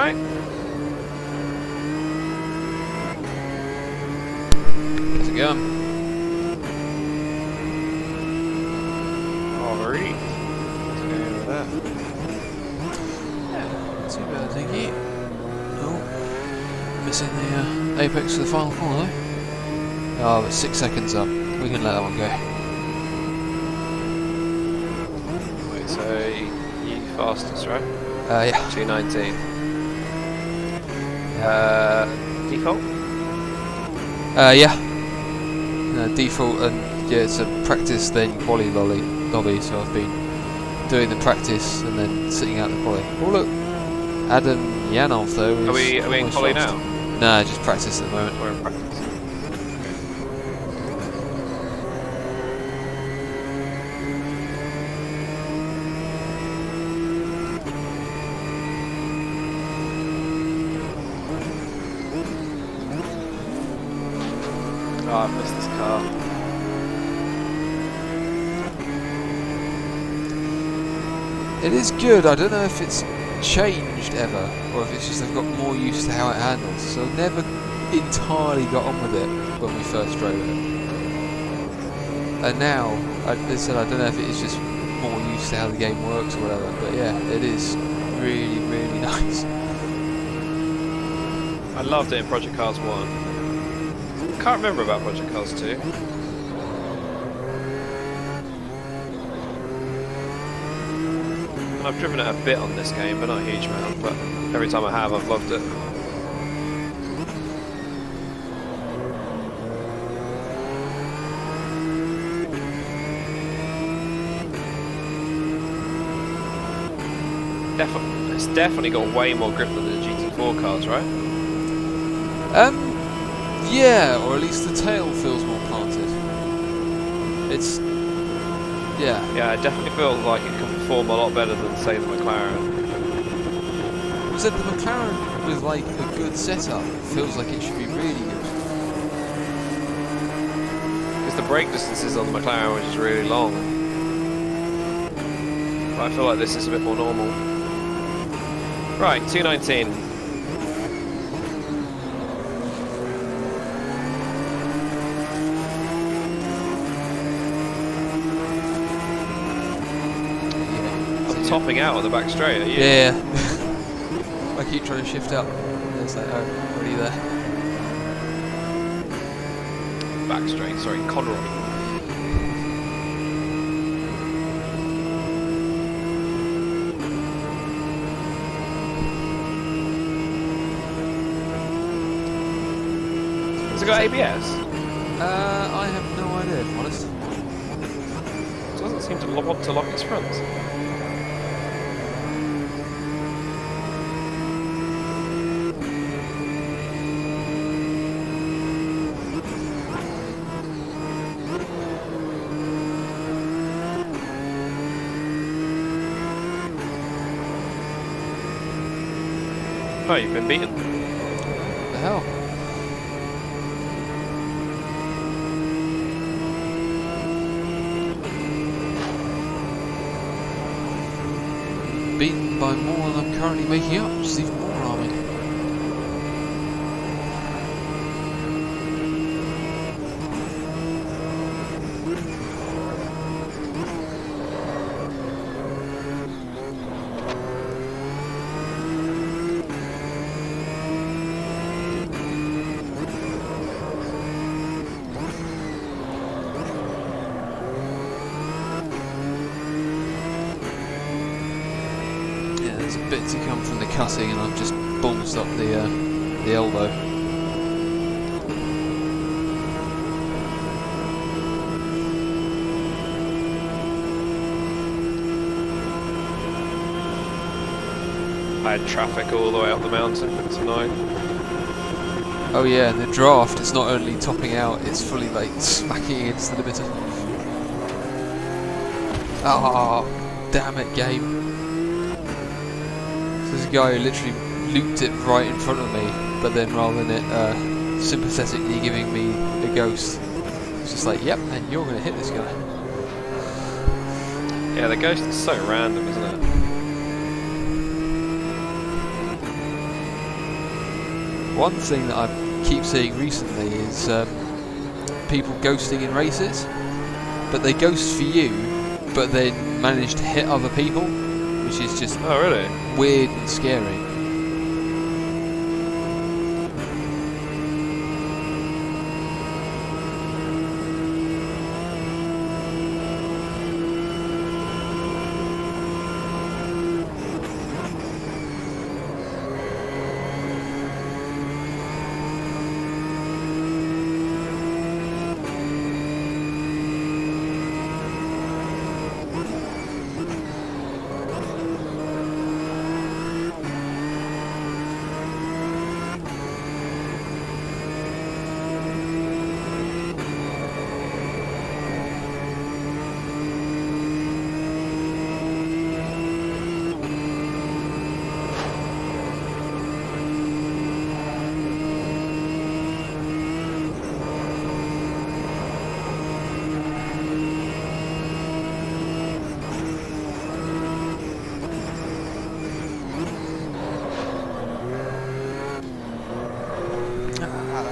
right? How's it going? Alright. What's going on with that? Yeah, not too bad, thank you. Oh, missing the apex for the final corner though. Oh, but 6 seconds up. We can let that one go. Wait, so you fastest, right? Yeah. 2:19. Default? Yeah. Default and yeah, it's a practice then quali lobby, so I've been doing the practice and then sitting out the quali. Oh look, Adam Yanov though. Are we in quali now? Nah, just practice at the moment. We're in practice. Oh, I've missed this car. It is good. I don't know if it's changed ever, or if it's just I've got more used to how it handles. So I never entirely got on with it when we first drove it, and now I said I don't know if it is just more used to how the game works or whatever. But yeah, it is really, really nice. I loved it in Project Cars 1. Can't remember about Project Cars 2. And I've driven it a bit on this game, but not a huge amount. But every time I have, I've loved it. It's definitely got way more grip than the GT4 cars, right? Yeah, or at least the tail feels more planted. It's yeah. Yeah, it definitely feels like it can perform a lot better than, say, the McLaren. So the McLaren with like a good setup feels like it should be really good. Because the brake distances on the McLaren were just really long. But I feel like this is a bit more normal. Right, 2:19. Topping out on the back straight, are you? Yeah. I keep trying to shift up. It's like, oh, already there. Back straight, sorry, Conroy. Has it got ABS? I have no idea, if I'm honest. It doesn't seem to want to lock its fronts. Oh, you've been beaten. What the hell? Beaten by more than I'm currently making up, which is even more alarming. There's a bit to come from the cutting, and I've just ballsed up the elbow. I had traffic all the way up the mountain. It's annoying. Oh yeah, and the draft is not only topping out, it's fully like smacking against the limiter. Ah, damn it, game. There's a guy who literally looped it right in front of me, but then rather than it sympathetically giving me a ghost, it's just like, yep, and you're going to hit this guy. Yeah, the ghost is so random, isn't it? One thing that I keep seeing recently is people ghosting in races, but they ghost for you, but then manage to hit other people, which is just Oh, really? weird and scary.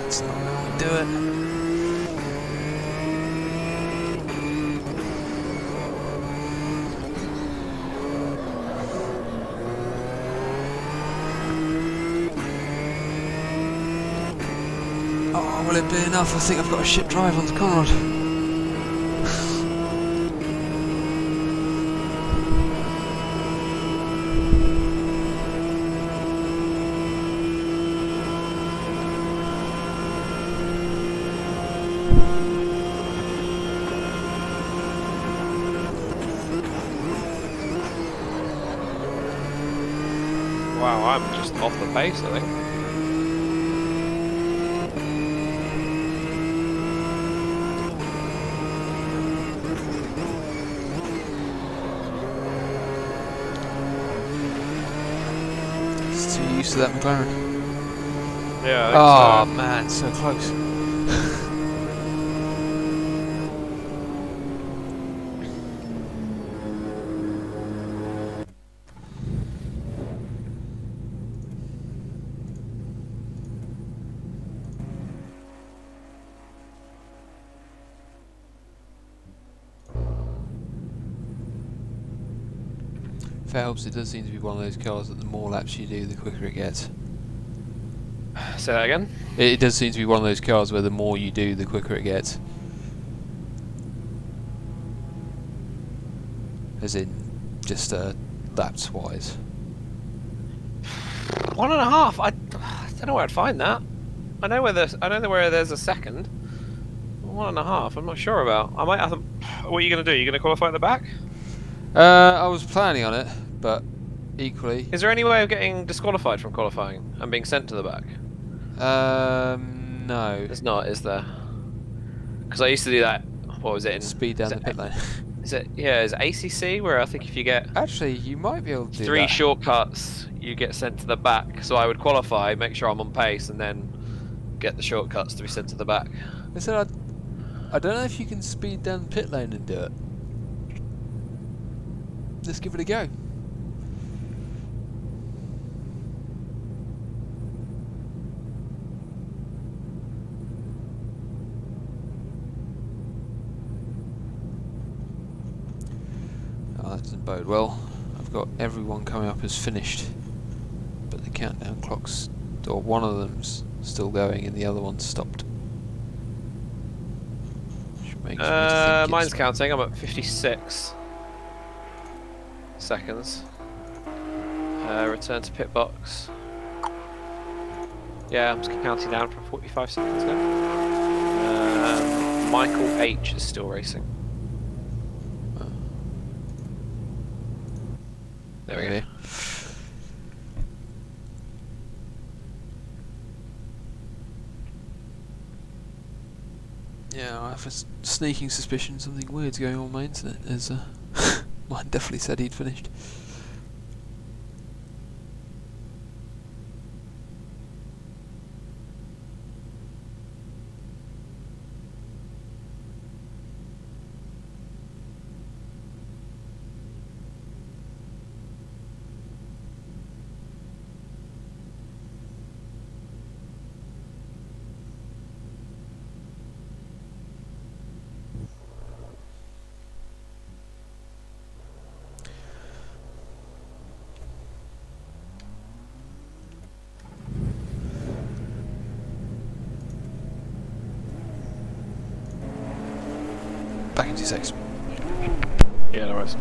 That's not how we do it. Oh, will it be enough? I think I've got a shit drive onto Conrad. Wow, I'm just off the pace, I think. It's too used to that McLaren. Yeah, I think Oh so. man, so close. If it helps, it does seem to be one of those cars that the more laps you do, the quicker it gets. Say that again? It does seem to be one of those cars where the more you do, the quicker it gets. As in, just laps wise. 1.5. I don't know where I'd find that. I know where there's a second. 1.5. I'm not sure about. I might have to. What are you going to do? Are you going to qualify at the back? I was planning on it, but equally. Is there any way of getting disqualified from qualifying and being sent to the back? No. There's not, is there? Because I used to do that. What was it? Speed down the pit lane. Is it? Yeah, is it ACC where I think if you get Actually, you might be able to do 3 that. shortcuts, you get sent to the back. So I would qualify, make sure I'm on pace, and then get the shortcuts to be sent to the back. I said I don't know if you can speed down the pit lane and do it. Let's give it a go. Oh, that doesn't bode well. I've got everyone coming up as finished, but the countdown clocks, or one of them's still going and the other one's stopped. Which makes me think Mine's it's counting. I'm at 56 seconds. Return to pit box. Yeah, I'm just counting down from 45 seconds now. Michael H is still racing. There we go. Yeah, I have a sneaking suspicion something weird's going on my internet, as mine definitely said he'd finished. secs. Yeah, no worries.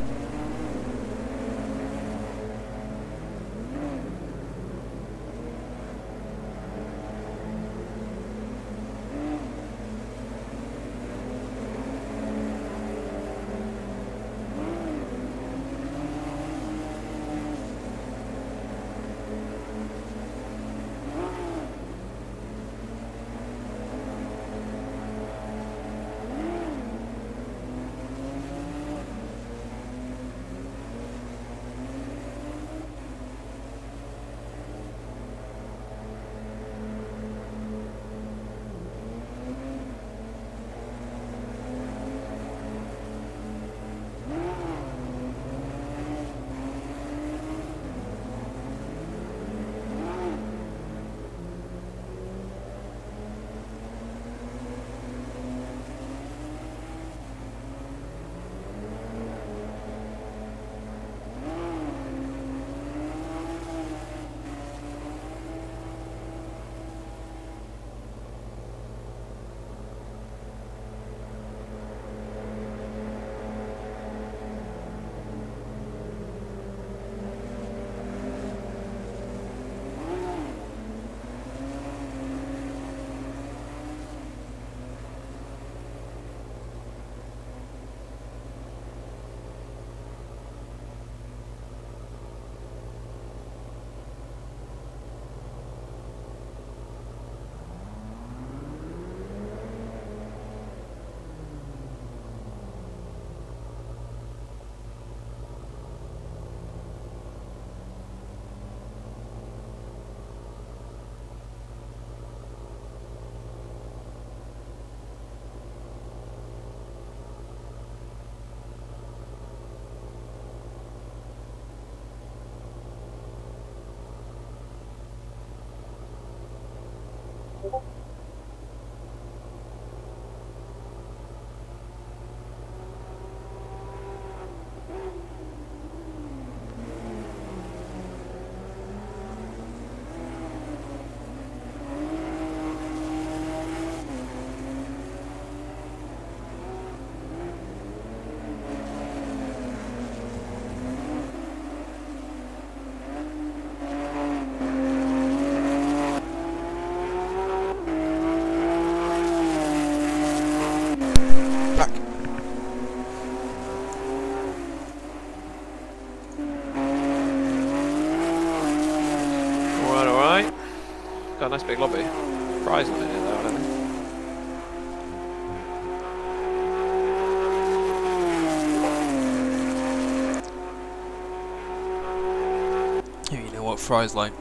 Got a nice big lobby. Fries on it though, I don't think. Yeah, you know what Fry's like.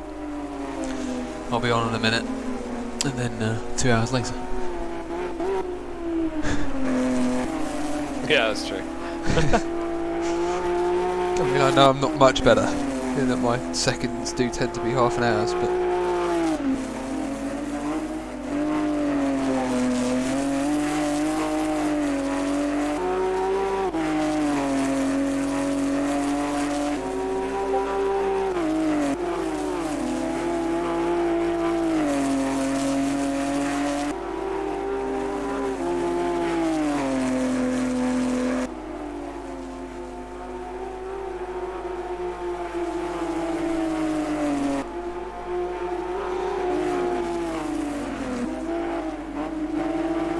I'll be on in a minute, and then 2 hours later. Yeah, that's true. I mean, I know I'm not much better, in that my seconds do tend to be half an hour's, but...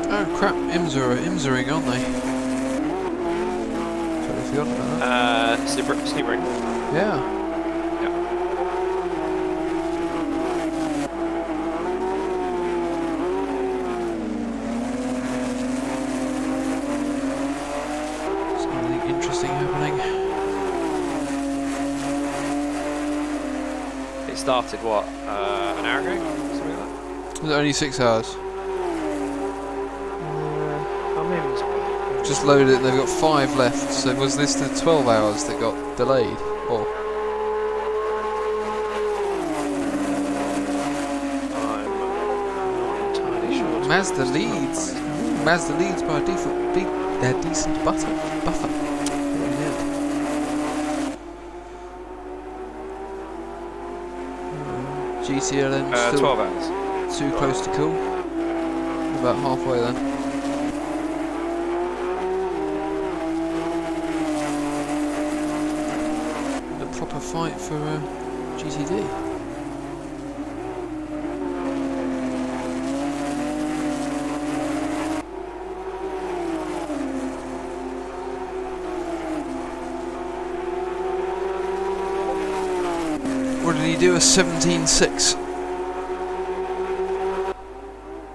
Oh crap, IMSA are IMSAing, aren't they? Totally forgotten about that. Snibbering. Yeah. Yep. Something interesting happening. It started, what, an hour ago? Something like that? Was it only 6 hours? Oh, maybe it's more. Just loaded it, they've got 5 left, so was this the 12 hours that got delayed? Or I'm not entirely sure. Mazda leads. Mazda leads by a decent buffer. GCLM still 12 hours. too close to cool. About halfway then. proper fight for GTD. What did he do? A 17.6.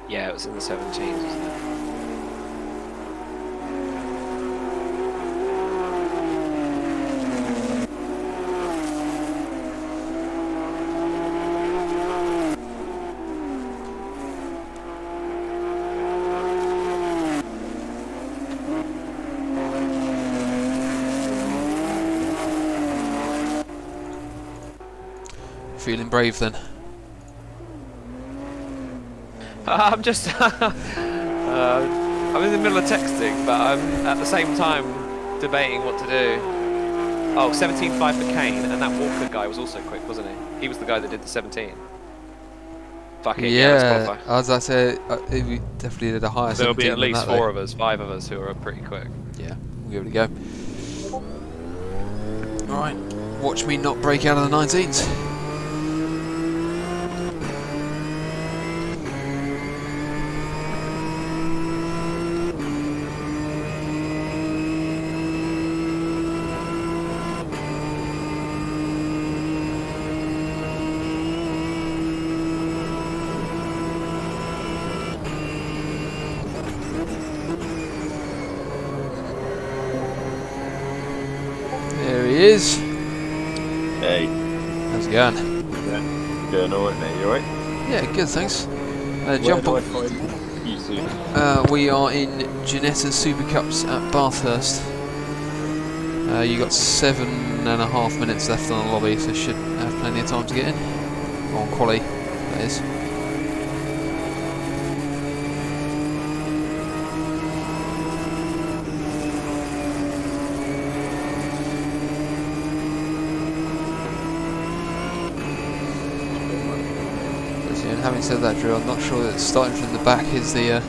Yeah, it was in the 17s, wasn't it? Feeling brave then? I'm just I'm in the middle of texting, but I'm at the same time debating what to do. Oh, 17.5 for Kane, and that Walker guy was also quick, wasn't he? He was the guy that did the 17. Fuck it, yeah, let's Yeah, qualify. as I said, we definitely did a higher 17 There'll be at than least that, four of us, 5 of us who are pretty quick. Yeah, we'll give it a go. Alright, watch me not break out of the 19s. There he is. Hey. How's it going? Yeah. Going alright, mate. You alright? Yeah, good, thanks. Jump on. You soon. We are in Ginetta Super Cups at Bathurst. You got 7.5 minutes left on the lobby, so should have plenty of time to get in. On quali, that is. And having said that, Drew, I'm not sure that starting from the back is the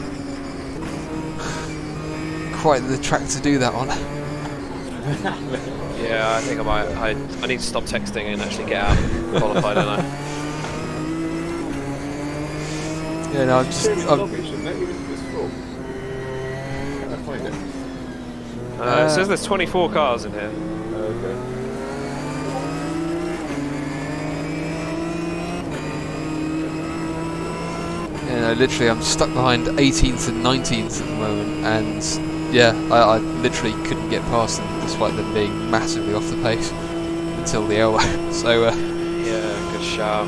quite the track to do that on. Yeah, I think I might. I need to stop texting and actually get out and qualify, don't I? Yeah, no, I'm just. It says there's 24 cars in here. Okay. You know, literally, I'm stuck behind 18th and 19th at the moment, and yeah, I literally couldn't get past them despite them being massively off the pace until the hour. So Yeah, good shout.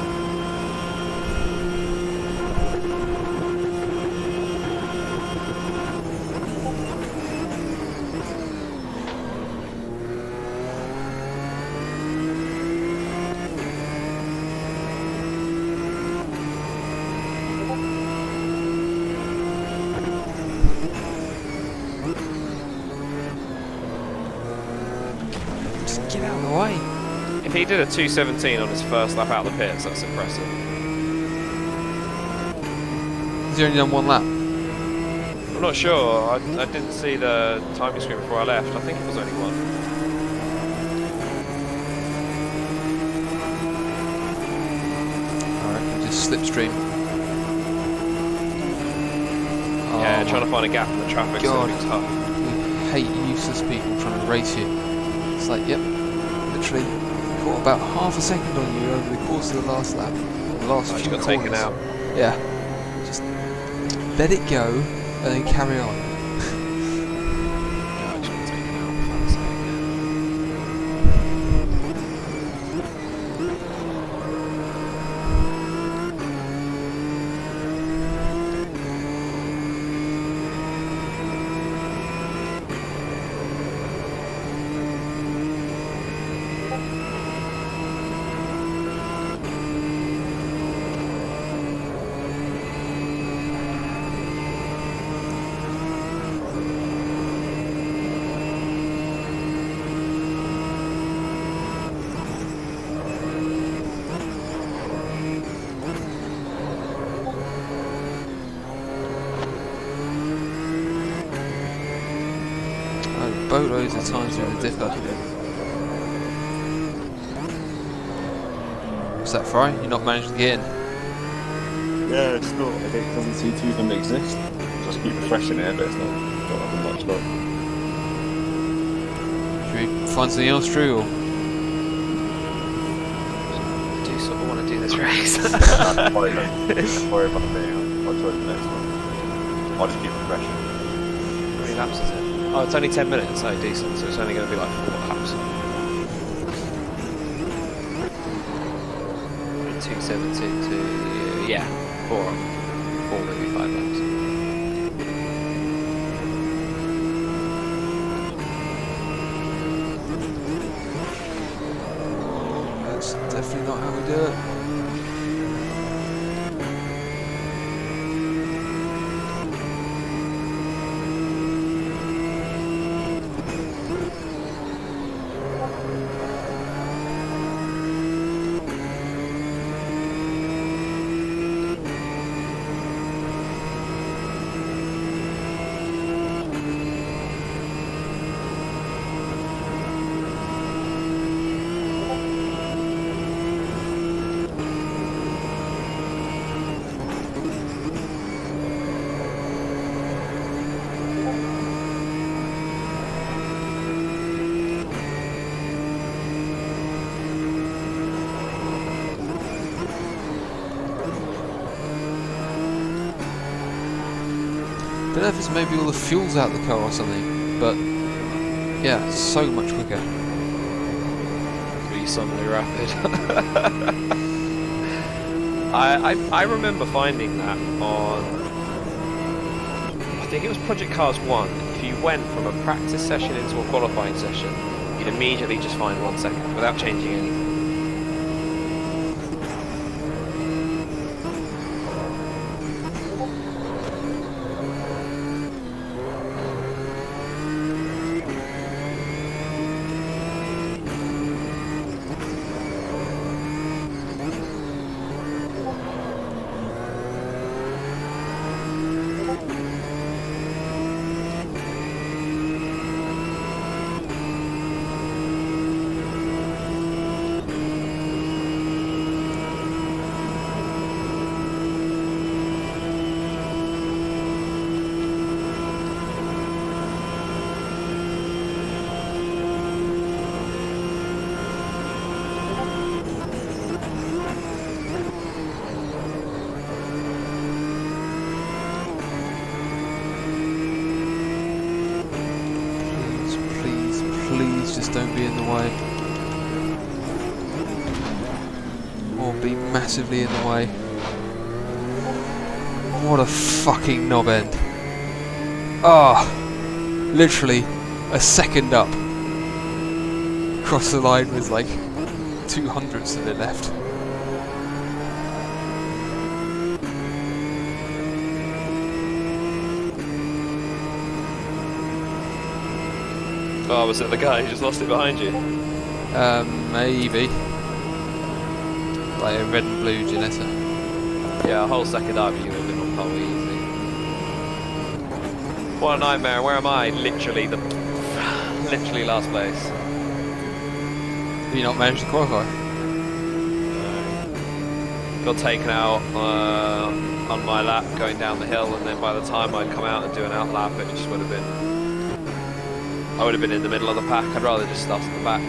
just get out of the way. If he did a 2:17 on his first lap out of the pits, that's impressive. He's only done one lap. I'm not sure. I didn't see the timing screen before I left. I think it was only one. I reckon just slipstream. Yeah, Oh trying to find a gap in the traffic is going to be tough. I hate useless people trying to race you. It's like, yep, literally caught about half a second on you over the course of the last lap. The last I few just got corners. taken out. Yeah. Just let it go and then carry on. Yeah, I just got taken out. For fuck's sake. Boatloads of times with the dipper. that, Fry? You're not managing to get in? Yeah, it's not. It doesn't seem to even exist. Just keep refreshing it, but it's not having much luck. Should we find something else, Drew? Or? I do sort of want to do this race. Don't worry about me. I'll try the next one. I'll just keep refreshing. How many laps is it? Oh, it's only 10 minutes, so decent, so it's only going to be like 4 laps. 272 to, yeah, 4 maybe 5 laps. That's definitely not how we do it. I don't know if it's maybe all the fuel's out the car or something, but yeah, so much quicker. Really suddenly rapid. I remember finding that on, I think it was Project Cars 1. If you went from a practice session into a qualifying session, you'd immediately just find 1 second without changing anything. Please just don't be in the way. Or be massively in the way. What a fucking knob end. Ah, literally a second up. Cross the line with like 200ths of it left. Oh, was it the guy who just lost it behind you? Maybe. Like a red and blue Janetta. Yeah, a whole second up, you would have been on pole easy. What a nightmare, where am I? Literally last place. Have you not managed to qualify? Got taken out on my lap going down the hill, and then by the time I'd come out and do an out lap, it just would have been, I would have been in the middle of the pack. I'd rather just start at the back.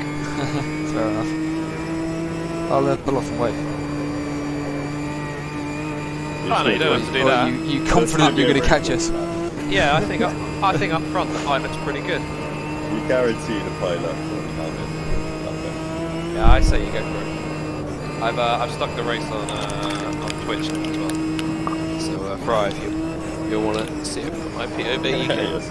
Fair enough. I'll pull off and wait. Oh, no, you don't have to do Or that. you confident you're going to catch us? Yeah, I think up front the pilot's pretty good. You guarantee the pilot will have it. Yeah, I say you go for it. I've stuck the race on Twitch as well. So Fry, if you want to see it from my POV, you can.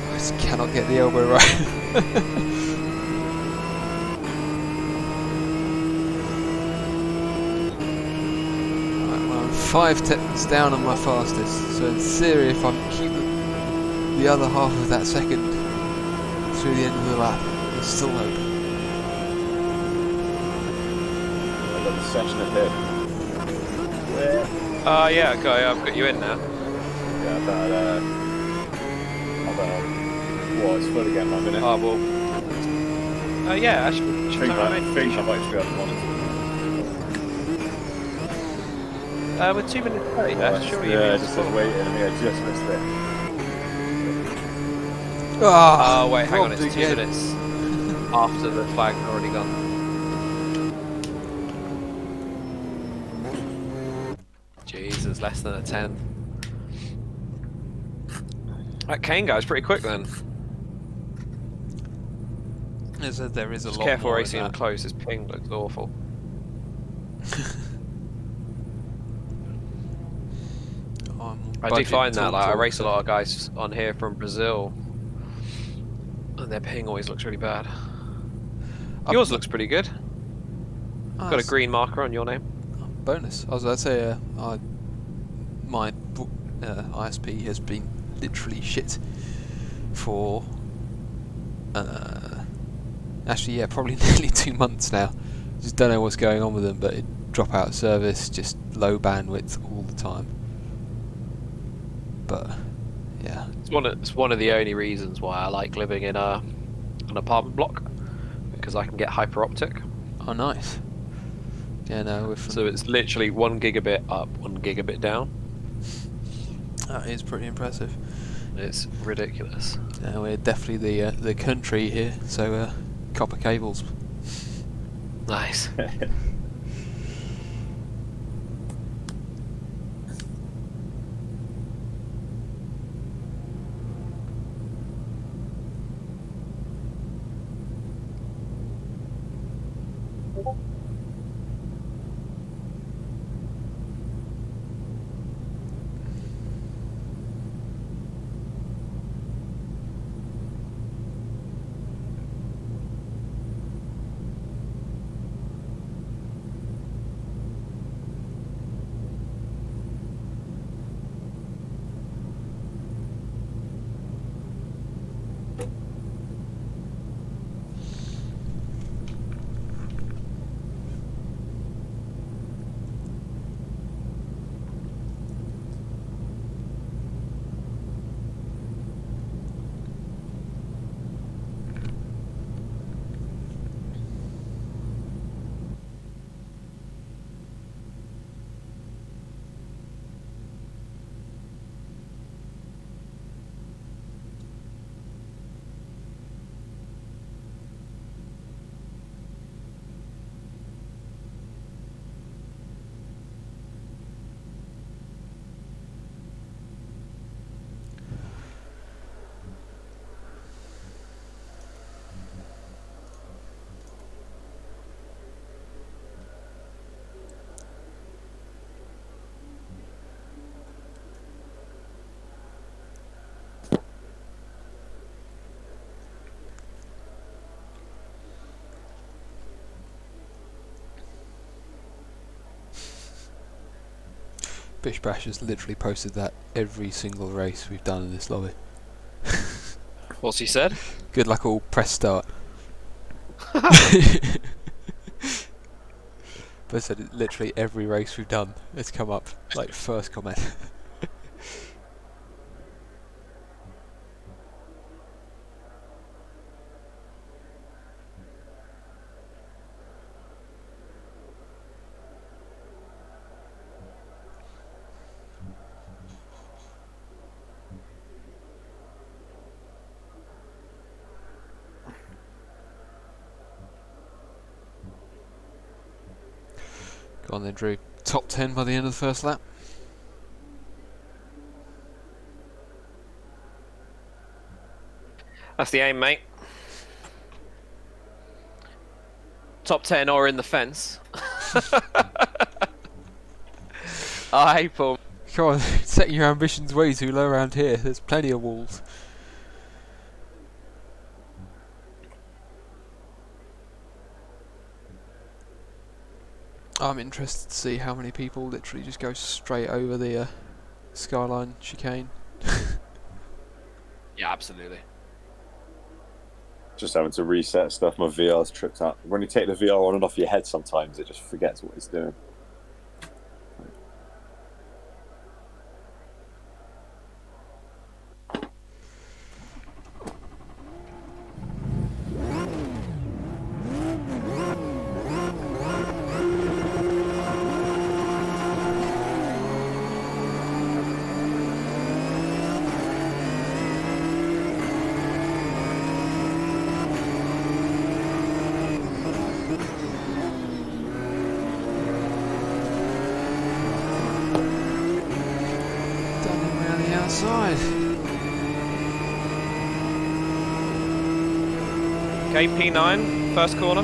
I just cannot get the elbow right. I'm 5 tenths down on my fastest, so in theory if I keep the other half of that second through the end of the lap, there's still hope. I've got the session ahead. Yeah, okay, I've got you in now. Yeah, well, it's full again, I'm in it. Oh, well. Yeah, I should I totally think I might just be able to monitor. with 2 minutes late, surely Yeah, you it just says waiting, and I just missed it. Ah, Oh, wait, hang on, robbed it's 2 again. minutes after the flag's already gone. Jesus, less than a 10. That Kane guy's pretty quick then. There is a Just lot careful more in racing him that. close, his ping looks awful. I do find that, like, I race a lot of guys on here from Brazil, and their ping always looks really bad. Yours looks pretty good. Got a green marker on your name. Bonus. I was about to say, my ISP has been literally shit for actually, yeah, probably nearly 2 months now. Just don't know what's going on with them, but it drop out of service, just low bandwidth all the time. But yeah, It's one of the only reasons why I like living in an apartment block, because I can get hyper optic. oh nice. Yeah, no, So it's literally 1 gigabit up, 1 gigabit down. that is pretty impressive. It's ridiculous. We're definitely the country here, so copper cables. Nice. Bish Bash has literally posted that every single race we've done in this lobby. What's he said? Good luck all, press start. But said literally every race we've done has come up, like first comment. Go on then, Drew. Top 10 by the end of the first lap. That's the aim, mate. Top 10 or in the fence. Hey, Paul. Come on, setting your ambitions way too low around here. There's plenty of walls. I'm interested to see how many people literally just go straight over the skyline chicane. Yeah, absolutely. Just having to reset stuff. My VR's tripped out. When you take the VR on and off your head, sometimes it just forgets what it's doing. Outside. Okay, P9, first corner.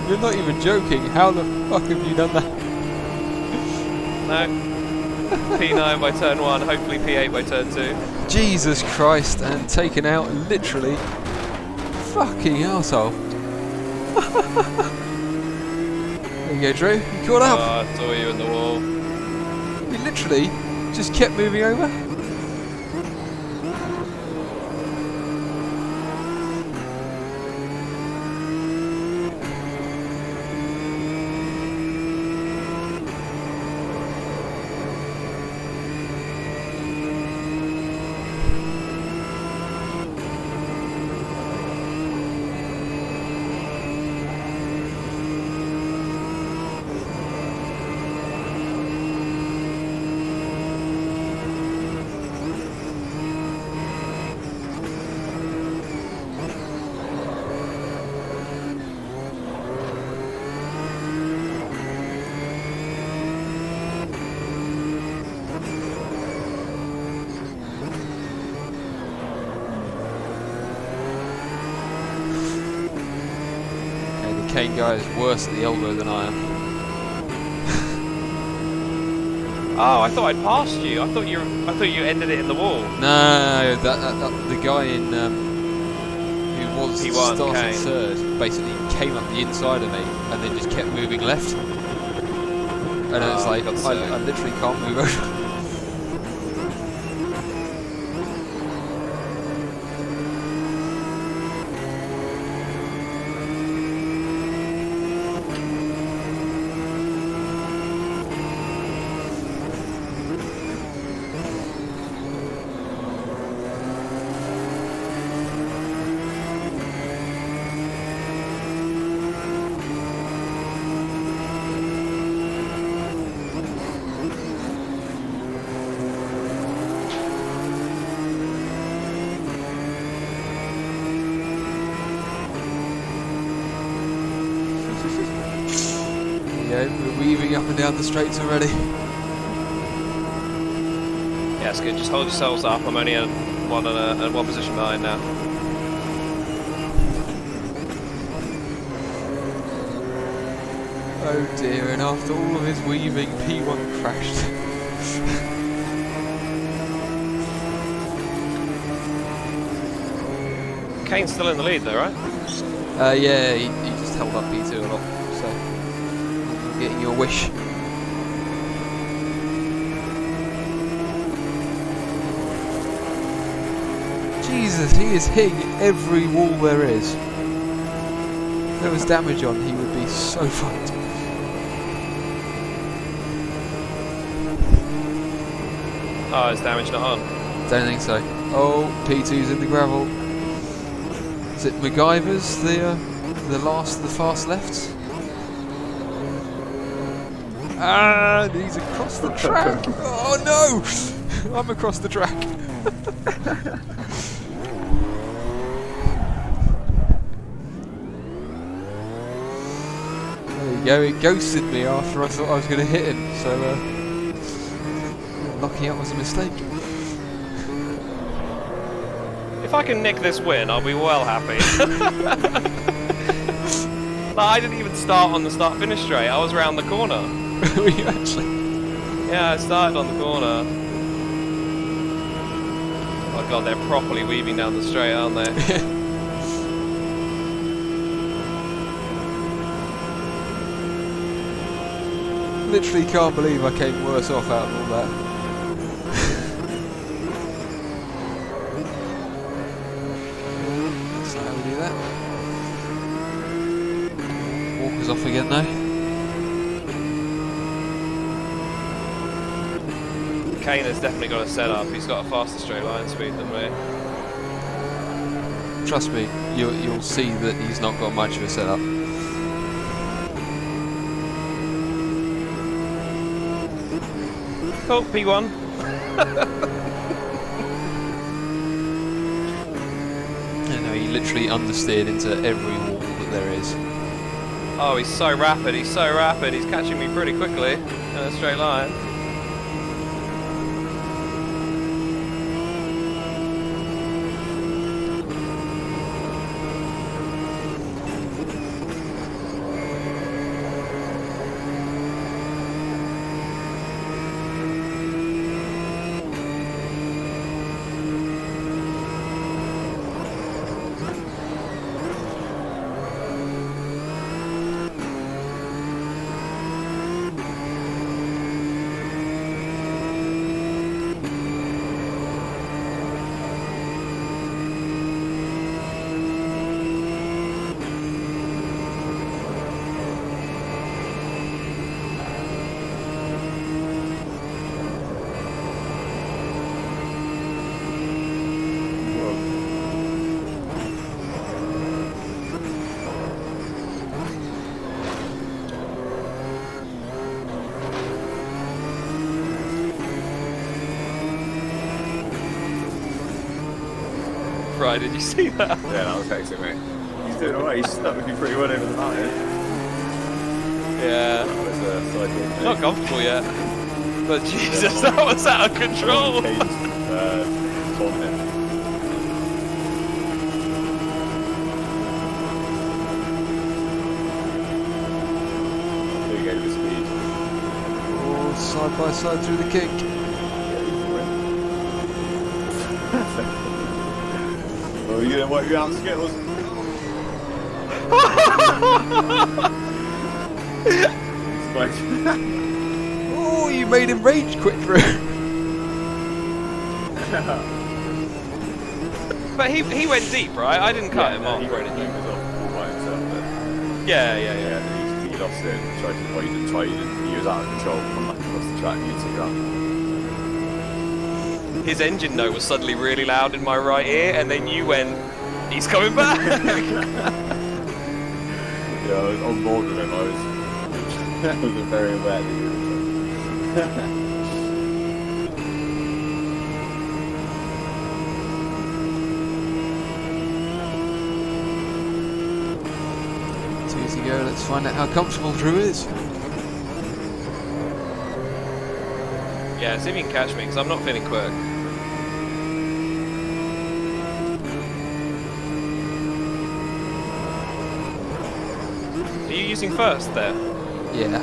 You're not even joking. How the fuck have you done that? No. P9 by turn 1, hopefully P8 by turn 2. Jesus Christ, and taken out literally. Fucking arsehole. There you go, Drew. You caught up. Oh, I saw you in the wall. You literally just kept moving over. Kane guy is worse at the elbow than I am. Oh, I thought I'd passed you. I thought you ended it in the wall. No, that the guy in who was P1, starting Kane. third basically came up the inside of me and then just kept moving left. And it's like God's sake. I literally can't move over. We're weaving up and down the straights already. Yeah, it's good. Just hold yourselves up. I'm only at one position behind now. Oh dear, and after all of his weaving, P1 crashed. Kane's still in the lead though, right? Yeah, he just held up P2 a lot, so you're getting your wish. Jesus, he is hitting every wall there is. If there was damage on, he would be so fucked. Oh, is damage not on? Don't think so. Oh, P2's in the gravel. Is it MacGyver's the fast left? And he's across the track. Oh no! I'm across the track. There you go. It ghosted me after I thought I was going to hit him. So knocking out was a mistake. If I can nick this win, I'll be well happy. No, I didn't even start on the start-finish straight. I was around the corner. Were you actually? Yeah, I started on the corner. Oh god, they're properly weaving down the straight, aren't they? Literally can't believe I came worse off out of all that. Walker's off again though. Kane has definitely got a setup. He's got a faster straight line speed than me. Trust me, you'll see that he's not got much of a setup. Cool, P1. You know, he literally understeered into every wall that there is. Oh, he's so rapid, he's so rapid. He's catching me pretty quickly in a straight line. Right, did you see that? Yeah, that was hectic, mate. He's doing alright, he's stuck with me pretty well over the mountain. Yeah. That was cycle. Not comfortable yet. But Jesus, that was out of control. Oh, side by side through the kink. Oh, you know what? You out Skittles? Oh, you made him rage quit through. But he went deep, right? I didn't cut him off He or went anything. off all by himself. But Yeah. yeah, he lost it. Tried to, well, he didn't try. He was out of control from like across the track. You took it up. His engine note was suddenly really loud in my right ear, and then you went, he's coming back! Yeah, I was on board with him. I was very aware that you were. Two to go, let's find out how comfortable Drew is. Yeah, see if you can catch me, because I'm not feeling quick. Are you using first there? Yeah.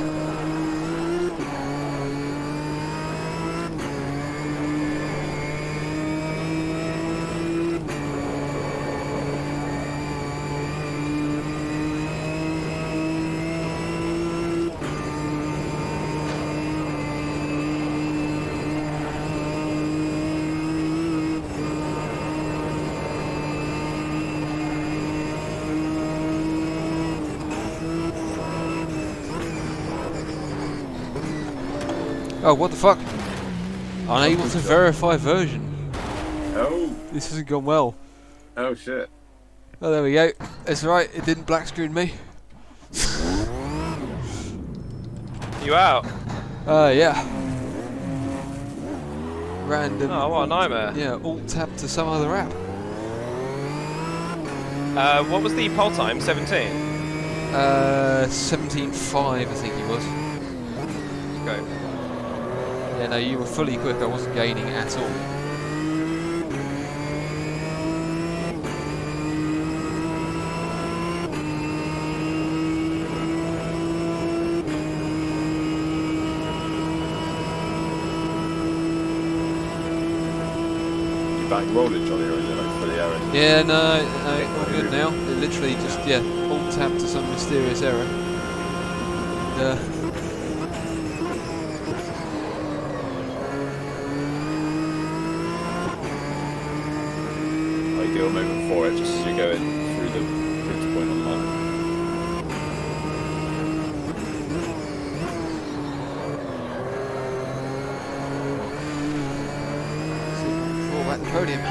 Oh, what the fuck? Unable to verify version. Oh. This hasn't gone well. Oh shit. Oh, there we go. It's alright, it didn't black screen me. You out? Yeah. Random. Oh, what a nightmare. Yeah, alt tab to some other app. What was the pole time? 17? 17.5 I think he was. Okay. Yeah, no, you were fully quick, I wasn't gaining at all. You back rolling, Johnny, or is it like for the error? Yeah, no, all good now. It literally just, yeah, alt tab to some mysterious error. Ideal moment for it, just as you're going through the bridge point on line. him.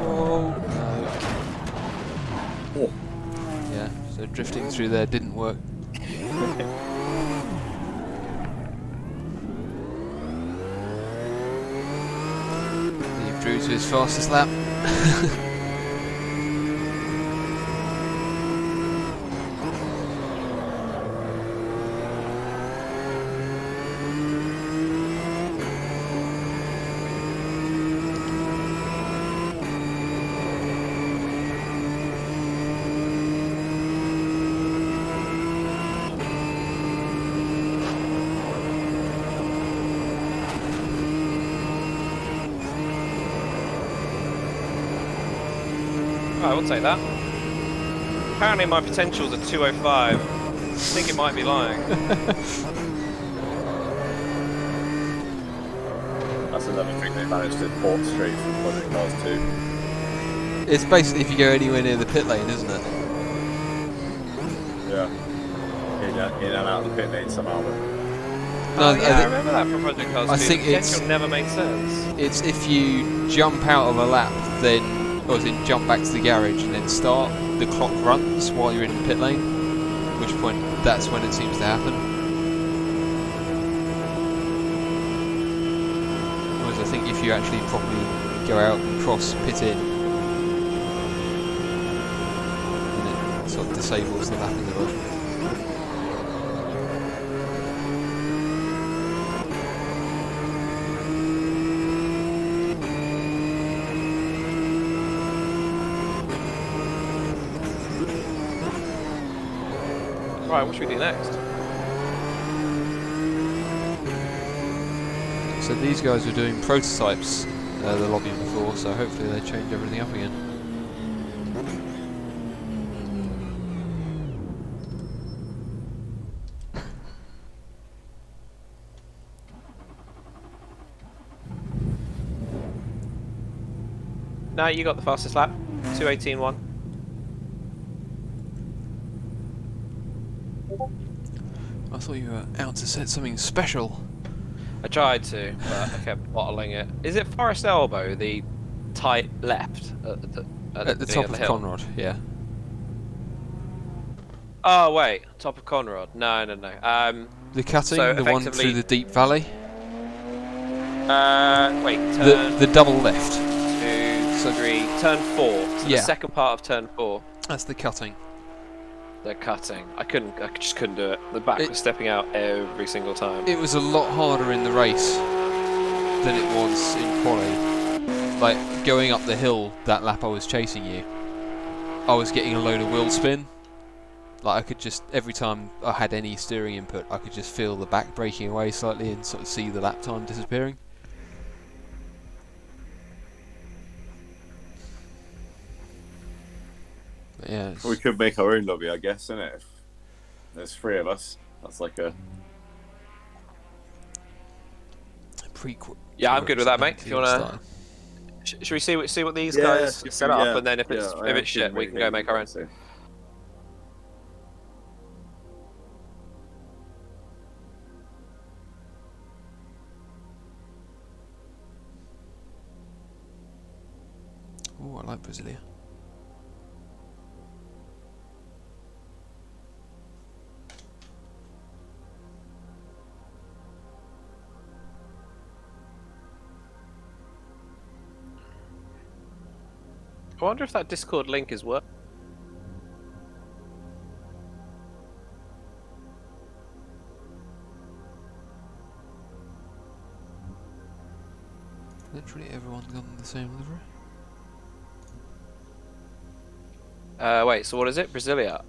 Whoa, no. Oh. Yeah, so drifting through there didn't work. Leave Drew to his fastest lap. I will take that. Apparently my potentials are 205. I think it might be lying. That's another thing they managed to port straight from Project Cars 2. It's basically if you go anywhere near the pit lane, isn't it? Yeah. In and out of the pit lane somehow. Oh yeah, I remember that from Project Cars 2. I think Potential never made sense. it's if you jump out of a lap, then or as in jump back to the garage and then start, the clock runs while you're in the pit lane. At which point, that's when it seems to happen. Whereas I think if you actually properly go out and cross pit in, then it sort of disables the lapping ability. Right, what should we do next? So these guys were doing prototypes the lobby before, so hopefully they change everything up again. No, you got the fastest lap. 2:18.1. I thought you were out to set something special. I tried to, but I kept bottling it. Is it Forest Elbow, the tight left At the top of hill? Conrod, yeah. Oh wait, top of Conrod. No. The cutting, so the one through the deep valley. Wait, turn The double left. 2, 3, turn 4. So Yeah. the second part of turn 4. That's the cutting. They're cutting. I just couldn't do it. The back was stepping out every single time. It was a lot harder in the race than it was in quali. Like, going up the hill that lap I was chasing you, I was getting a load of wheel spin. Like, I could just, every time I had any steering input, I could just feel the back breaking away slightly and sort of see the lap time disappearing. But yeah, it's We could make our own lobby, I guess, innit? If there's 3 of us. That's like a... Yeah, I'm good with that, mate. If you wanna, should we see what these guys set up, and then if it's shit, we can go make our own. Oh, I like Brasilia. I wonder if that Discord link is working. Literally everyone's gone the same livery. Wait, so what is it? Brasilia.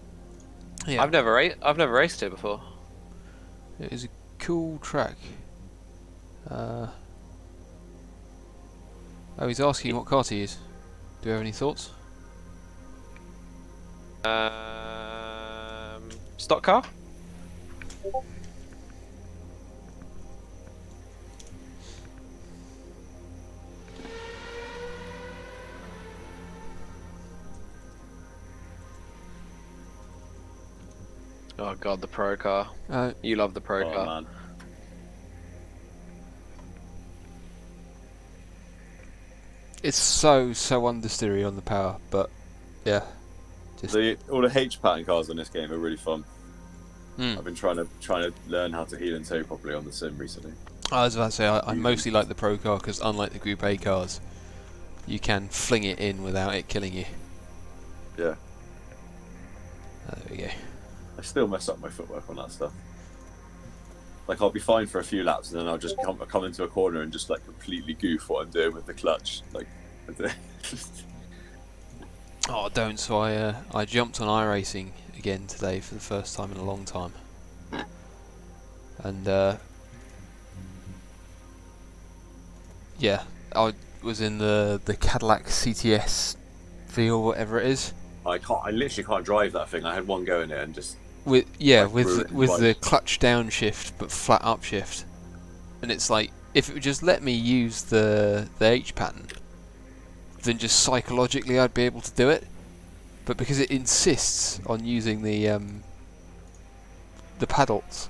Yeah, I've never raced it before. it is a cool track. Oh, he's asking what kart he is. Do you have any thoughts? Stock car? Oh god, the pro car. You love the pro car. Man. It's so understeery on the power, but yeah. Just All the H pattern cars on this game are really fun. Mm. I've been trying to learn how to heel and toe properly on the sim recently. I was about to say, I mostly like the pro car because unlike the Group A cars, you can fling it in without it killing you. Yeah. There we go. I still mess up my footwork on that stuff. Like I'll be fine for a few laps and then I'll just come into a corner and just like completely goof what I'm doing with the clutch. Like, Oh, don't. So I jumped on iRacing again today for the first time in a long time. And yeah, I was in the Cadillac CTS V or whatever it is. I literally can't drive that thing. I had one go in it and just With ruined the clutch down-shift but flat up-shift, and it's like if it would just let me use the H pattern, then just psychologically I'd be able to do it. But because it insists on using the paddles,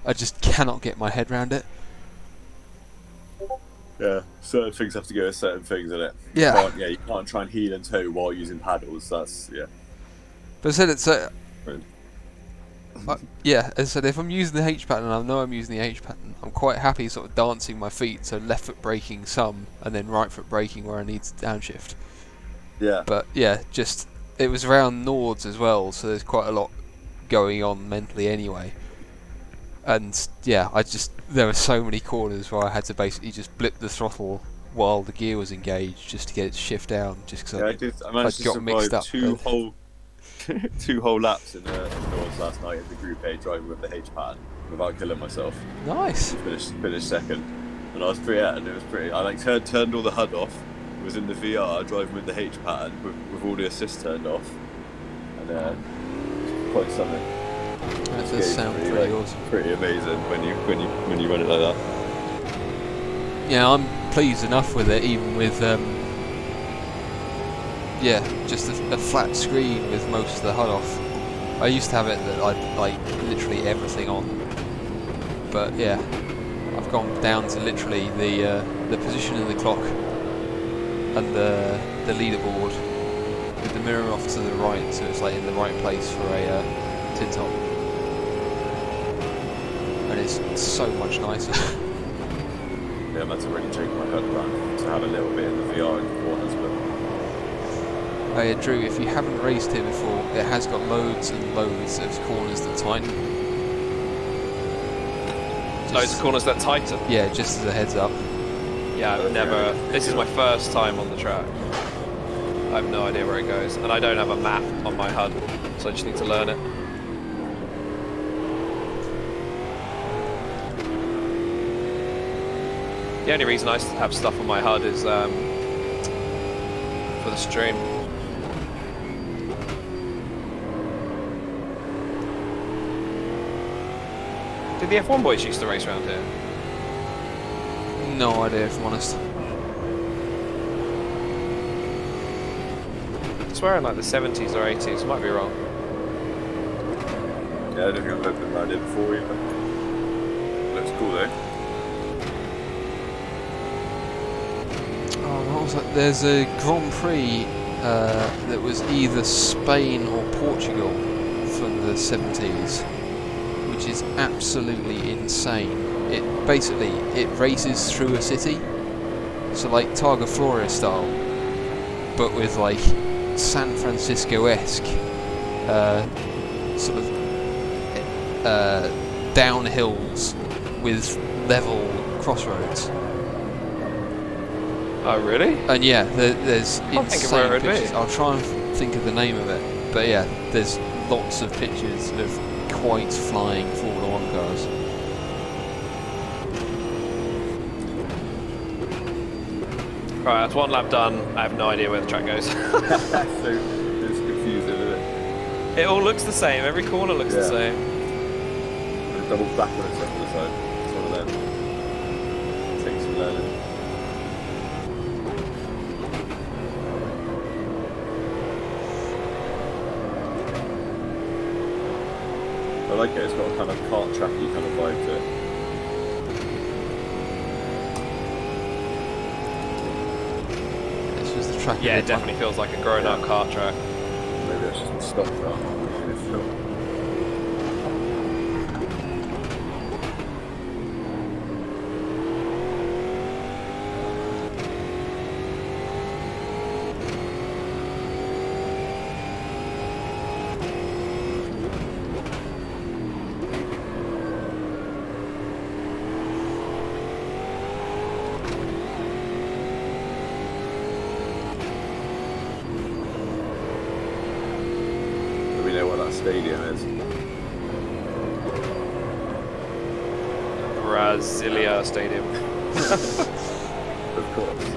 I just cannot get my head around it. yeah, certain things have to go with certain things in it. Yeah. You can't try and heel and toe while using paddles. That's But I said it's Brilliant. yeah, as I said, if I'm using the H pattern and I know I'm using the H pattern, I'm quite happy sort of dancing my feet, so left foot braking some, and then right foot braking where I need to downshift. Yeah. But yeah, just, it was around Nords as well, so there's quite a lot going on mentally anyway. And yeah, there were so many corners where I had to basically just blip the throttle while the gear was engaged just to get it to shift down, just because I managed to got mixed survive up. two whole laps in the Nords last night in the Group A driving with the H pattern without killing myself. Nice. Finished second, and I was pretty. And it was pretty. I like turned all the HUD off. Was in the VR driving with the H pattern with all the assists turned off, and it's quite something. That does sound pretty awesome. Pretty amazing when you run it like that. Yeah, I'm pleased enough with it, even with just a flat screen with most of the HUD off. I used to have it that I'd like literally everything on, but yeah, I've gone down to literally the position in the clock and the leaderboard with the mirror off to the right, so it's like in the right place for a tin top, and it's so much nicer. Yeah, I'm about to really change my HUD around to have a little bit in the VR in the corners, but. Drew, if you haven't raced here before, it has got loads and loads of corners that tighten. Loads of corners that tighten. Yeah, just as a heads up. Yeah, I've never. This is my first time on the track. I have no idea where it goes, and I don't have a map on my HUD, so I just need to learn it. The only reason I have stuff on my HUD is for the stream. Did the F1 boys used to race around here? No idea, if I'm honest. I swear in like the 70s or 80s, might be wrong. Yeah, I don't think I've ever been around it before either. Looks cool though. Oh, what was that? There's a Grand Prix that was either Spain or Portugal from the 70s, which is absolutely insane. It races through a city, so like Targa Florio style, but with like San Francisco-esque sort of downhills with level crossroads. Oh really? And yeah, there's Can't think of where insane it would be. pictures. I'll try and think of the name of it, but yeah, there's lots of pictures of quite flying Formula 1 cars. Right, that's one lap done. I have no idea where the track goes. So it's confusing, isn't it? It all looks the same. Every corner looks the same. And double back on itself all the time. It's one of them. Takes some learning. I like it. It's got a kind of kart tracky kind of vibe to it. This was the track. Yeah, it definitely feels like a grown-up kart track. Maybe that's just a stock car. We know what that stadium is. Brasilia Stadium. Of course.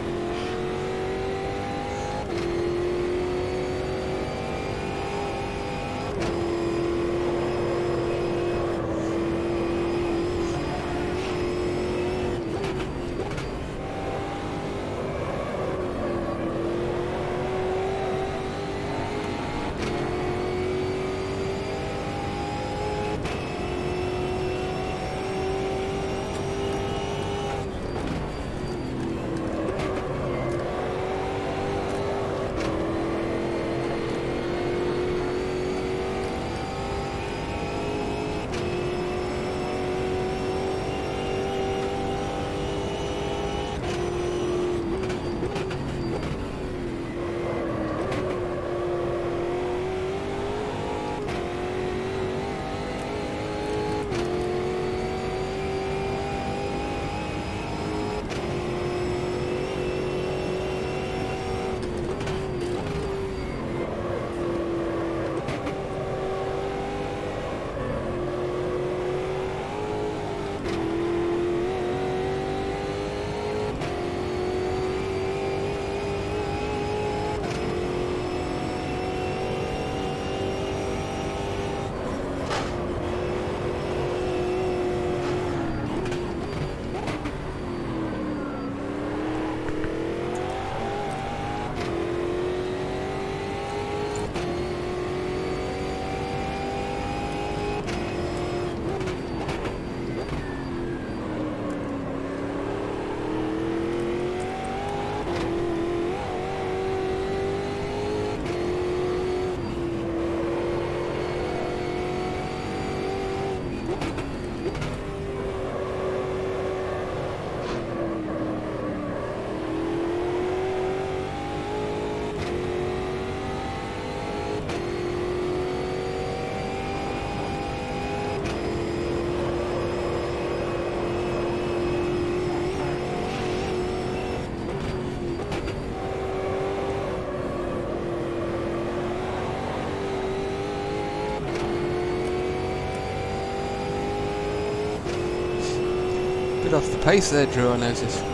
Bit off the pace there, Drew, I noticed.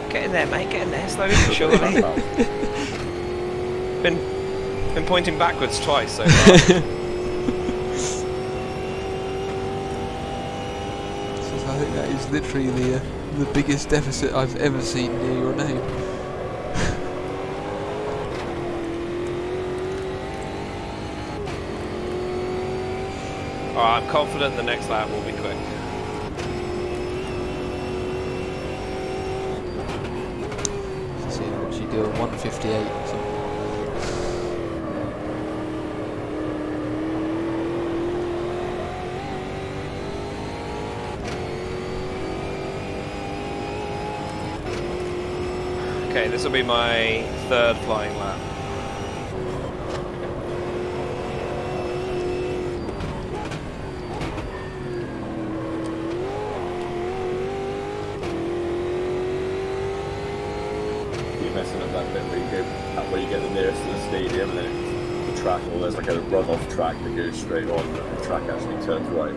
Get in there, mate. Get in there. Slowly but surely. Been pointing backwards twice so far. I think that is literally the biggest deficit I've ever seen near your name. Alright, I'm confident the next lap will be quick. Let's see what you do, 158 or something. Okay, this will be my third flying lap. You're messing up that bit where you get the nearest to the stadium and then the track, or there's like a run-off track that goes straight on, and the track actually turns right.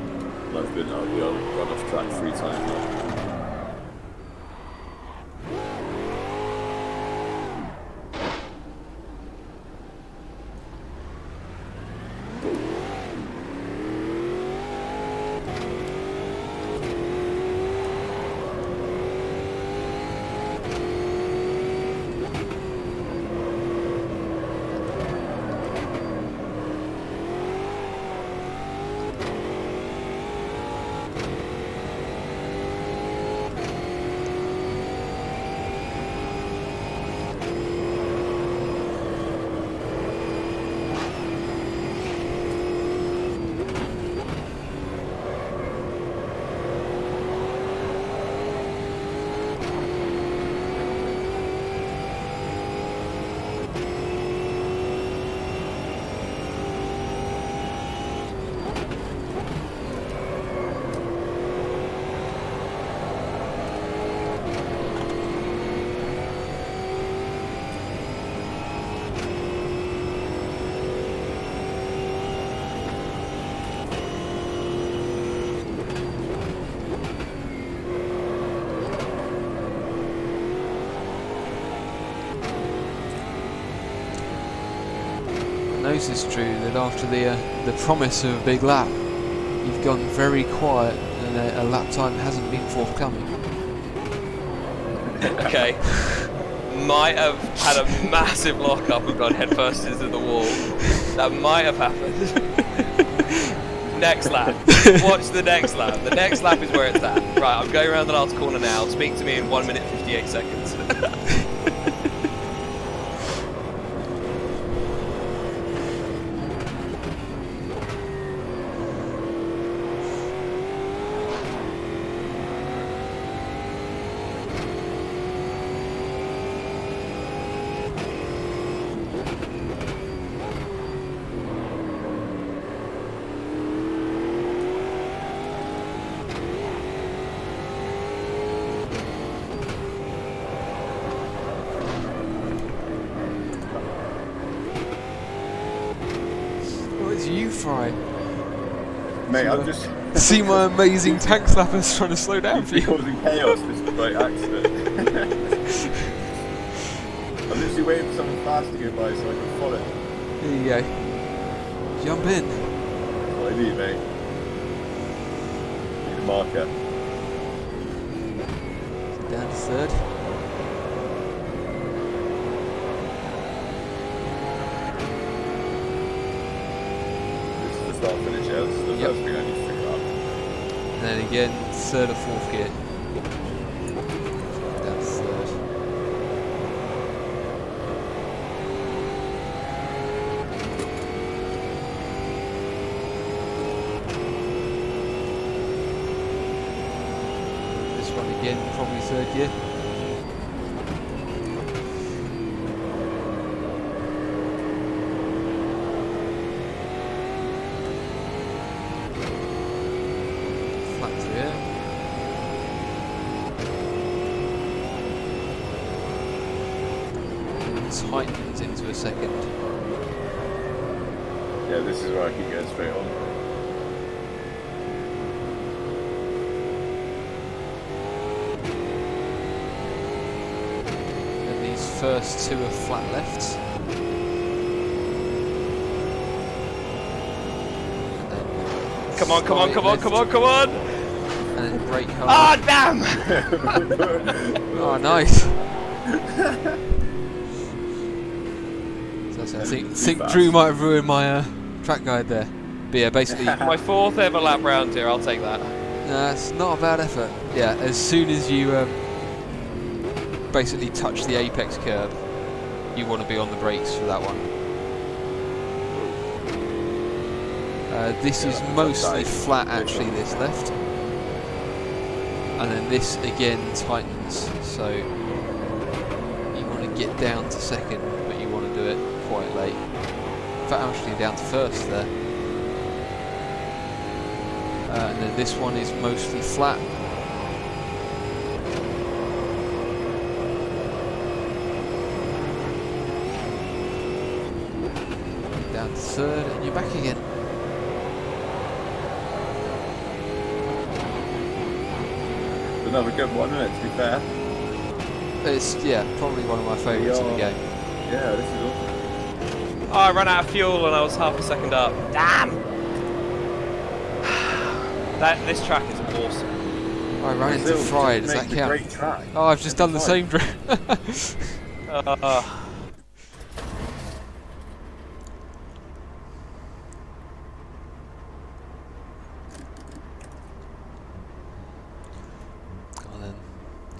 And I've been out the run off track 3 times now. I know it's true that after the promise of a big lap, you've gone very quiet and a lap time hasn't been forthcoming. Okay. Might have had a massive lock-up and gone headfirst into the wall. That might have happened. Next lap. Watch the next lap. The next lap is where it's at. Right, I'm going around the last corner now. Speak to me in 1 minute 58 seconds. You Fry. Mate, I'm just See my amazing tank slappers trying to slow down for you. causing chaos. This is by accident. I'm literally waiting for someone fast to go by so I can follow. There you go. Jump in. That's what I need, mate. Need a marker. Down to third. Start finish, yeah, this is the first thing I need to figure out. And then again, third or fourth gear. Down to third. This one again, probably third gear. Tightens into a second. Yeah, this is where I can go straight on. And these first two are flat lefts. And then Come on, come on, slight come on, left, come on, come on! And then brake hard. Ah, damn! Oh, nice. I think Drew might have ruined my track guide there. But yeah, basically... My 4th ever lap round here, I'll take that. It's not a bad effort. Yeah, as soon as you basically touch the apex curb, you want to be on the brakes for that one. This is mostly flat actually, this left. And then this again tightens, so you want to get down to second, but you want to do it quite late. In fact, actually down to first there. And then this one is mostly flat. Down to third, and you're back again. Another good one, isn't it, to be fair? It's probably one of my favourites in the game. Yeah, this is awesome. Oh, I ran out of fuel and I was half a second up. Damn! This track is awesome. I ran into Brazil Fry, just does that makes a count? Great track. Oh, I've just done the same drift.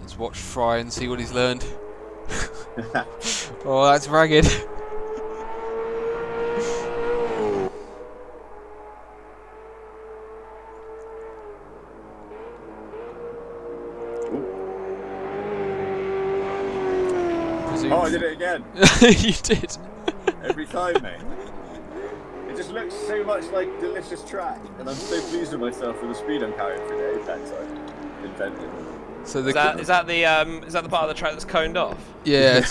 Let's watch Fry and see what he's learned. Oh, that's ragged. Oh, I did it again. You did. Every time, mate. It just looks so much like delicious track, and I'm so pleased with myself for the speed I'm carrying through the apex I invented. So Is that the part of the track that's coned off? Yeah.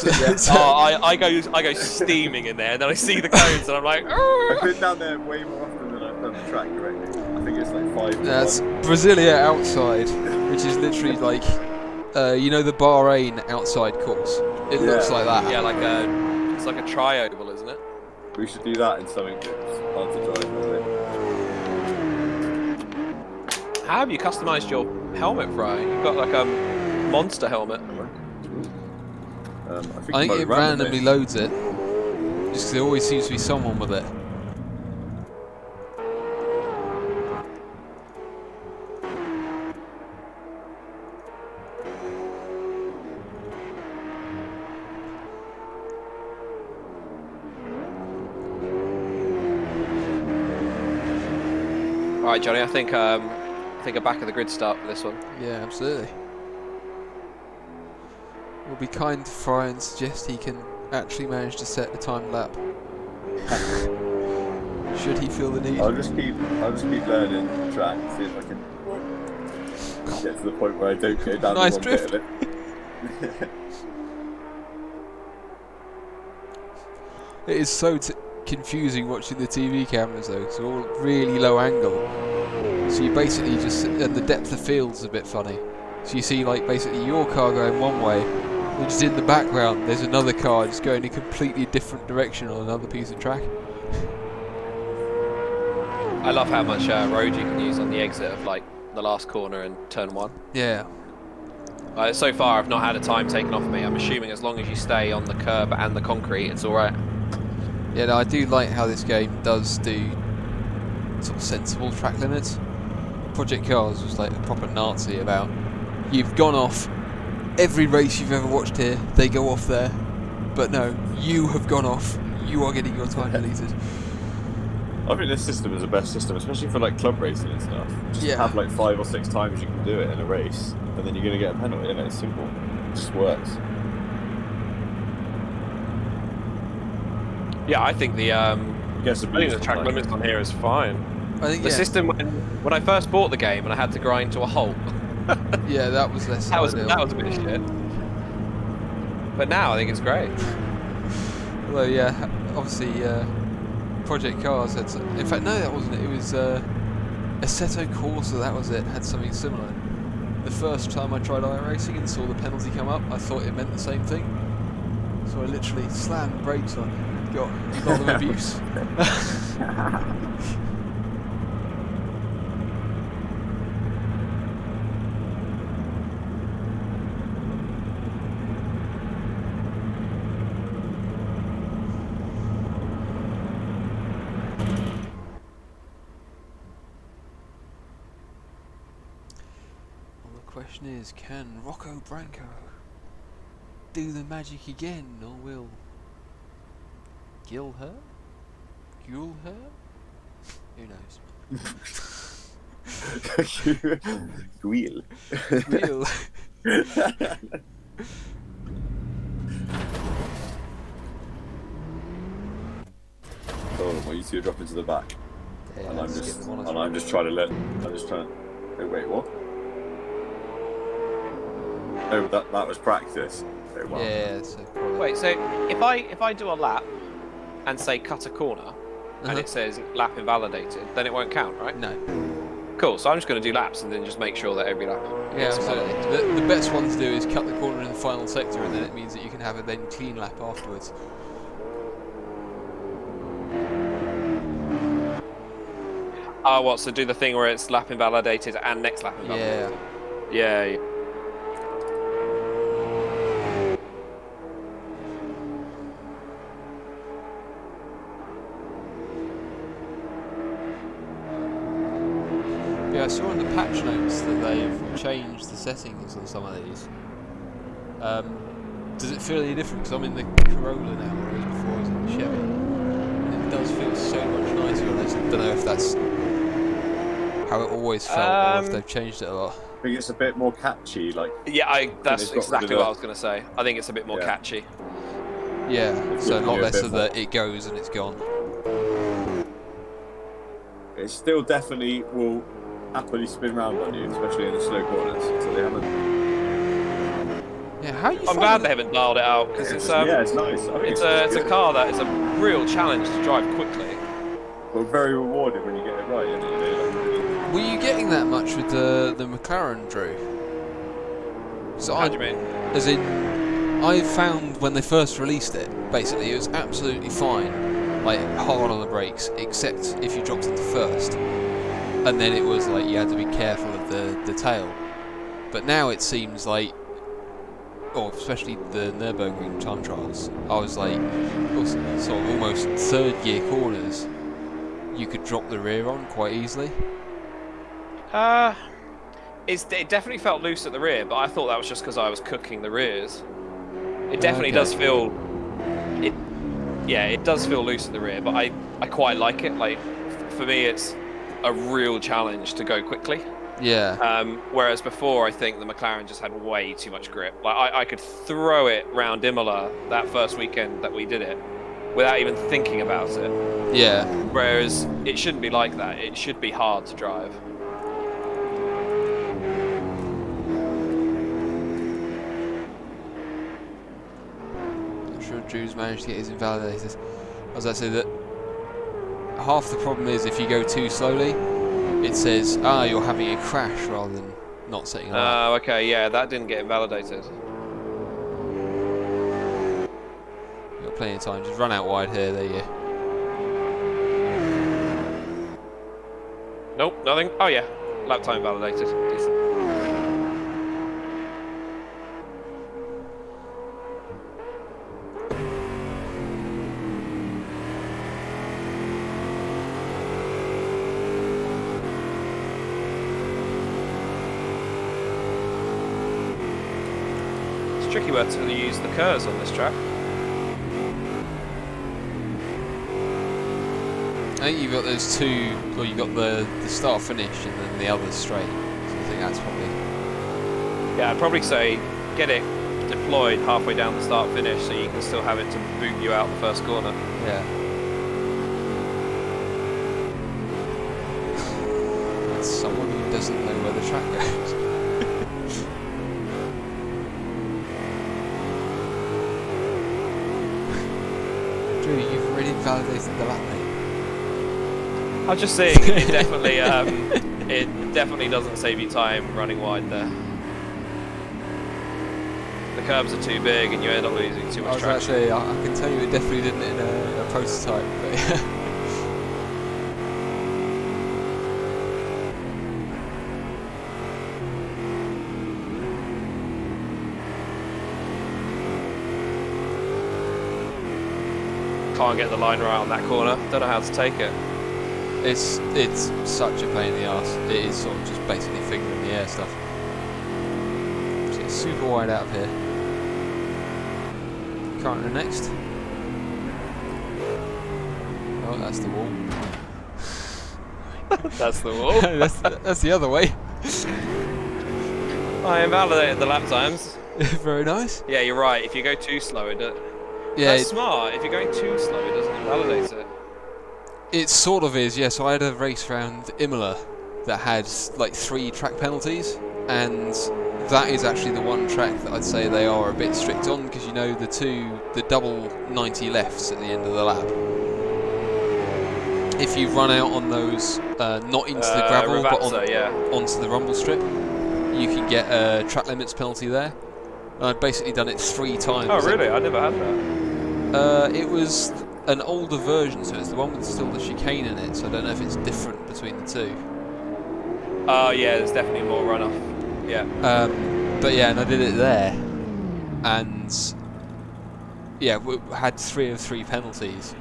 Oh, I go steaming in there, and then I see the cones, and I'm like, I've been down there way more often than I've done the track correctly. I think it's like 5 to That's 1. Brasilia outside, which is literally like, you know, the Bahrain outside course. It looks like that. yeah, it's like a tri-oval, isn't it? We should do that in something that's hard to drive, I How have you customised your helmet, Fry? You've got like a monster helmet. I think it randomly loads it, just 'cause there always seems to be someone with it. All right, Johnny. I think a back of the grid start for this one. Yeah, absolutely. We'll be kind to Fry and suggest he can actually manage to set a time lap. Should he feel the need? I'll just keep learning the track, see if I can get to the point where I don't go down Nice the wrong drift. bit of it. It is so confusing watching the TV cameras though. It's all really low angle. So you basically just, and the depth of field's a bit funny. So you see like basically your car going one way, and just in the background there's another car just going in a completely different direction on another piece of track. I love how much road you can use on the exit of like the last corner in turn 1. Yeah. So far, I've not had a time taken off me. I'm assuming as long as you stay on the curb and the concrete, it's all right. Yeah, no, I do like how this game does do sort of sensible track limits. Project Cars was like a proper Nazi about, you've gone off, every race you've ever watched here, they go off there. But no, you have gone off, you are getting your time deleted. I think this system is the best system, especially for like club racing and stuff. Just have like 5 or 6 times you can do it in a race, and then you're going to get a penalty, and it's simple. It just works. Yeah, I think the track limits on here is fine. I think The system when I first bought the game and I had to grind to a halt. yeah, that was less that was ideal. a bit of shit. But now I think it's great. Although yeah, obviously Project Cars had some, in fact no, that wasn't it. It was Assetto Corsa, that was it. Had something similar. The first time I tried iRacing and saw the penalty come up, I thought it meant the same thing. So I literally slammed the brakes on it. Got a lot of abuse. The question is, can Rocco Branco do the magic again, or will Gil her? Gul her? Who knows? Wheel. Gil. Oh, well, you two drop into the back, Yeah, and I'm let's just get them on I'm just trying to let. I'm just trying. Oh wait, what? Oh, that was practice. Oh, wow. Yeah, so probably. Wait, so if I do a lap and say cut a corner and it says lap invalidated, then it won't count, right? No. Cool. So I'm just going to do laps and then just make sure that every lap. Yeah, gets so invalid. the best one to do is cut the corner in the final sector, and then it means that you can have a then clean lap afterwards. Oh, what? So do the thing where it's lap invalidated and next lap invalidated? Yeah. Yeah, I saw in the patch notes that they've changed the settings on some of these. Does it feel any different? Because I'm in the Corolla now, whereas before I was in the Chevy. And it does feel so much nicer. I just don't know if that's how it always felt, or if they've changed it a lot. I think it's a bit more catchy, like. Yeah, that's it's got exactly rid of what I was going to say. I think it's a bit more catchy. Yeah, so a lot a less bit of more. the it goes and it's gone. It still definitely will happily spin round on you, especially in the slow corners. So they haven't. Yeah, how you? I'm glad they haven't dialed it out because it's it's nice. I think it's a good. car that is a real challenge to drive quickly. But very rewarding when you get it right, isn't it? Were you getting that much with the McLaren, Drew? So How do you mean? As in, I found when they first released it, basically it was absolutely fine, like hard on the brakes, except if you dropped into first, and then it was like you had to be careful of the tail. But now it seems like, or especially the Nürburgring time trials, I was like, sort of almost third gear corners, you could drop the rear on quite easily. It definitely felt loose at the rear, but I thought that was just because I was cooking the rears. It definitely does feel. It does feel loose at the rear, but I quite like it. Like for me, it's a real challenge to go quickly. Yeah. Whereas before, I think the McLaren just had way too much grip. Like I could throw it round Imola that first weekend that we did it, without even thinking about it. Yeah. Whereas it shouldn't be like that. It should be hard to drive. Not sure Drew's managed to get his invalidated. As I say, that half the problem is if you go too slowly, it says, you're having a crash rather than not setting up. Oh, okay, yeah, that didn't get invalidated. You've got plenty of time. Just run out wide here. There you go. Nope, nothing. Oh yeah, lap time validated. Decent. It's tricky where to use the curves on this track. I think you've got those two, well, you've got the start finish and then the other straight. So I think that's probably. Yeah, I'd probably say get it deployed halfway down the start finish so you can still have it to boot you out the first corner. Yeah. That's someone who doesn't know where the track goes. Drew, you've already validated the lap, mate. I'm just saying it definitely doesn't save you time running wide there. The curbs are too big and you end up losing too much traction. Actually, I can tell you it definitely didn't in a prototype, but yeah. Can't get the line right on that corner. Don't know how to take it. It's such a pain in the arse. It is sort of just basically finger in the air stuff. Just get super wide out of here. Currently next. Oh, that's the wall. That's the wall. that's the other way. I invalidated the lap times. Very nice. Yeah, you're right. If you go too slow, it does. Yeah, That's smart. If you're going too slow, it doesn't invalidate it. it sort of is. Yeah, so I had a race around Imola that had like 3 track penalties, and that is actually the one track that I'd say they are a bit strict on, because you know the double 90 lefts at the end of the lap. if you run out on those, not into the gravel, but Ravazza, onto the rumble strip, you can get a track limits penalty there. And I'd basically done it 3 times. Oh, really? I never had that. It was an older version, so it's the one with still the chicane in it, so I don't know if it's different between the two. Oh, yeah, there's definitely more runoff. Yeah. But yeah, and I did it there, and yeah, we had 3 of 3 penalties.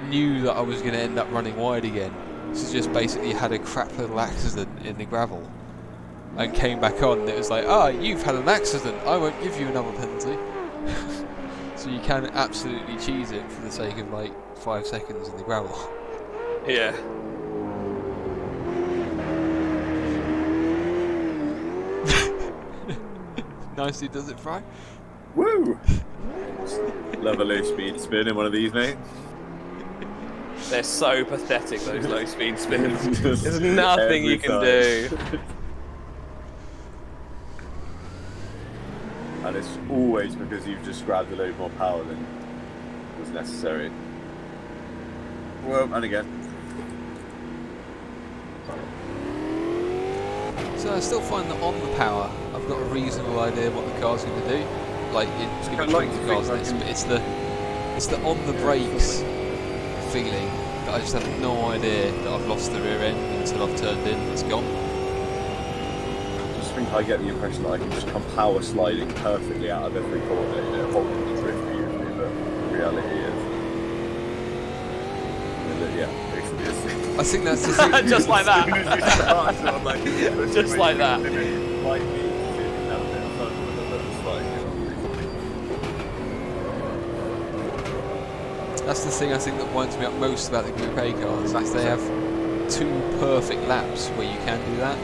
Knew that I was going to end up running wide again, so just basically had a crap little accident in the gravel, and came back on. And it was like, you've had an accident. I won't give you another penalty. So you can absolutely cheese it for the sake of like 5 seconds in the gravel. Yeah. Nicely does it, Fry. Woo! Love a low speed spin in one of these, mate. They're so pathetic, those low speed spins. There's nothing you can do. And it's always because you've just grabbed a load more power than was necessary. Well, and again. So I still find that on the power, I've got a reasonable idea what the car's going to do. Like it's going to like treat the to car's think this, I but it's the on the brakes feeling that I just have no idea that I've lost the rear end until I've turned in. It's gone. I just think I get the impression that I can just come power sliding perfectly out of every corner, you know, holding the drift beautifully, but the reality is, yeah, basically it's. I think that's the thing. Just like that. Just Just like that. Like me, sitting down there, with a little slide, you know. That's the thing I think that winds me up most about the Group A cars, is they have 2 perfect laps where you can do that,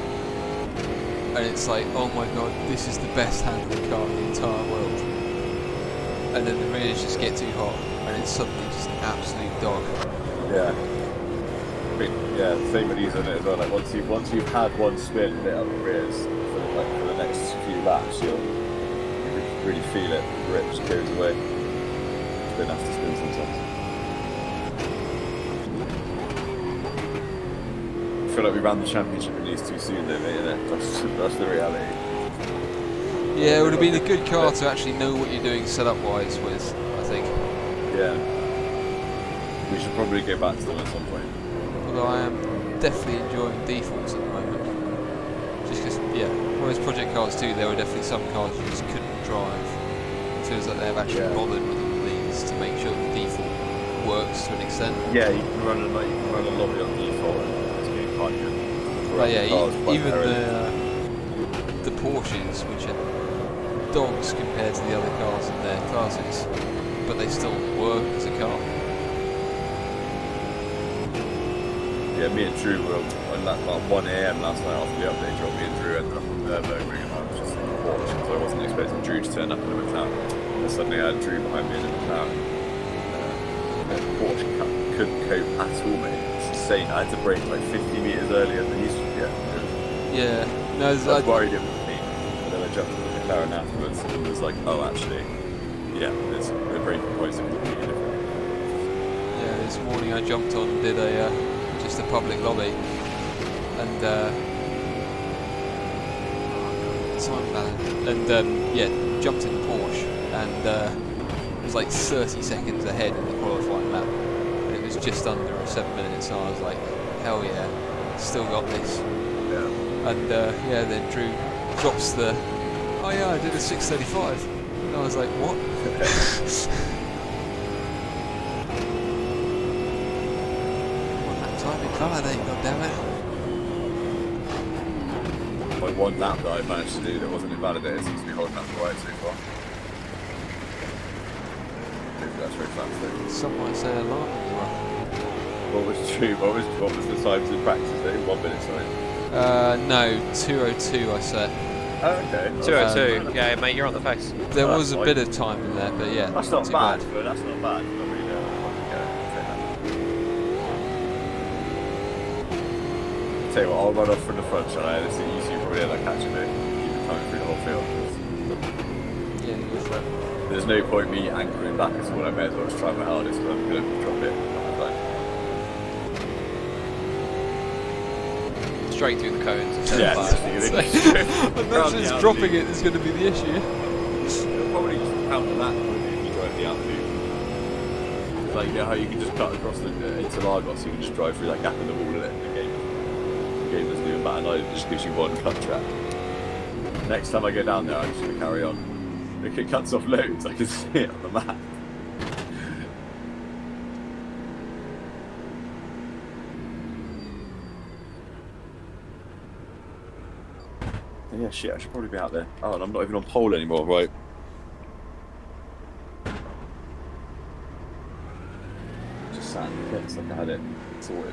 and it's like, oh my god, this is the best handling car in the entire world. And then the rears just get too hot, and it's suddenly just an absolute dog. Yeah. Yeah, same with these on it as well. Like once you've had one spin a bit up the rears for the next few laps, you really feel it. The grip just goes away. You don't have to spin sometimes. I feel like we ran the championship at least too soon, though, mate. That's the reality. Yeah, it would have been a good car to actually know what you're doing setup-wise with, I think. Yeah. We should probably go back to them at some point. Although I am definitely enjoying defaults at the moment. Just because, yeah, whereas project cars too, there were definitely some cars you just couldn't drive. It feels like they've actually bothered with all these to make sure the default works to an extent. Yeah, you can run a lobby on default and it's getting quite good. But yeah, even the Porsches, which are dogs compared to the other cars in their classes, but they still work as a car. Yeah, me and Drew were on that about 1 AM last night after the update drop. Me and Drew ended up on Nürburgring and I was just in the Porsche because I wasn't expecting Drew to turn up in a McLaren. And suddenly I had Drew behind me in a McLaren. The Porsche couldn't cope at all, mate. It's insane. I had to brake like 50 metres earlier than he should. Yeah. No, I was worried it was me. And then I jumped in the McLaren afterwards and was like, oh, actually, yeah, the braking points are completely different. Yeah, this morning I jumped on and did just a public lobby, and jumped in the Porsche, and it was like 30 seconds ahead in the qualifying lap, and it was just under 7 minutes. So I was like, hell yeah, still got this. Yeah. And then Drew drops the, oh yeah, I did a 6:35, and I was like, what? Validate, goddammit. My one lap that I managed to do that wasn't invalidated seems to be holding up the right so far. Maybe that's very fantastic. Some might say alarm as well. What was true? What was the times in practice though? 1 minute sign? No, 2:02 I set. Oh, okay. 2:02. Yeah, mate, you're on the pace. There was a bit of time in there, but yeah. That's not too bad, but that's not bad. Not really bad. Tell you what, I'll run off from the front, shall I? It's easy, probably like catching it, keep the time through the whole field. Yeah, go for it. There's no point me anchoring back at all. I may as well just try my hardest, but I'm going to drop it. straight through the cones instead Yeah, of Unless it's dropping it, is going to be the issue. It'll probably just counter that if you drive the altitude. Like, you know how you can just cut across into Lagos, you can just drive through that gap in the wall in it. The game doesn't even matter, no, it just gives you one cut track. Next time I go down there, I'm just going to carry on. If it cuts off loads, I can see it on the map. Yeah, shit, I should probably be out there. Oh, and I'm not even on pole anymore, right? Just sat in the pits like I had it sorted.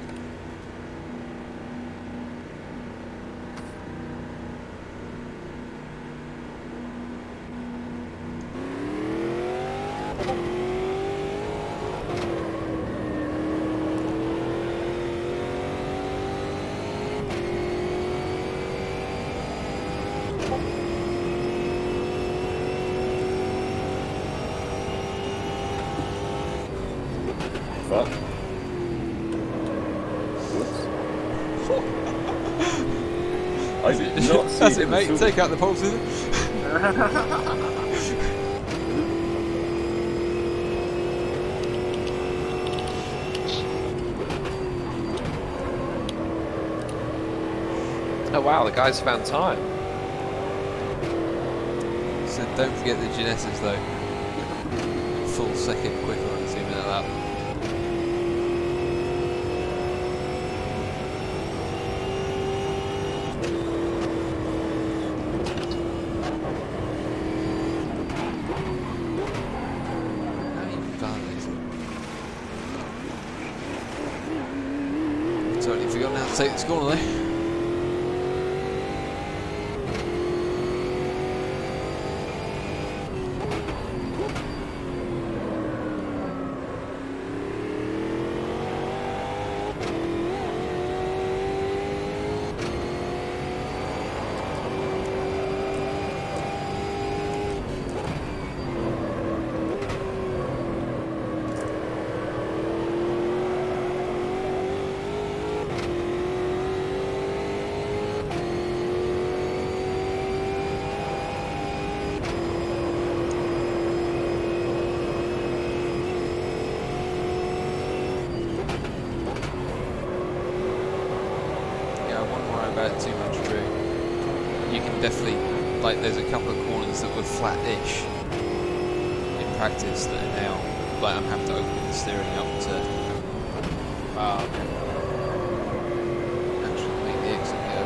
Fuck. Whoops. I did not see That's it, him mate. sort- Take out the pole scissor. Oh wow, the guy's found time. So don't forget the Genesis though. Full second quicker on 2 minute lap. How do you balance it? Totally forgotten how to take this corner though. About too much Drew. You can definitely, like, there's a couple of corners that were flat-ish in practice that are now, like, I'm having to open the steering up to actually make the exit go.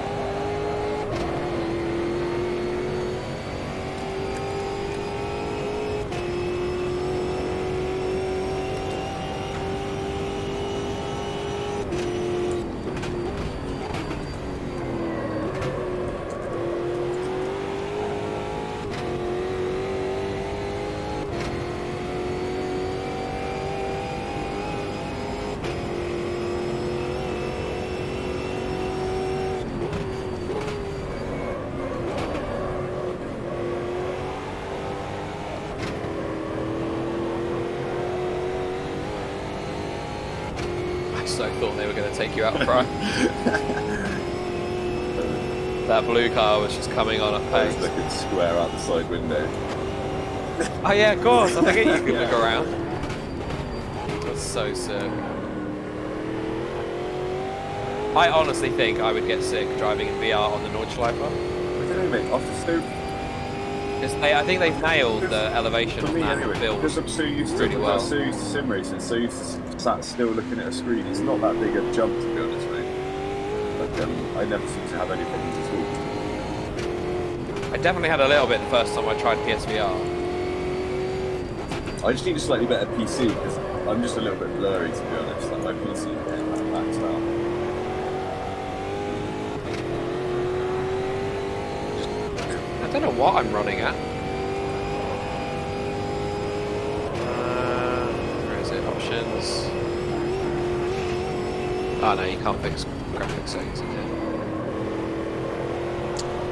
So thought they were going to take you out front. That blue car was just coming on at I was pace. looking square out the side window. Oh yeah, of course. I forget you can look around. That's so sick. I honestly think I would get sick driving in VR on the Nordschleife. I don't know, mate. After so I think they've nailed the elevation for on me that anyway, build. because I'm so used to really well. so used to sim racing, so used to sat still looking at a screen. It's not that big a jump, to be honest, mate. But I never seem to have any problems at all. I definitely had a little bit the first time I tried PSVR. I just need a slightly better PC because I'm just a little bit blurry, to be honest. Like my PC getting maxed out. I don't know what I'm running at. Where is it? Options. Oh no, you can't fix graphics settings in here.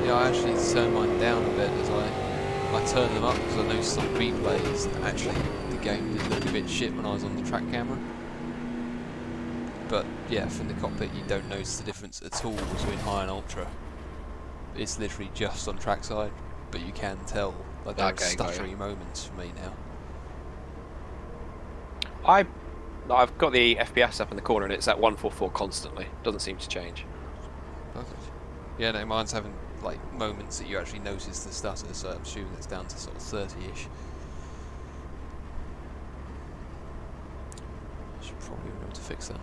Yeah, I actually turned mine down a bit as I turned them up because I noticed on replays that actually the game did look a bit shit when I was on the track camera. But yeah, from the cockpit you don't notice the difference at all between high and ultra. It's literally just on trackside, but you can tell like there are Okay, got stuttery moments for me now. I've got the FPS up in the corner and it's at 144 constantly. Doesn't seem to change. Perfect. Yeah, no, mine's having like moments that you actually notice the stutter, so I'm assuming it's down to sort of 30-ish. Should probably remember to fix that.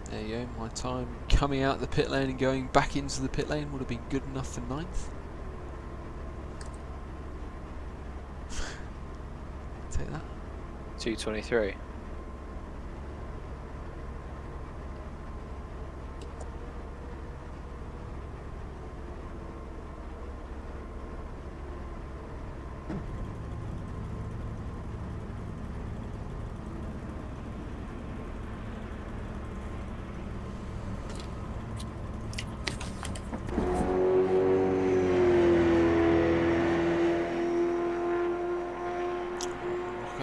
There you go, my time coming out the pit lane and going back into the pit lane would have been good enough for 9th. Take that. 223.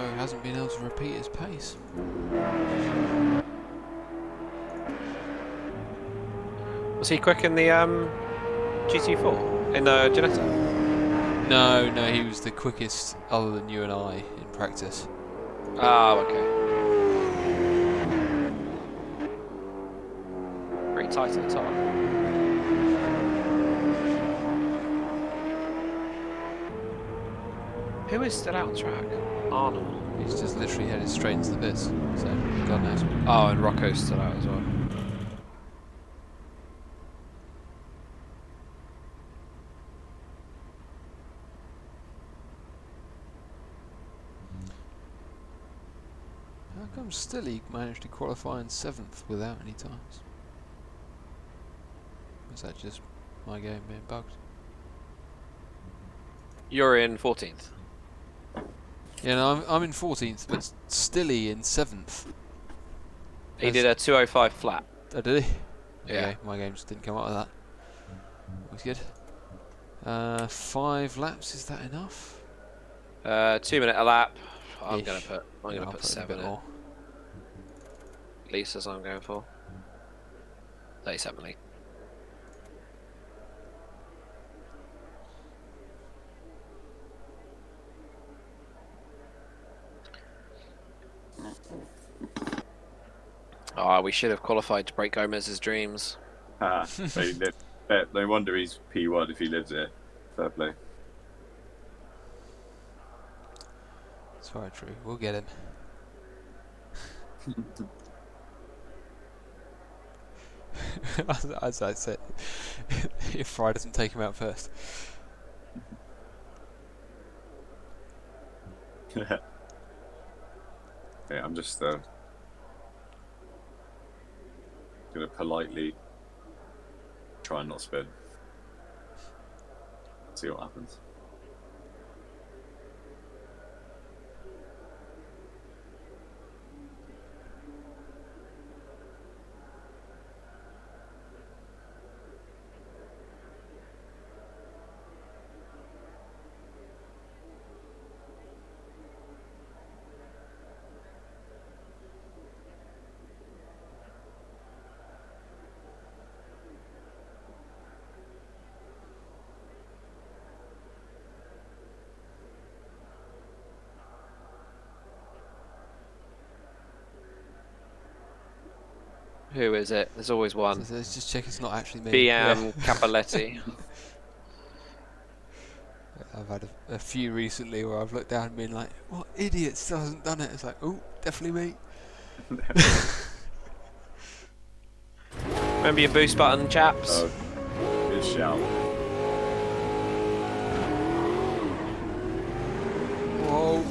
Rocco hasn't been able to repeat his pace. Was he quick in the GT4 in the Ginetta? No, he was the quickest other than you and I in practice. Oh, okay. Pretty tight at the top. Who is still out on track? Arnold. He's just literally headed straight into the pits, so God knows. Oh, and Rocco's still out as well. How come still he managed to qualify in 7th without any times? Is that just my game being bugged? You're in 14th. Yeah, no, I'm in 14th, but Stilly in 7th. He did a 205 flat. Oh, did he? Yeah. Okay, my game just didn't come up with that. Looks good. 5 laps, is that enough? 2 minute a lap. I'm Ish. gonna put I'll put a 7 bit in. more. Lisa's I'm going for. 37 lead. Oh, we should have qualified to break Gomez's dreams. Ah, so he lived, no wonder he's P1 if he lives here. Fair play. It's very true. We'll get him. as I said, if Fry doesn't take him out first. Yeah, I'm just gonna politely try and not spin. See what happens. Who is it? There's always one. So let's just check it's not actually me. BM Capoletti. I've had a few recently where I've looked down and been like, what idiot still hasn't done it? It's like, oh, definitely me. Remember your boost button, chaps? Oh, good shout. Whoa.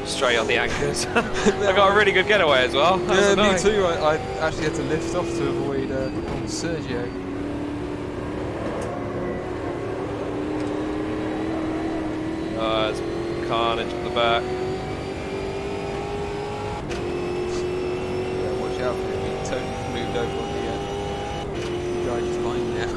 Straight on the anchors. I got a really good getaway as well. That was Yeah, me annoying. too. I actually had to lift off to avoid Sergio. It's carnage at the back. Yeah, watch out for him. He totally moved over on the guy just behind now.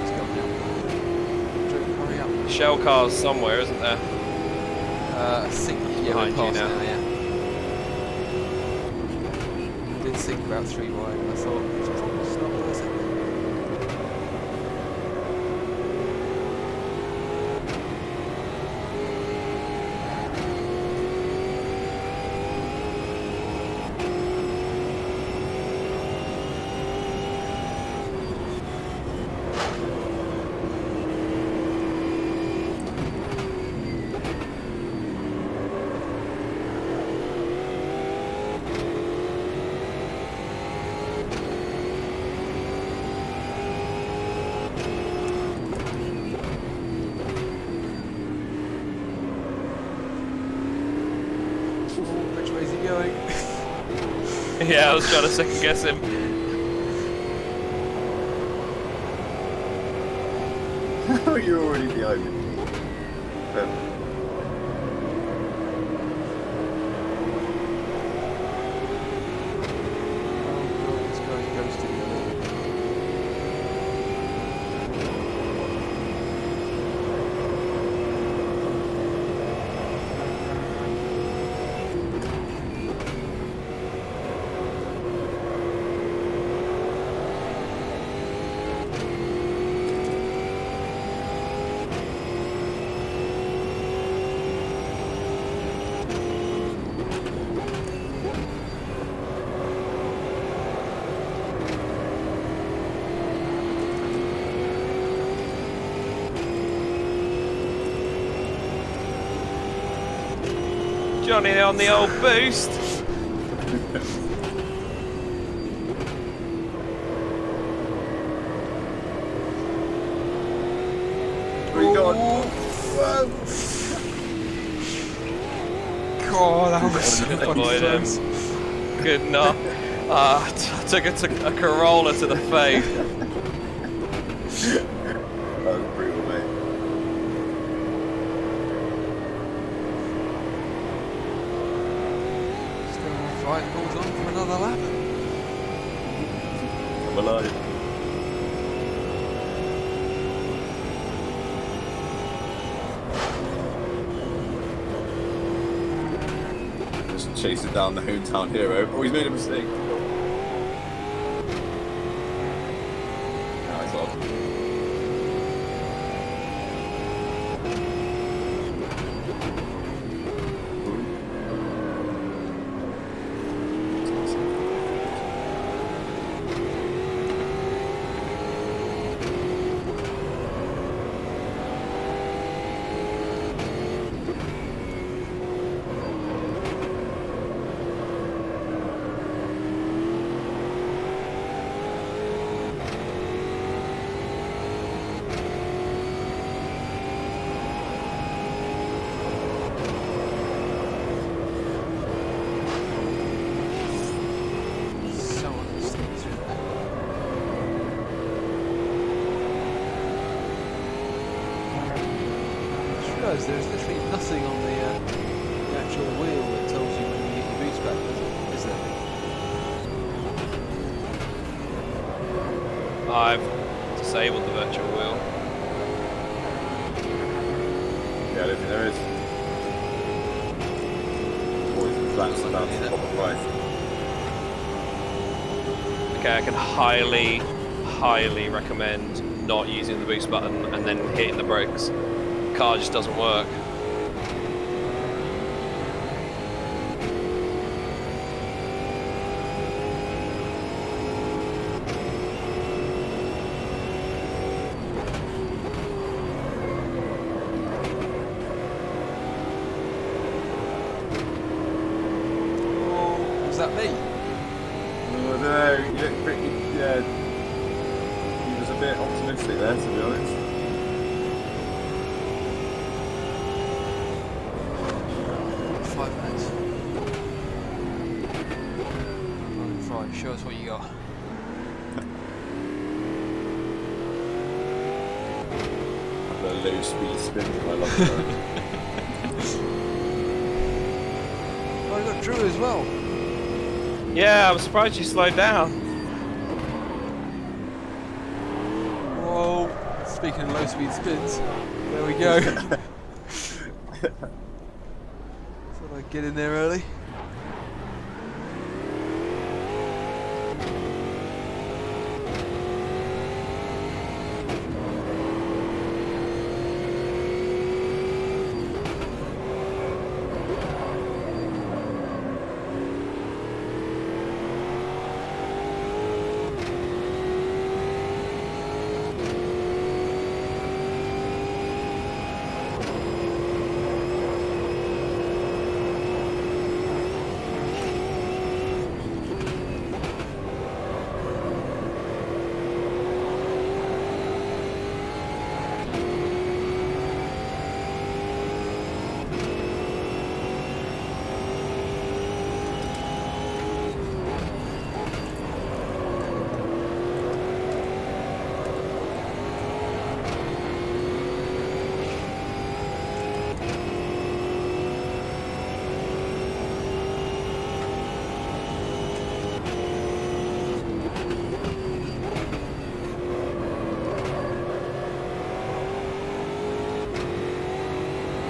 He's coming out. Drew, hurry up. Shell cars somewhere, isn't there? I think yeah, Behind we're you past now. now, yeah. I did think about 3 wide, and I thought it's not worth it. Which way is he going? Yeah, I was trying to second guess him. You're already behind me. Oh god, this guy goes to the Johnny on the old boost. Where you going? God, that was so fucking Avoid him. close. Good enough. I took a Corolla to the face. That was brutal, mate. Still 5 balls on from another lap. I'm alive. Just chasing down the hometown hero. Oh, he's made a mistake. Nice off. So understated through there. I just realised there's literally nothing on the actual wheel that tells you when you get your boots back, is there? I've disabled the virtual wheel. Yeah, I don't think there is. Always plans about the proper price. Okay, I can highly recommend not using the boost button and then hitting the brakes. The car just doesn't work. Oh, was that me? I don't know, you look pretty, yeah, he was a bit optimistic there, to be honest. Oh, 5 minutes. Right, Fry, show us what you got. low speed spins in my love car. Oh, I got Drew as well. Yeah, I'm surprised you slowed down. Whoa. Speaking of low speed spins, there we go. Thought I'd get in there early.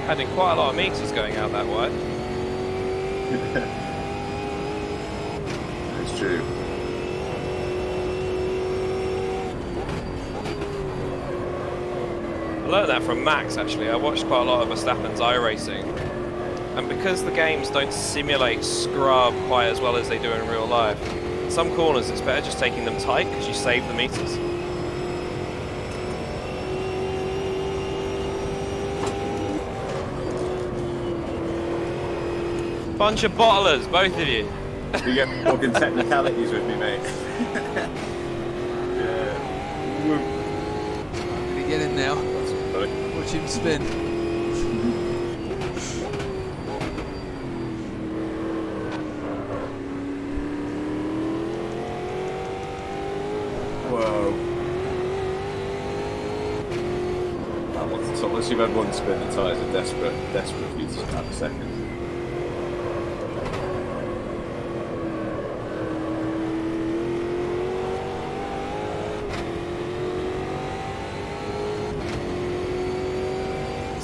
Adding quite a lot of meters going out that way. It's true. I learned that from Max actually. I watched quite a lot of Verstappen's iRacing, and because the games don't simulate scrub quite as well as they do in real life, some corners it's better just taking them tight because you save the meters. Bunch of bottlers, both of you. You get talking technicalities with me, mate. Yeah. I'm gonna get in now. Watch him spin. Whoa. Once you've had one spin, the tyres are desperate for you to have a second.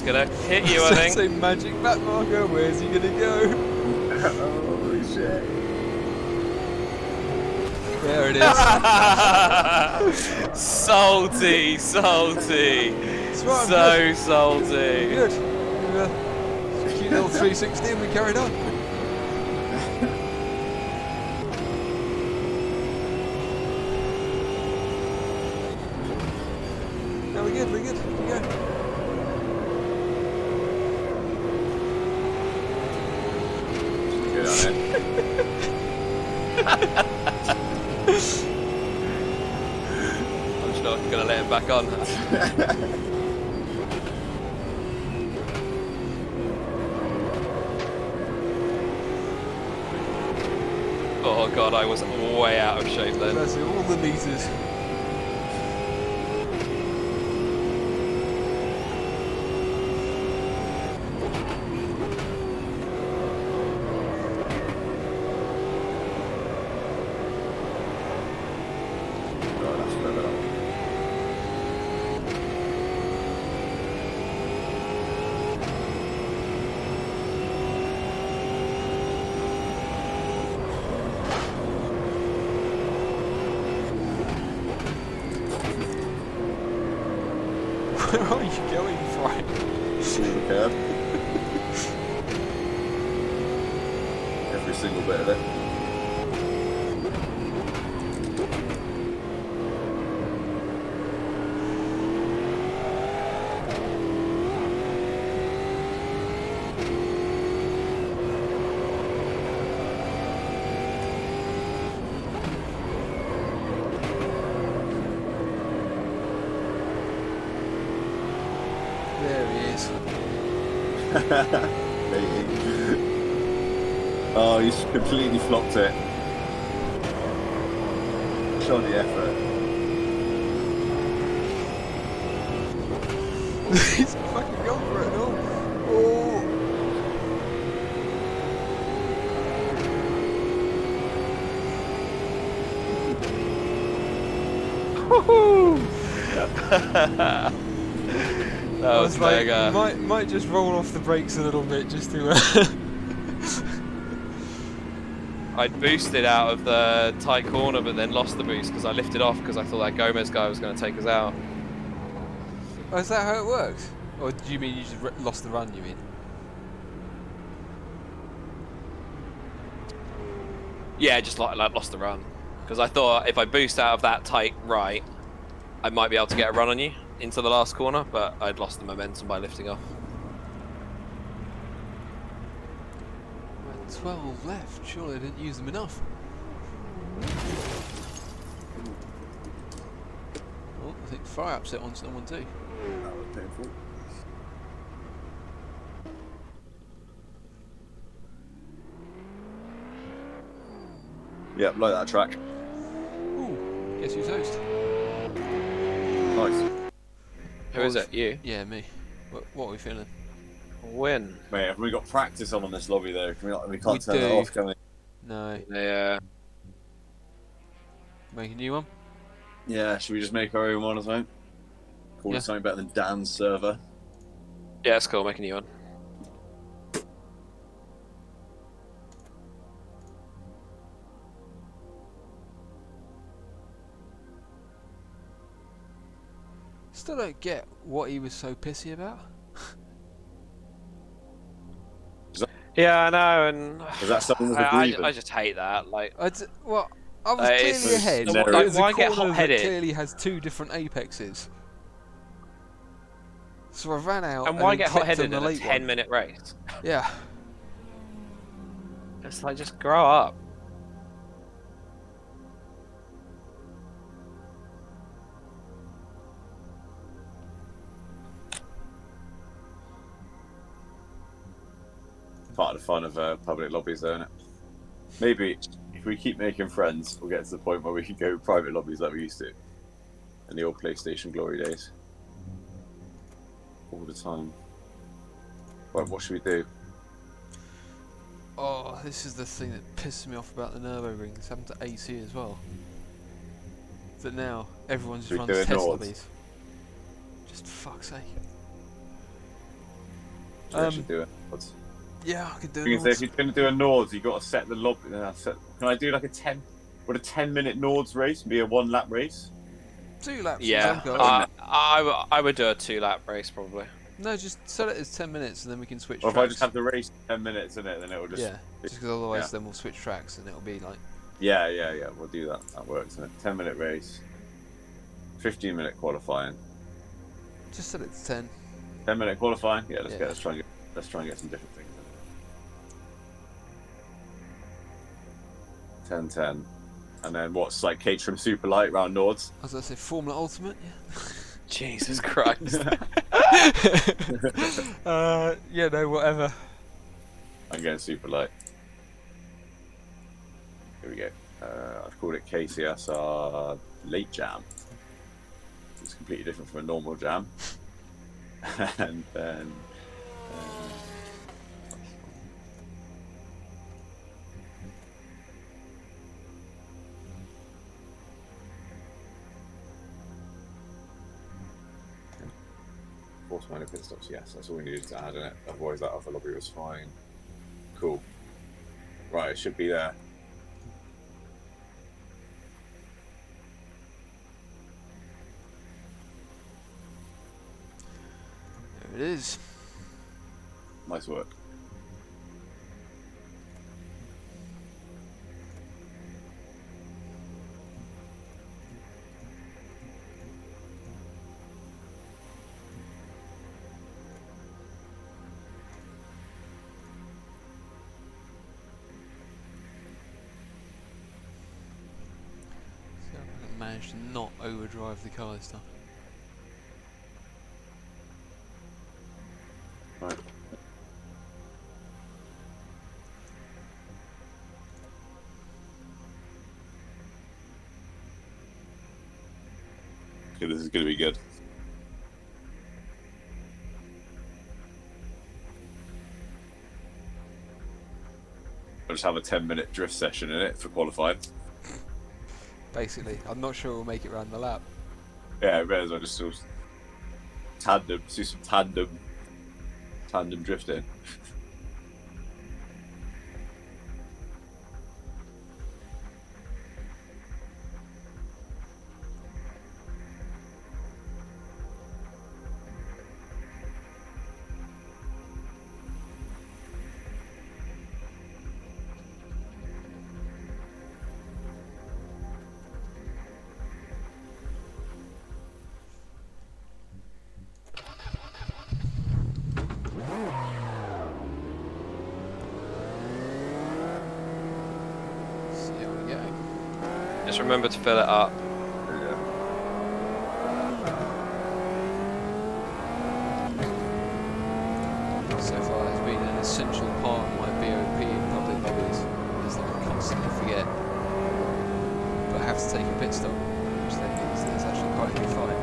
Gonna hit you, I think. Say magic back marker, where's he gonna go? Holy shit. There it is. Salty, salty. Right, So salty. good. Cute little 360 and we carried on. No, we're good, we go. Good on it. I'm just not gonna let him back on. Oh god, I was way out of shape then. That's it, all the meters. Where are you going, Frank? The curb. Every single bit of it. There he is. Maybe. Oh, he's completely flopped it. Shoddy effort. He's fucking gone for it and all. Oh. That I was was like, mega. might just roll off the brakes a little bit just to. I'd boosted out of the tight corner, but then lost the boost because I lifted off because I thought that Gomez guy was going to take us out. Oh, is that how it works? Or do you mean you just lost the run? You mean? Yeah, just like lost the run because I thought if I boost out of that tight right, I might be able to get a run on you into the last corner, but I'd lost the momentum by lifting off. 12 left. Surely I didn't use them enough. Oh, I think fire upset on someone too. That was painful. Yep, like that track. Ooh, guess who's host? Nice. Who is it? You? Yeah, me. What are we feeling? Win. Mate, have we got practice on this lobby though? We can't turn do. that off, can we? No. Yeah. Make a new one? Yeah, should we just make our own one or something? Call Yeah. it something better than Dan's server. Yeah, it's cool. Make a new one. Still don't get what he was so pissy about. Yeah, I know, and Is that something with a I grievance? just hate that. Like, I was it's- clearly ahead. like, It was why a get corner that hot-headed? clearly has two different apexes. So I ran out and why then get clipped hot-headed on in the a late 10-minute race? one. Yeah. It's like, just grow up. Part of the fun of public lobbies, though, isn't it? Maybe if we keep making friends, we'll get to the point where we can go private lobbies like we used to in the old PlayStation glory days. All the time. Right, what should we do? Oh, this is the thing that pisses me off about the Nürburgring. It's happened to AC as well. That now everyone just Should we runs do a test Nords? lobbies. Just for fuck's sake. Should we actually do it? Yeah, I could do You can say if it. you're going to do a Nords, you've got to set the lobby. Can I do like a 10-minute Nords race? Be a 1-lap race? 2 laps. Yeah, some guys. I would do a 2-lap race probably. No, just set it as 10 minutes and then we can switch Or if I tracks. just have the race 10 minutes in it, then it will just. Yeah, just because otherwise yeah. then we'll switch tracks and it'll be like. Yeah. We'll do that. That works. Isn't it? 10-minute race, 15-minute qualifying. Just set it to 10. 10-minute qualifying. Yeah, let's Yeah. try and get some different things. 10-10, and then what's like Caterham Super Light round Nords. As I say, Formula Ultimate. Yeah. Jesus Christ. Yeah, no, whatever. I'm going Super Light. Here we go. I've called it KCSR Late Jam. It's completely different from a normal jam. And then. Force minor pit stops, yes, that's all we needed to add in it. Otherwise, that other lobby was fine. Cool. Right, it should be there. There it is. Nice work. See if I can manage to not overdrive the car this time. Right. Okay, this is going to be good. I'll just have a 10-minute drift session in it for qualifying. Basically, I'm not sure we'll make it around the lap. Yeah, I may as well just sort of do some tandem drifting. See how we go. Just remember to fill it up. Yeah. So far, it's been an essential part of my BOP in public lobbies, is that I constantly forget. But I have to take a pit stop, which then means that it's actually quite a good fight.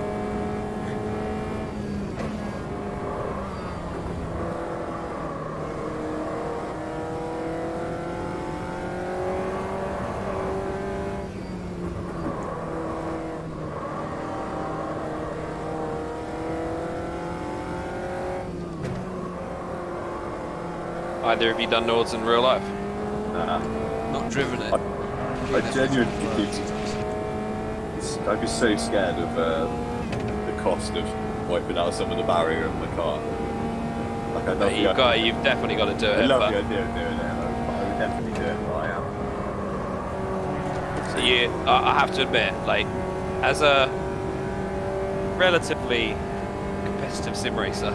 Either of you done Nords in real life? Nah. Not driven it. I genuinely think I'd be so scared of the cost of wiping out some of the barrier in my car. Like I love You've definitely got to do it. I love but the idea of doing it. I would definitely do it, but I am. I have to admit, like, as a relatively competitive sim racer,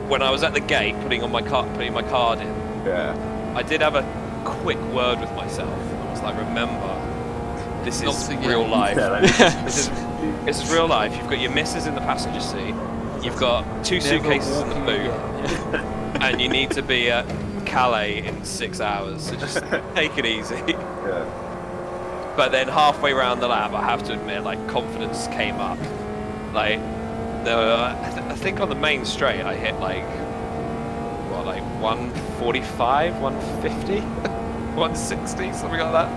when I was at the gate putting my card in, Yeah. I did have a quick word with myself. I was like, remember, this is Not to real get- life. Yeah, This is real life. You've got your missus in the passenger seat. You've got two Never suitcases in the walking boot, again. and you need to be at Calais in 6 hours. So just take it easy. Yeah. But then halfway around the lap, I have to admit, like, confidence came up. Like, I think on the main straight, I hit like 145, 150, 160, something like that.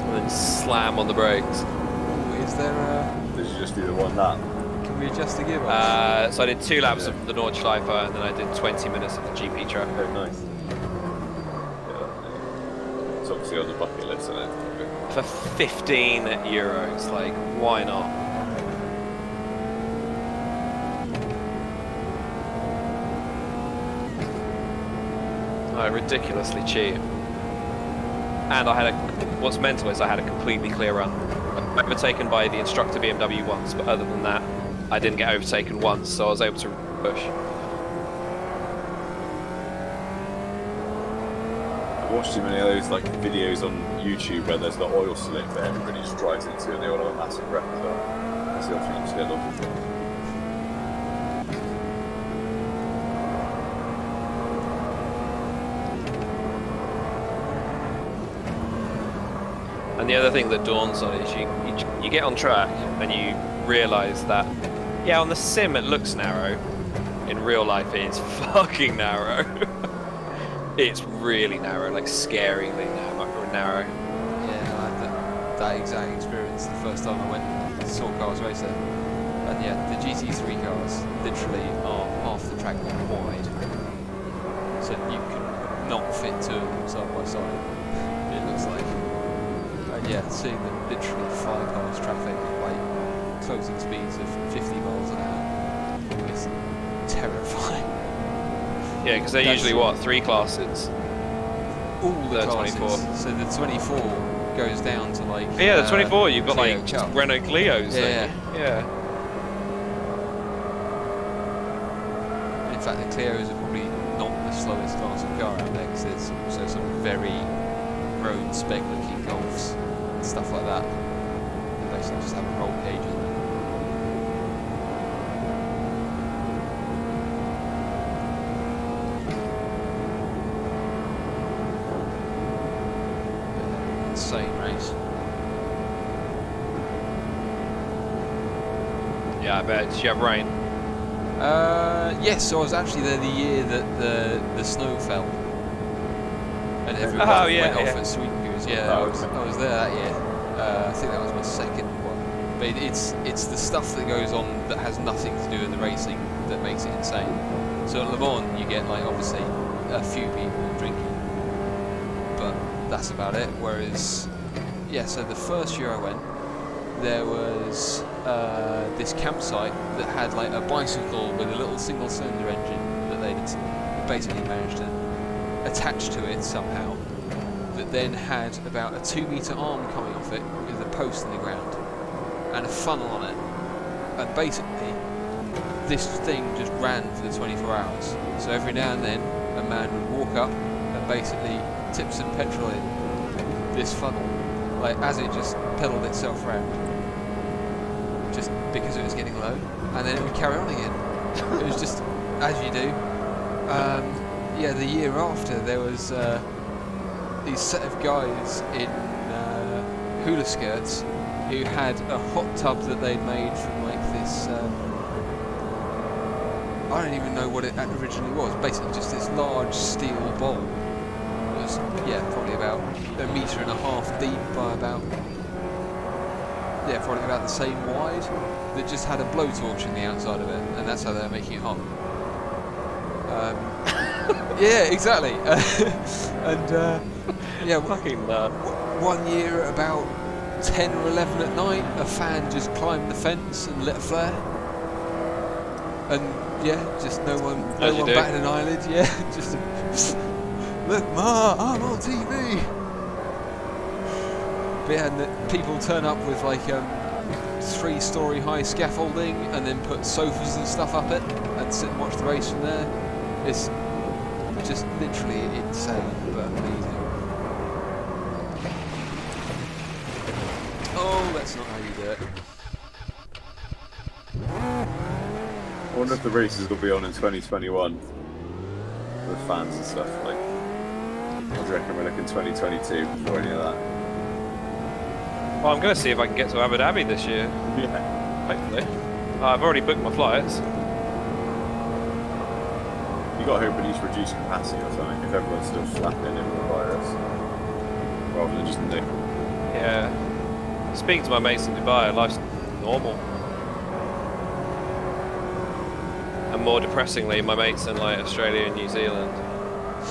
And then slam on the brakes. Ooh, is there a... Did you just do the one lap? Can we adjust the gearbox? So I did 2 laps Yeah. of the Nordschleife, and then I did 20 minutes of the GP track. Oh, nice. Yeah. It's obviously on the bucket list, isn't it? For 15 euros, like, why not? Ridiculously cheap. And I had what's mental is I had a completely clear run. I got overtaken by the instructor BMW once, but other than that, I didn't get overtaken once, so I was able to push. I've watched too many of those like videos on YouTube where there's the oil slick that everybody just drives into and they all have a massive wreck as well. That's the option instead of. And the other thing that dawns on is you get on track and you realise that, yeah, on the sim it looks narrow. In real life it's fucking narrow. It's really narrow, like scaringly narrow. Yeah, I had that exact experience the first time I went to saw cars racing. And yeah, the GT3 cars literally are half the track wide. So you can not fit two of them side by side, it looks like. And yeah, seeing them literally fly past traffic at like closing speeds of 50 miles an hour is terrifying. Yeah, because they're usually what, 3 classes? All the The classes. 24. So the 24 goes down to like... Yeah, the 24, you've got Clio like Cup. Renault Clios. Yeah. Yeah. In fact, the Clios are probably not the slowest class of car out there, because there's also some very road spec looking Golfs and stuff like that. They basically just have a roll cage in them. Insane race. Yeah, I bet. Did you have rain? Yes, so I was actually there the year that the snow fell. and everyone Oh, yeah, went off yeah. at Sweden Goose. Yeah, Oh, I was there that year. I think that was my second one. But it's the stuff that goes on that has nothing to do with the racing that makes it insane. So at Le Mans, you get like obviously a few people drinking, but that's about it. Whereas, yeah, so the first year I went, there was this campsite that had like a bicycle with a little single-cylinder engine that they'd basically managed to attach to it somehow. That then had about a 2-metre arm coming off it with a post in the ground and a funnel on it. And basically, this thing just ran for the 24 hours. So every now and then, a man would walk up and basically tip some petrol in this funnel, like as it just pedalled itself round, just because it was getting low, and then it would carry on again. It was just as you do. Yeah, the year after there was these set of guys in hula skirts who had a hot tub that they'd made from like this. I don't even know what it originally was. Basically, just this large steel bowl. It was, yeah, probably about 1.5 meters deep by about, yeah, probably about the same wide. That just had a blowtorch in the outside of it, and that's how they're making it hot. Yeah, exactly. And yeah, Fucking nut. one year at about 10 or 11 at night, a fan just climbed the fence and lit a flare. And yeah, just no one batted an eyelid. Yeah, just look, Ma, I'm on TV. But yeah, and people turn up with like 3-story high scaffolding, and then put sofas and stuff up it, and sit and watch the race from there. It's just literally insane, but amazing. Oh, that's not how you do it. I wonder if the races will be on in 2021 with fans and stuff. Like, I reckon we're looking 2022 before any of that. Well, I'm going to see if I can get to Abu Dhabi this year, Yeah. hopefully. I've already booked my flights. You got to hope at least reduce capacity or something if everyone's still flapping in with the virus, rather than just nick. Yeah. Speaking to my mates in Dubai, life's normal. And more depressingly, my mates in like Australia and New Zealand,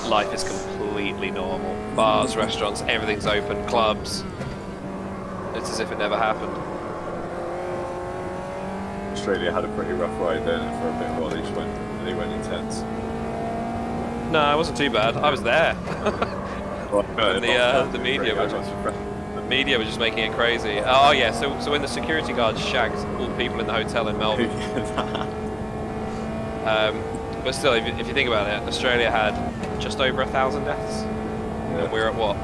life is completely normal. Bars, restaurants, everything's open, clubs. It's as if it never happened. Australia had a pretty rough ride there for a bit while they went intense. No, it wasn't too bad. I was there. And the media were just making it crazy. Oh yeah, so when the security guards shagged all the people in the hotel in Melbourne. But still, if you think about it, Australia had just over 1,000 deaths, and we're at what,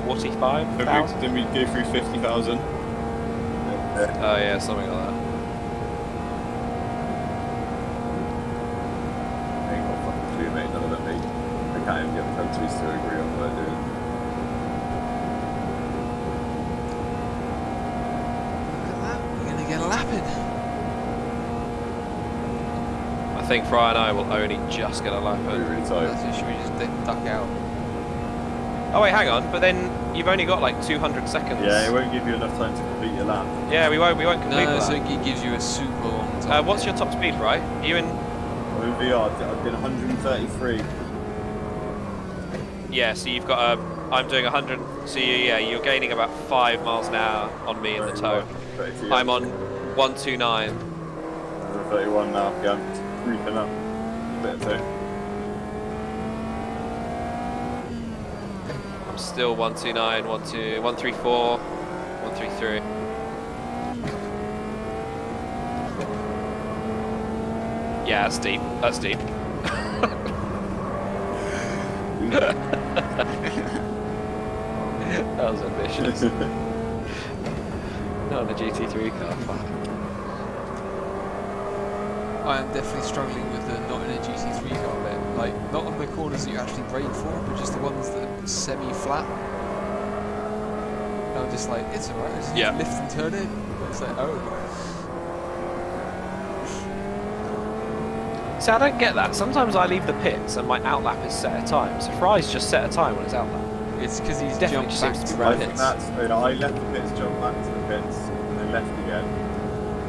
45,000? Didn't we go through 50,000? Oh yeah, something like that. I ain't got a fucking clue, mate. None of them, mate. I can't even get the countries to agree on what they're doing. We're gonna get a lap in. I think Fry and I will only just get a lap Really, in. really tight. So should we just duck out? Oh wait, hang on. But then you've only got like 200 seconds. Yeah, it won't give you enough time to complete your lap. Yeah, we won't complete No, that. so it gives you a super long time. What's your top speed, right? Are you in? Well, in VR, I've been 133. Yeah, so you've got I'm doing 100. So you're gaining about 5 miles an hour on me in the tow. 32, I'm on 129. 31 now. Yeah, I'm creeping up a bit too. I'm still 129, 134, 133. Yeah, that's deep. That's deep. That was ambitious. Not on a GT3 car. Fuck. I am definitely struggling with the not in a GT3 car bit. Like, not on the corners that you actually brake for, but just the ones that are semi-flat. And I'm just like, it's alright, just Yeah. lift and turn in. It's like, oh. See, I don't get that. Sometimes I leave the pits and my outlap is set a time. So Fry's just set a time when it's outlap. It's because he's Definitely jumped just back seems to to be the I think pits. that's. I left the pits, jumped back to the pits, and then left again.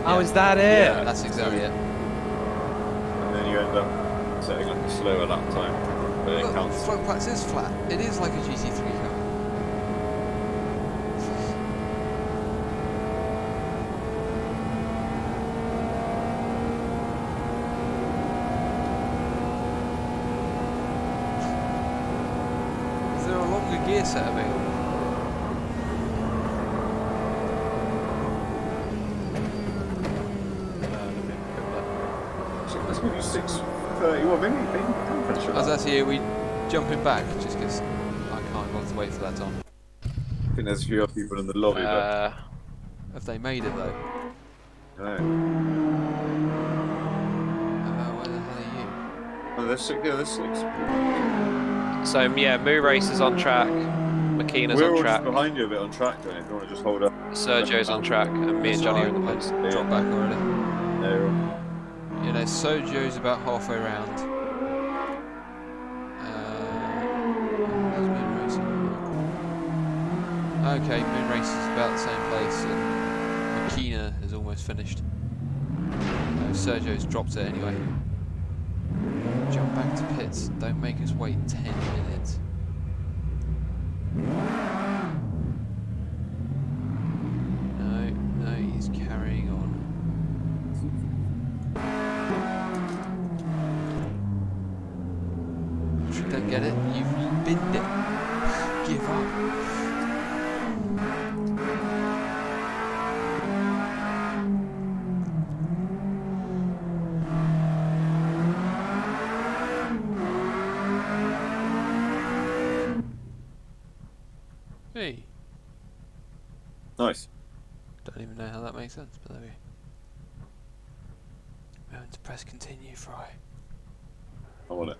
Oh, is that it? Yeah. That's exactly it. And then you end up setting like a slower lap time, but it Look, counts. float plats is flat. It is like a GT3 car. Is there a longer gear set available? So let's give you 6:30. Well, maybe we can finish it. As that's here, we jumping back just because I can't bother to wait for that time. I think there's a few other people in the lobby, but Have they made it though? no. Where the hell are you? Oh, there's 6. Yeah, there's 6. So yeah, Moo Racer's on track, Makina's We're on all track, just behind you a bit on track, then if you want to just hold up. Sergio's on track, and me and Johnny are in the pits. Drop back already. No. You know, Sojo's about halfway round. There's Moon Racing. Okay, Moon Race is about the same place, and Makina is almost finished. Sergio's dropped it anyway. Jump back to pits. Don't make us wait 10 minutes. No, he's carrying on. If you don't get it, you've binned it. Give up. Hey. Nice. Don't even know how that makes sense, but there we go. We're going to press continue, Fry. I want it.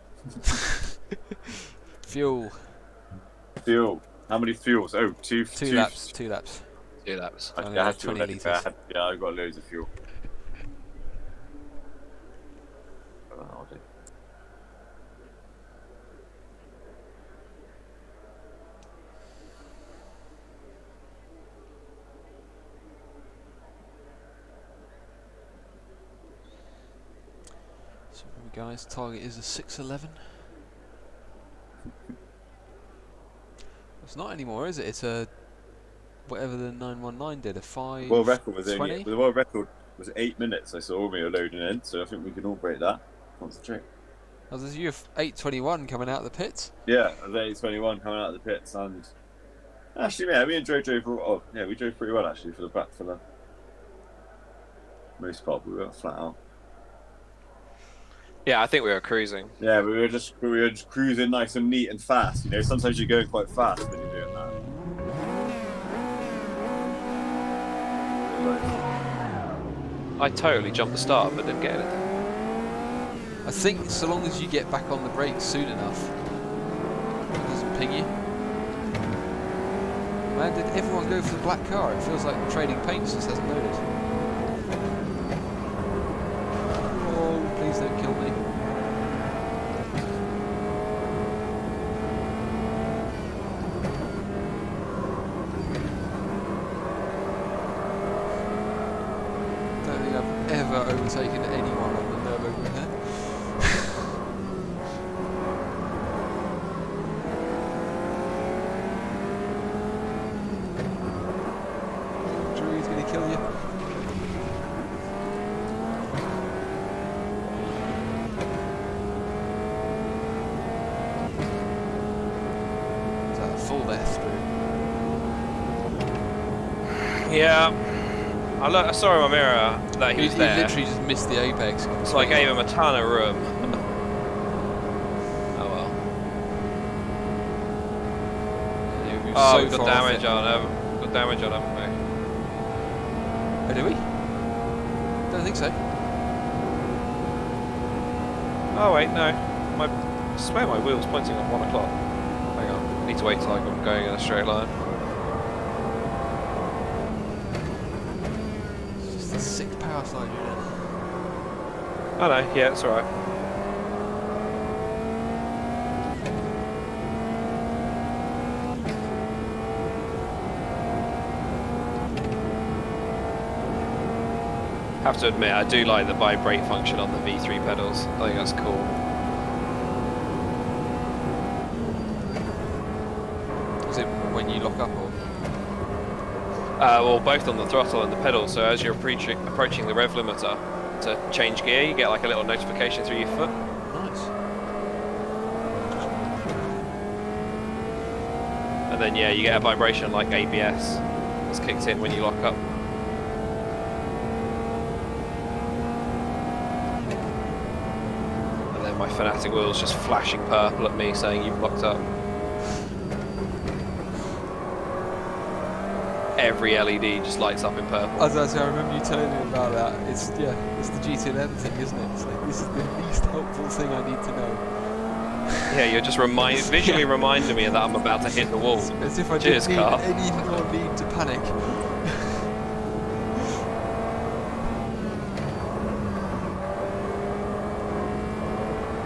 Fuel. Fuel. How many fuels? Oh, two Laps. 2 laps. Yeah, that was. I Only had like fuel 20 anyway. litres. Yeah, I've got loads of fuel. I'll do. So guys, target is a 6:11. It's not anymore, is it? It's a whatever the 919 did, a 5. World record was 20? only. The world record was 8 minutes. I saw when we were loading in, so I think we can all break that. Concentrate. Oh, there's you 8:21 coming out of the pits. Yeah, I was 8:21 coming out of the pits, and actually, yeah, me and Joe drove. Oh, yeah, we drove pretty well actually for the most part. But we were flat out. Yeah, I think we were cruising. Yeah, we were just cruising nice and neat and fast. You know, sometimes you're going quite fast when you're doing that. I totally jumped the start, but didn't get anything. I think so long as you get back on the brakes soon enough, it doesn't ping you. Man, did everyone go for the black car? It feels like trading paints just hasn't loaded. Oh, please don't kill me. Don't think I've ever overtaken anyone on the Nürburgring there. Drew's gonna kill you. Is that a full death, Drew? Yeah. I saw in my mirror that he was He there, literally just missed the apex. so I gave him a ton of room. Oh well. Yeah, we were Oh, so we've got far off damage it. on him. Got damage on him, haven't we? Oh, do we? Don't think so. Oh wait, no. I swear my wheel's pointing at 1 o'clock. Hang on, I need to wait till I'm going in a straight line. It's just a sick power slide you're in. Oh no, yeah, it's alright. Have to admit, I do like the vibrate function on the V3 pedals. I think that's cool. Is it when you lock up or? Well, both on the throttle and the pedal. So as you're approaching the rev limiter to change gear, you get like a little notification through your foot. Nice. And then yeah, you get a vibration like ABS that's kicked in when you lock up. And then my Fanatic wheel's just flashing purple at me saying you've locked up. Every LED just lights up in purple. As I say, I remember you telling me about that. It's the GT11 thing, isn't it? It's like, this is the least helpful thing I need to know. Yeah, you're just visually reminding me that I'm about to hit the wall. As if I Cheers, didn't need car. any more need to panic.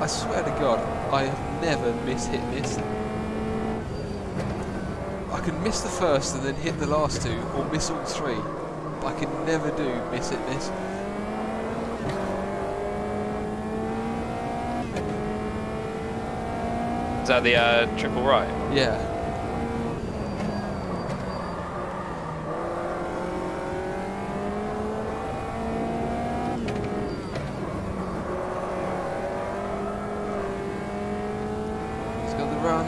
I swear to God, I have never miss. I can miss the first and then hit the last two, or miss all three. But I can never do miss. Is that the triple right? Yeah. He's got the run.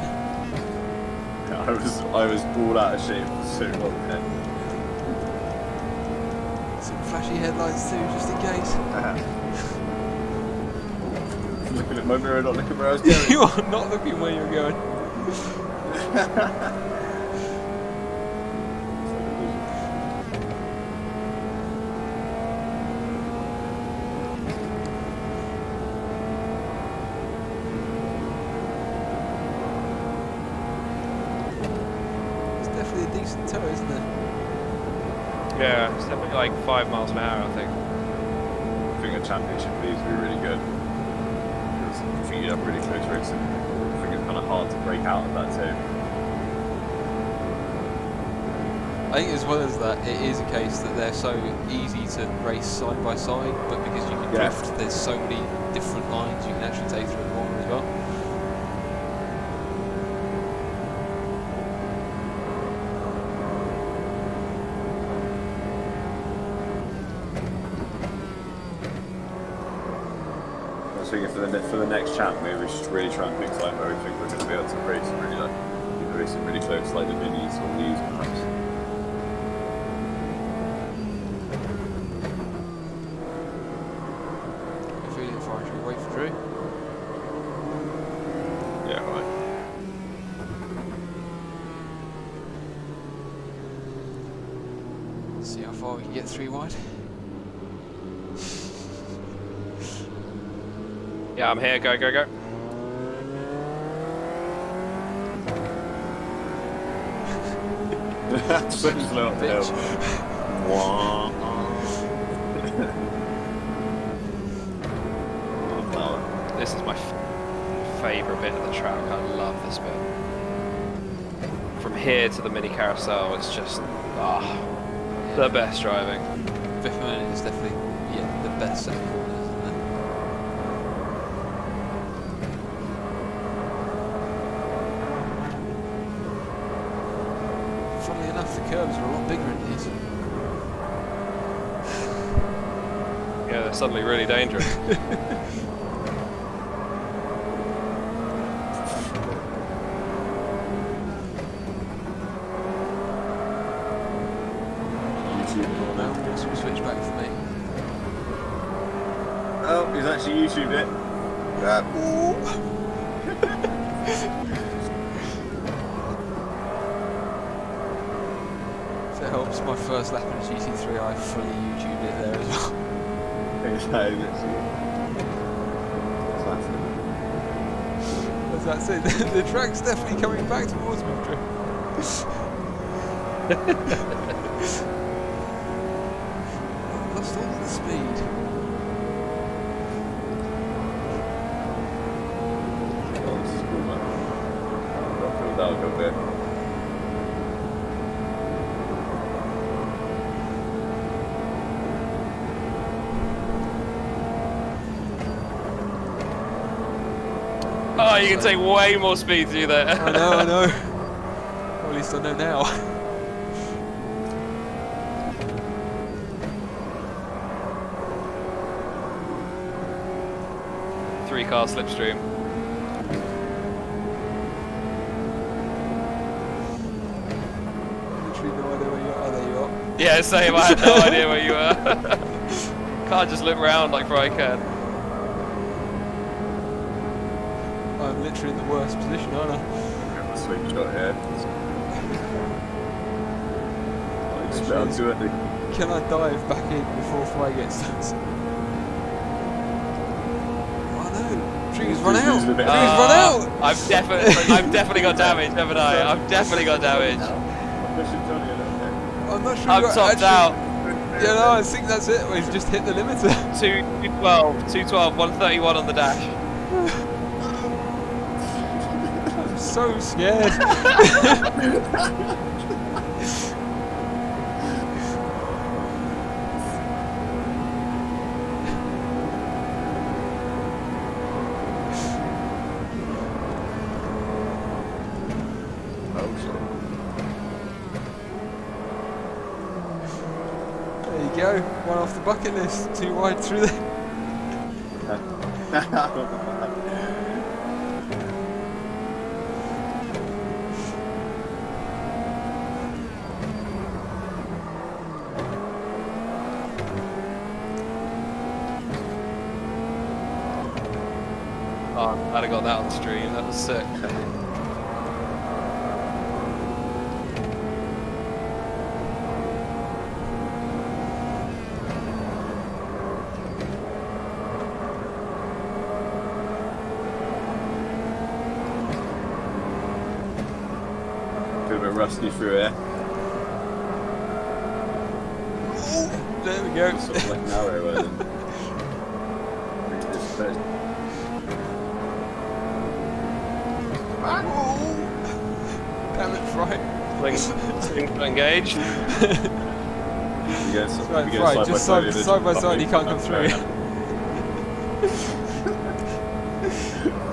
I was all out of shape for so long then. Some flashy headlights too, just in case. Looking at my mirror, not looking where I was going. You are not looking where you're going. It's definitely a decent tow, isn't it? Yeah, it's definitely like 5 miles an hour, I think. I think a championship leads would be really good. Because I think you'd have really close racing. I think it's kind of hard to break out of that too. I think as well as that, it is a case that they're so easy to race side by side, but because you can drift, there's so many different lines you can actually take through the one as well. I was thinking for the next champ, maybe we should really try and pick time where we think we're going to be able to race and really like keep the racing really close, like the minis or these perhaps. If we didn't fire, should we wait for Drew? Yeah, right. See how far we can get 3 wide. Yeah, I'm here. Go, go, go. So slow up the hill. This is my favourite bit of the track. I love this bit. From here to the mini carousel, it's just the best driving. Fifth minute is definitely the best set of corners, isn't it? Funnily enough, the curves are a lot bigger in these. Yeah, they're suddenly really dangerous. Well, we'll switch back for me. Oh, he's actually YouTubed it. If it helps, my first lap in a GT3, I fully YouTubed it there as well. That's it. The track's definitely coming back towards me, Drew. Lost all the speed. Oh, this is cool, man. I'll feel that a bit. Oh, you can take way more speed through there. I know, I know. Well, at least I know now. 3-car slipstream. Literally no idea where you are. Oh, there you are. Yeah, same. I had no idea where you were. Can't just look round like Fry can. I'm literally in the worst position, aren't I? Got a sweet shot here. I'm doing it. Can I dive back in before Fry gets done? Oh no! Drew's run out! Drew's run out! I've definitely got damage, haven't I? I've definitely got damage. I'm not sure. I'm topped out. Yeah, no, I think that's it. We've just hit the limiter. 212, 131 on the dash. I'm so scared. There you go. One off the bucket list. Too wide through there. Oh, I'm glad I got that on stream. That was sick. Feel a bit rusty through here. There we go. Sort of like narrower than. Damn it, Fry. Things engaged. Right, Fry, just side by side, he can't come through.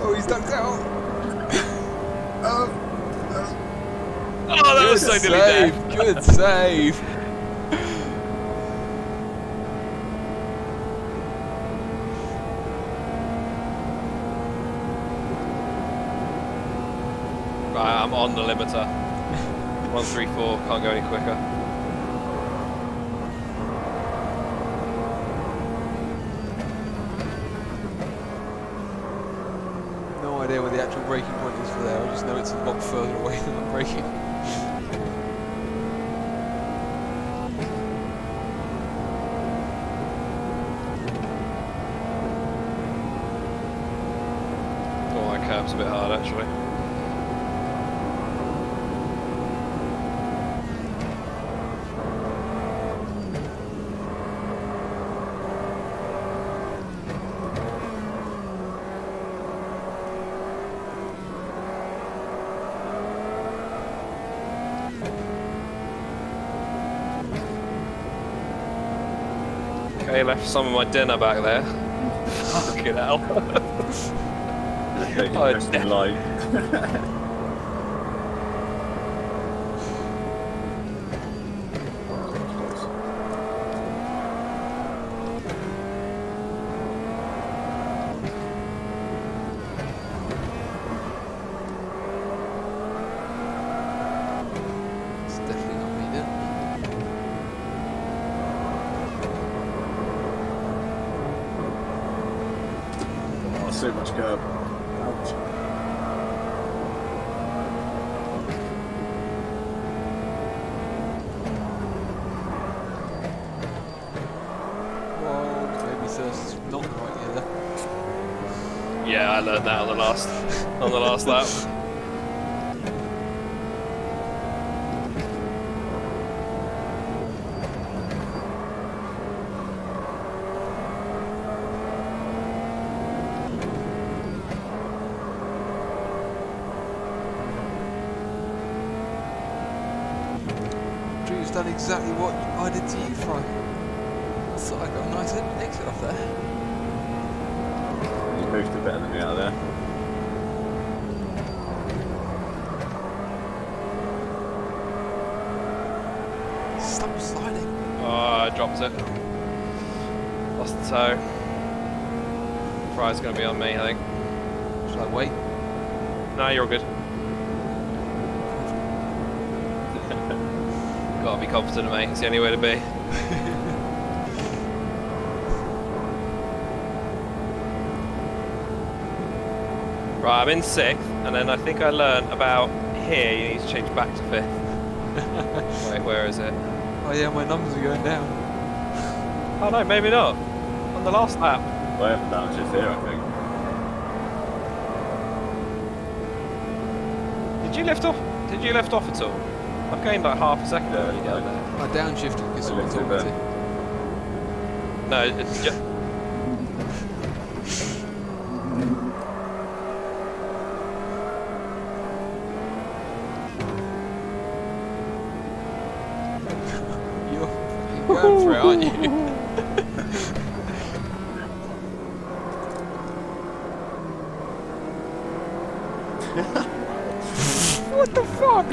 Oh, he's ducked out. Oh, that was so nearly dead. Good save. Right, I'm on the limiter. 134, can't go any quicker. No idea where the actual braking point is for there. I just know it's a lot further away than I'm braking. Oh, that curb's a bit hard actually. Okay, left some of my dinner back there. Fucking hell. Taking Oh, most in line. It's definitely not me then. Oh, so much curb. Ouch. Whoa, maybe Thirst's not right either. Yeah, I learned that on the last lap. Drew's done exactly what I did to you, Fry. I thought I got a nice exit off there. You moved it better than me out there. dropped it. Lost the toe. Fry's going to be on me, I think. Should I wait? No, you're all good. Gotta be confident, mate. It's the only way to be. Right, I'm in 6th, and then I think I learned about here you need to change back to 5th. Wait, where is it? Oh yeah, my numbers are going down. Oh no, maybe not. On the last lap. Well, that was just here, I think. Did you lift off? Did you lift off at all? I've gained like half a second Yeah, already down there. I downshifted because I someone told me lifted to. No, it's just. You're going for it, aren't you? What the fuck?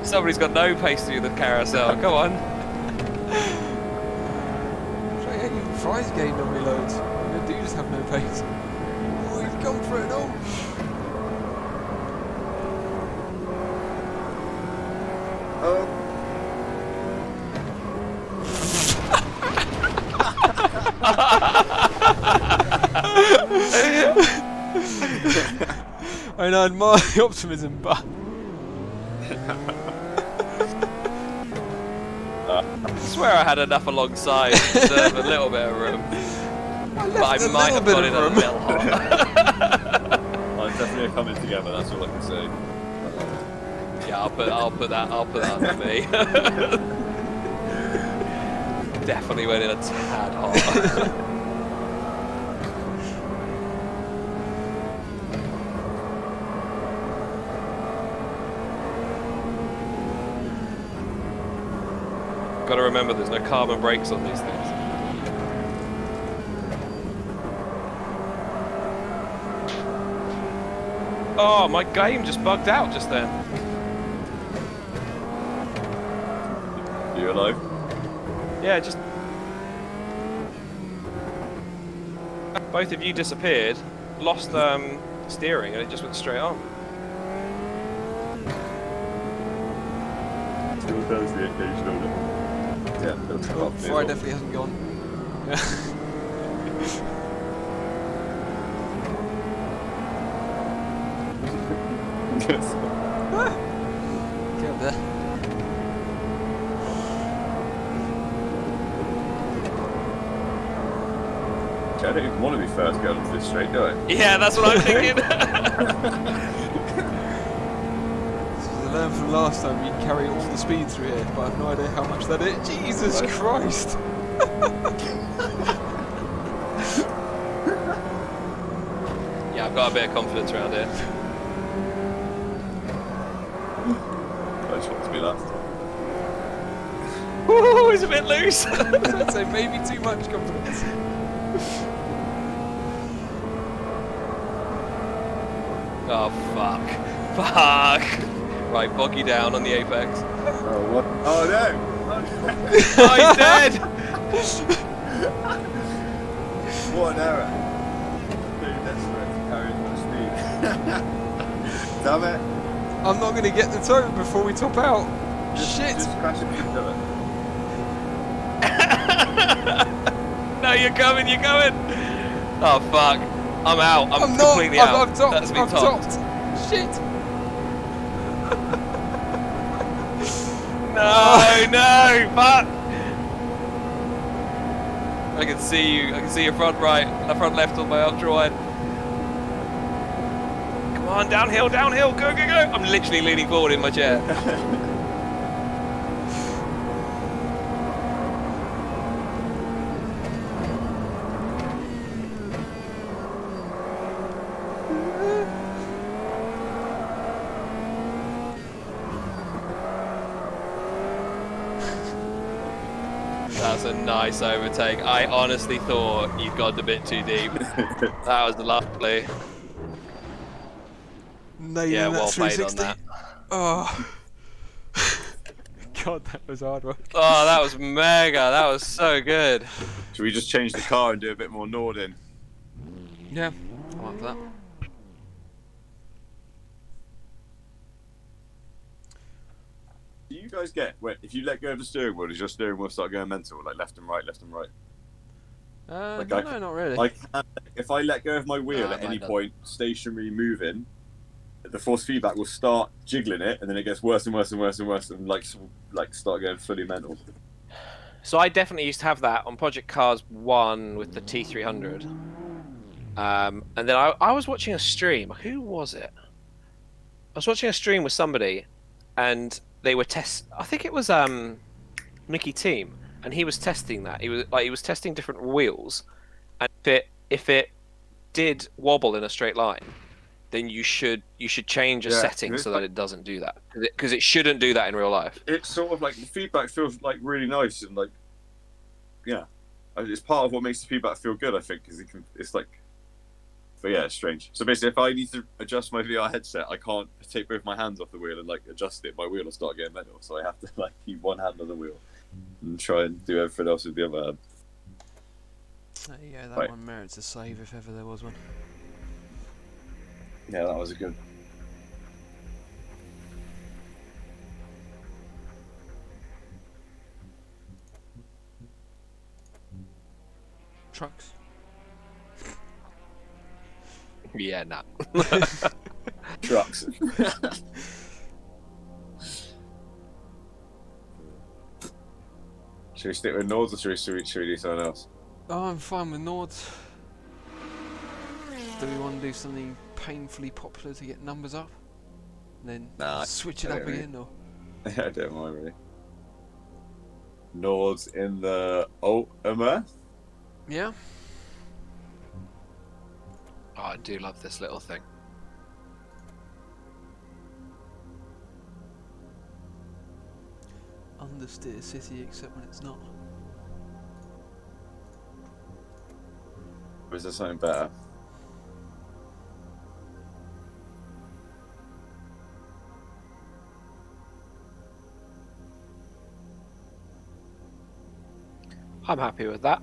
Somebody's got no pace through the carousel. Go on. Even Fry's gained on me loads. The dudes have no pace. Oh, he's gone for it all. I mean, I admire the optimism, but I swear I had enough alongside to deserve a little bit of room. But I might have got in a little hot. Oh, it's definitely coming together, that's all I can say. Yeah, I'll put that on me. Definitely went in a tad hot. Got to remember there's no carbon brakes on these things. Oh, my game just bugged out just then. You alive? Yeah, just... Both of you disappeared, lost steering, and it just went straight on. Still does the occasional. Yeah, that's oh, Fry definitely hasn't gone. Yeah. Yes. Get up there. I don't even want to be first going into this straight, do I? Yeah, that's what I'm thinking. So I learned from last time you can carry all the speed through here, but I have no idea how much that is. Jesus Christ! Yeah, I've got a bit of confidence around here. I just want to be last. Ooh, it's a bit loose. I'd say maybe too much confidence. Oh, fuck. Fuck. Right, boggy down on the apex. Oh, what? Oh, no! Oh, he's dead! What an error. Dude, desperate to carry as much speed. Damn it. I'm not going to get the toe before we top out. Shit! Just crash into each other. No, you're coming, you're coming! Oh, fuck. I'm out. I'm not. completely out. I've topped. That's been I've topped. topped. Shit! No, no, fuck! I can see you. I can see your front right, front left on my ultra wide. Come on, downhill, downhill, go, go, go! I'm literally leaning forward in my chair. That's a nice overtake. I honestly thought you'd gone a bit too deep. That was lovely. No, Yeah, well that played on 360. that. Oh. God, that was hard work. Oh, that was mega. That was so good. Should we just change the car and do a bit more Nordin? Yeah, I'm up for that. Do you guys get if you let go of the steering wheel, does your steering wheel start going mental, like left and right, left and right? Like no, not really. I can, if I let go of my wheel Nah, at any mine point, stationary moving, the force feedback will start jiggling it, and then it gets worse and worse and worse and worse, and like start going fully mental. So I definitely used to have that on Project Cars 1 with the T300. And then I was watching a stream. Who was it? I was watching a stream with somebody, and they were I think it was Mickey Team, and he was testing that. He was testing different wheels, and if it did wobble in a straight line, then you should change a setting so that it doesn't do that, because it shouldn't do that in real life. It's sort of like the feedback feels like really nice and like, yeah, it's part of what makes the feedback feel good. I think because it's like, but yeah, it's strange. So basically, if I need to adjust my VR headset, I can't take both my hands off the wheel and like adjust it. My wheel will start getting mental, so I have to like keep one hand on the wheel and try and do everything else with the other hand. Yeah, that one merits a save if ever there was one. Yeah, that was a good. Trucks. Yeah, nah. Trucks. Should we stick with Nords or should we do something else? Oh, I'm fine with Nords. Do we want to do something painfully popular to get numbers up? And then switch it up again, or? I don't mind really. Nords in the AMS? Yeah. Oh, I do love this little thing. Understeer city except when it's not. Or is there something better? I'm happy with that.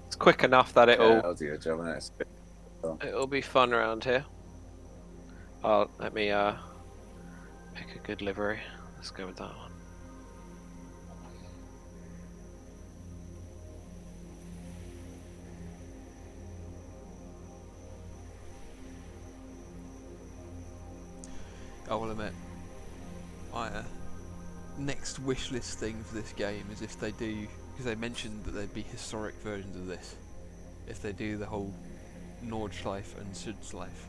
It's quick enough that it'll do a job on it. it'll be fun around here. Oh, let me pick a good livery. Let's go with that one. I will admit, my next wish list thing for this game is if they do, because they mentioned that there'd be historic versions of this, if they do the whole Nordschleife and Südschleife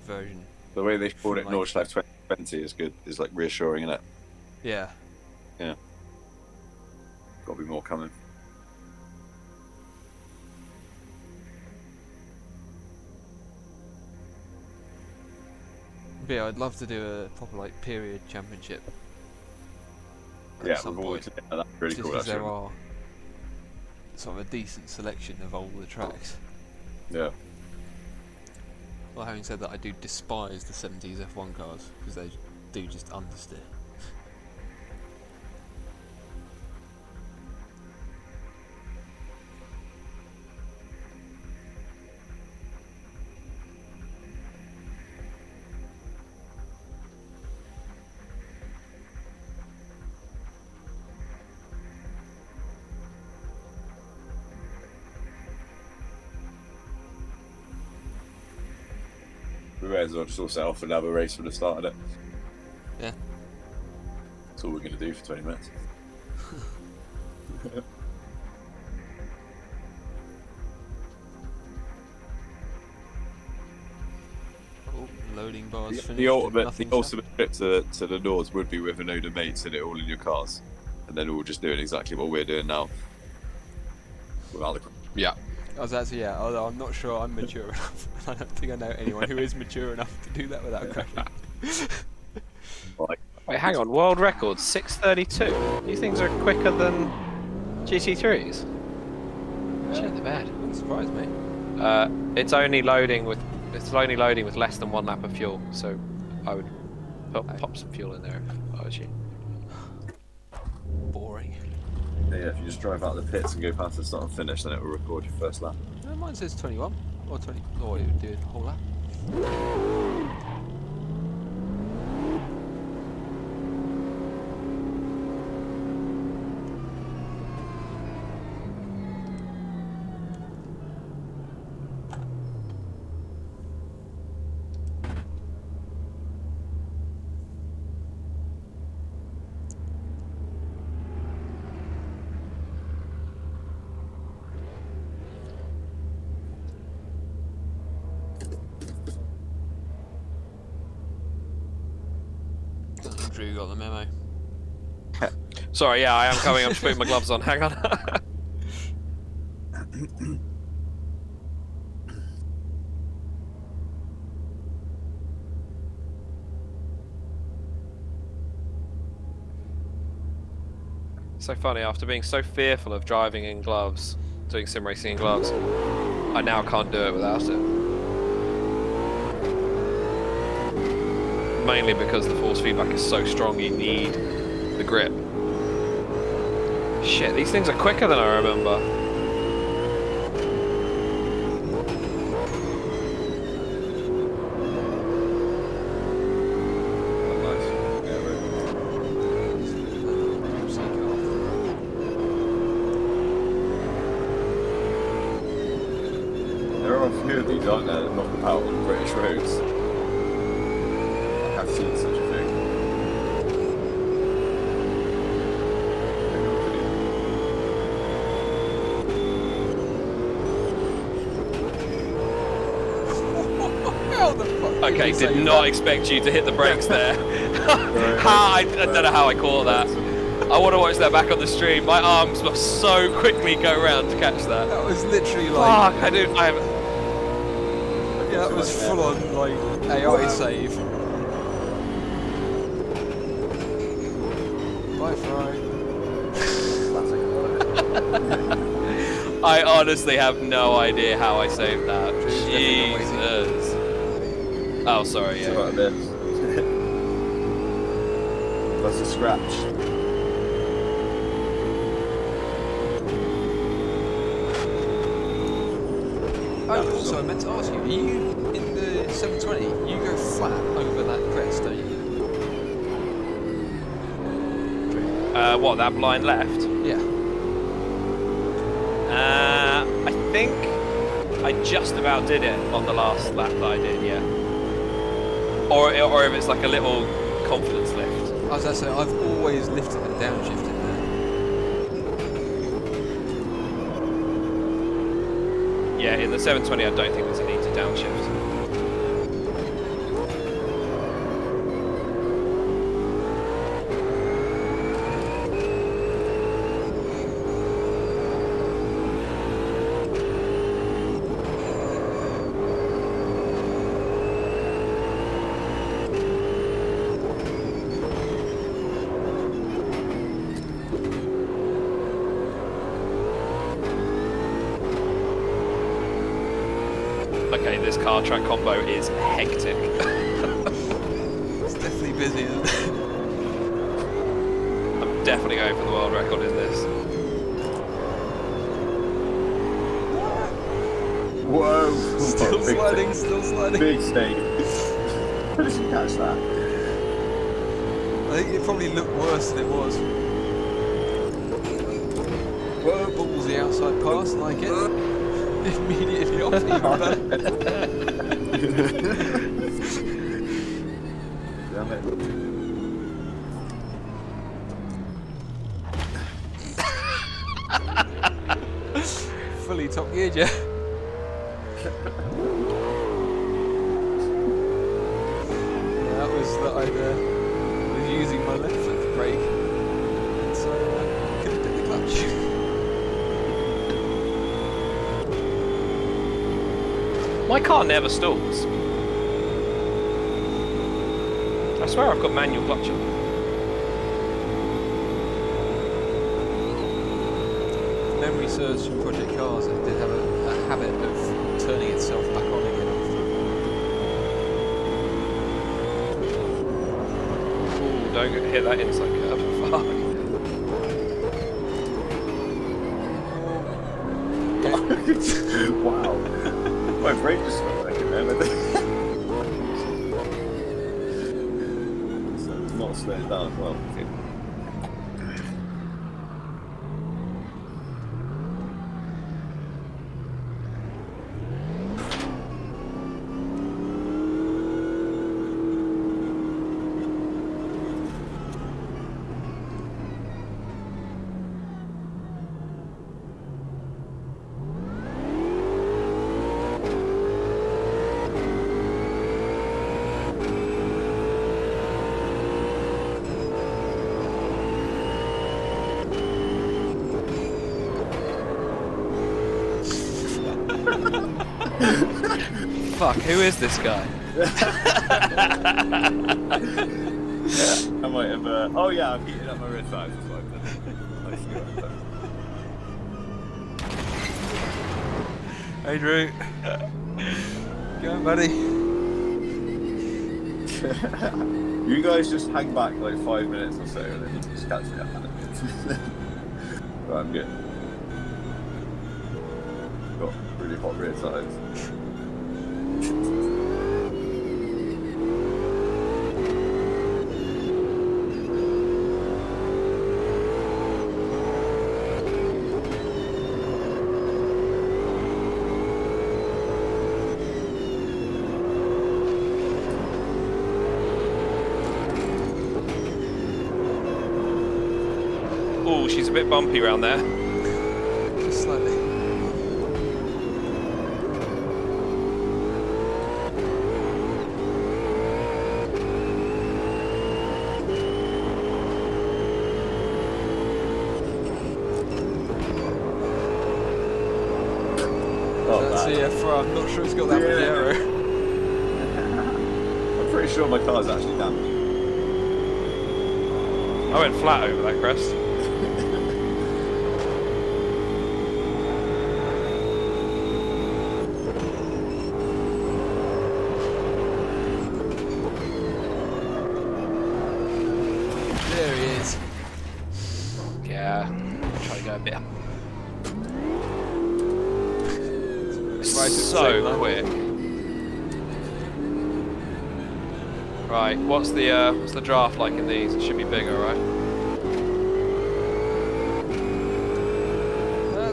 version. The way they called it Like- Nordschleife 2020 is good. Is like reassuring, isn't it? Yeah. Yeah. Got to be more coming. But yeah, I'd love to do a proper like period championship. At Yeah, some we've always, point. yeah, that's really Just cool. because there Actually. are sort of a decent selection of all the tracks. Yeah. Well, having said that, I do despise the 70s F1 cars because they do just understeer. We may as well just all set off and have a race from the start of it. Yeah. That's all we're going to do for 20 minutes. Oh, loading bars finished. The ultimate nothing trip to the Nords would be with a load of mates and it all in your cars. And then we're just doing exactly what we're doing now. Without the... Yeah. I was actually, yeah, although I'm not sure I'm mature enough. I don't think I know anyone who is mature enough to do that without crashing. Like, Wait, hang on. World record 6:32. These things are quicker than GT3s. Shit, they're bad. Wouldn't surprise me. It's only loading with less than 1 lap of fuel. So I would pop some fuel in there if I was you. Yeah, if you just drive out the pits and go past the start and finish, then it will record your first lap. No, mine says 21 or 20. Oh, it would do it the whole lap. Drew got the memo. Sorry, yeah, I am coming. I'm just putting my gloves on. Hang on. So funny, after being so fearful of driving in gloves, doing sim racing in gloves, I now can't do it without it. Mainly because the force feedback is so strong, you need the grip. Shit, these things are quicker than I remember. There are a few of these, aren't there, that knock about on British roads. I have seen such a thing. How the fuck? Okay, did not expect you to hit the brakes there. I don't know how I caught that. I want to watch that back on the stream. My arms must so quickly go around to catch that. That was literally like. Fuck, I haven't. Yeah, that was full on like AI save. Bye, Fry. I honestly have no idea how I saved that. definitely not Jesus. Oh, sorry, It's yeah. like this. That's a scratch. Oh, also I meant to ask you, are you in the 720? You go flat over that crest, don't you? What, that blind left? Yeah. I think I just about did it on the last lap that I did, yeah. Or if it's like a little confidence lift. As I say, I've always lifted and downshifted there. Yeah, in the 720 I don't think there's a need to downshift. Okay, this car track combo is hectic. It's definitely busy, isn't it? I'm definitely going for the world record in this. Whoa! Still Big sliding, snake. still sliding. Big snake. How did you catch that? I think it probably looked worse than it was. Whoa, ballsy outside pass, like it. Immediately off even better. Damn it. Fully top geared, yeah. That was that I was using my left foot to brake, and so couldn't hit the clutch. My car never stalls. I swear I've got manual clutch on. If memory serves from Project Cars, it did have a habit of turning itself back on again after. Ooh, don't hit that inside curve. Fuck. Wow. My brain just stopped working there. So it's not slowing down as well. Fuck, who is this guy? Yeah, I might have. Oh yeah, I've heated up my red sides. That's what I've done. Nice, good. Hey Drew. Go on, buddy. You guys just hang back like 5 minutes or so, and then you can just catch me up. Right, I'm good. Got really hot rear sides. Oh, she's a bit bumpy around there. Just slightly. That's the F4. I'm not sure it's got that many aero. I'm pretty sure my car's actually damaged. I went flat over that crest. There he is. Yeah, try to go a bit. Right, So quick. Right, what's the draft like in these? It should be bigger, right?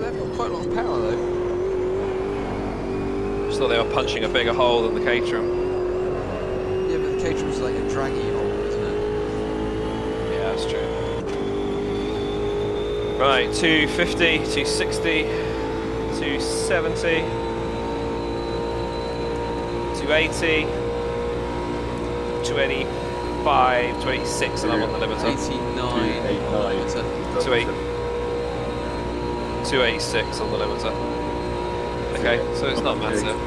They've got quite a lot of power though. Just thought they were punching a bigger hole than the Caterham. Yeah, but the Caterham's like a draggy hole, isn't it? Yeah, that's true. Right, 250, 260, 270, 280, 285, 286, and I'm on the limiter. 286 on the limiter. Okay, so it's not massive.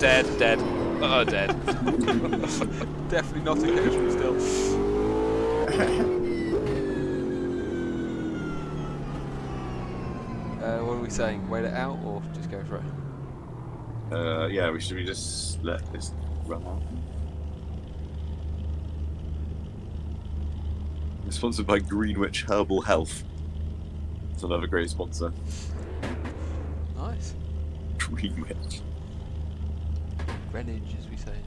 Dead. Dead. Definitely not a Caterham still. What are we saying? Wait it out or just go for it? Yeah, we just let this run out. We're sponsored by Greenwich Herbal Health. It's another great sponsor. Nice. Greenwich. Greenwich, as we say in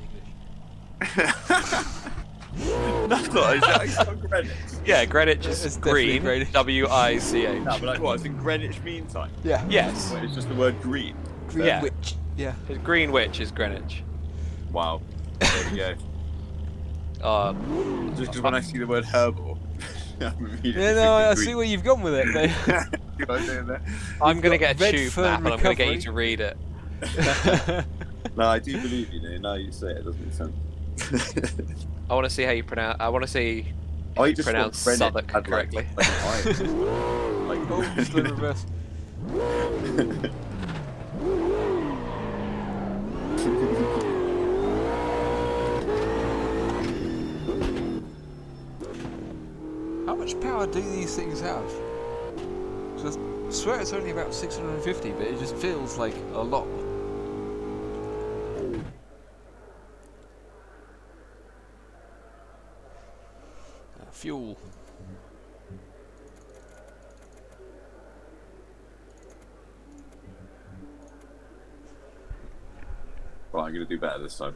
That's not it's not Greenwich. Yeah, Greenwich is It's definitely green. Greenwich. W-I-C-H. No, but like what? It's in Greenwich Mean Time. English. Yeah. Yes. Wait, it's just the word green. Yeah. Greenwich. Yeah. Greenwich is Greenwich. Wow. There we go. Just because when I see the word herbal, I'm immediately Yeah, no, I thinking see where you've gone with it. Mate. See what I'm doing there? I'm going to got get a red tube fern map and I'm going to get you recovery. to read it. No, I do believe you. Now you say it, doesn't make sense. I want to see how you pronounce. I want to see I if you just pronounce thought Greenwich Southwark had, correctly. Like an eye. Oh, still in reverse. How much power do these things have? 'Cause I swear it's only about 650, but it just feels like a lot. Fuel. Right, I'm going to do better this time.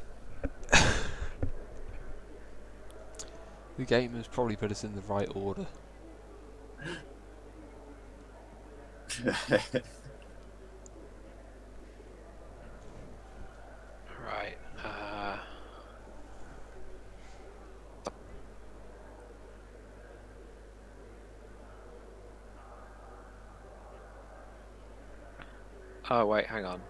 The game has probably put us in the right order. Right. Oh wait, hang on.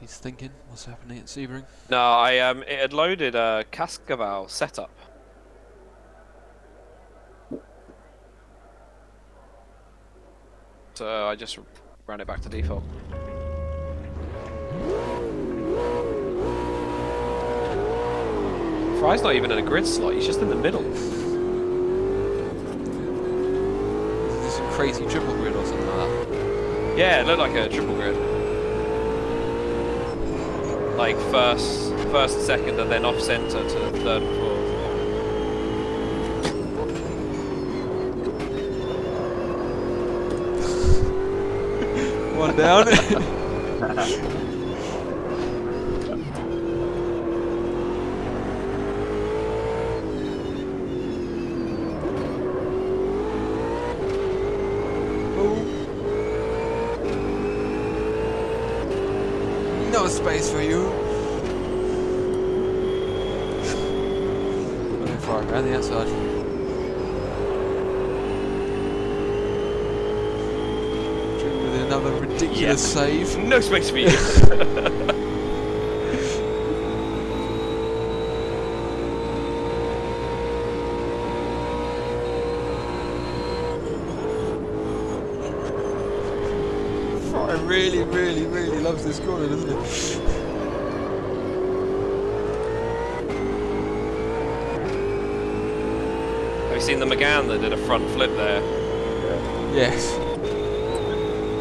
He's thinking, what's happening at Sebring? No, it had loaded a Cascaval setup. So I just ran it back to default. Fry's not even in a grid slot, he's just in the middle. Is this a crazy triple grid or something like that? Yeah, it looked like a triple grid. Like first, second, and then off center to third and fourth. One down. No space for you. Going far around the outside. With another ridiculous save. No space for you. Fry really, really, really loves this corner, doesn't it? Have you seen the McGann that did a front flip there? Yes.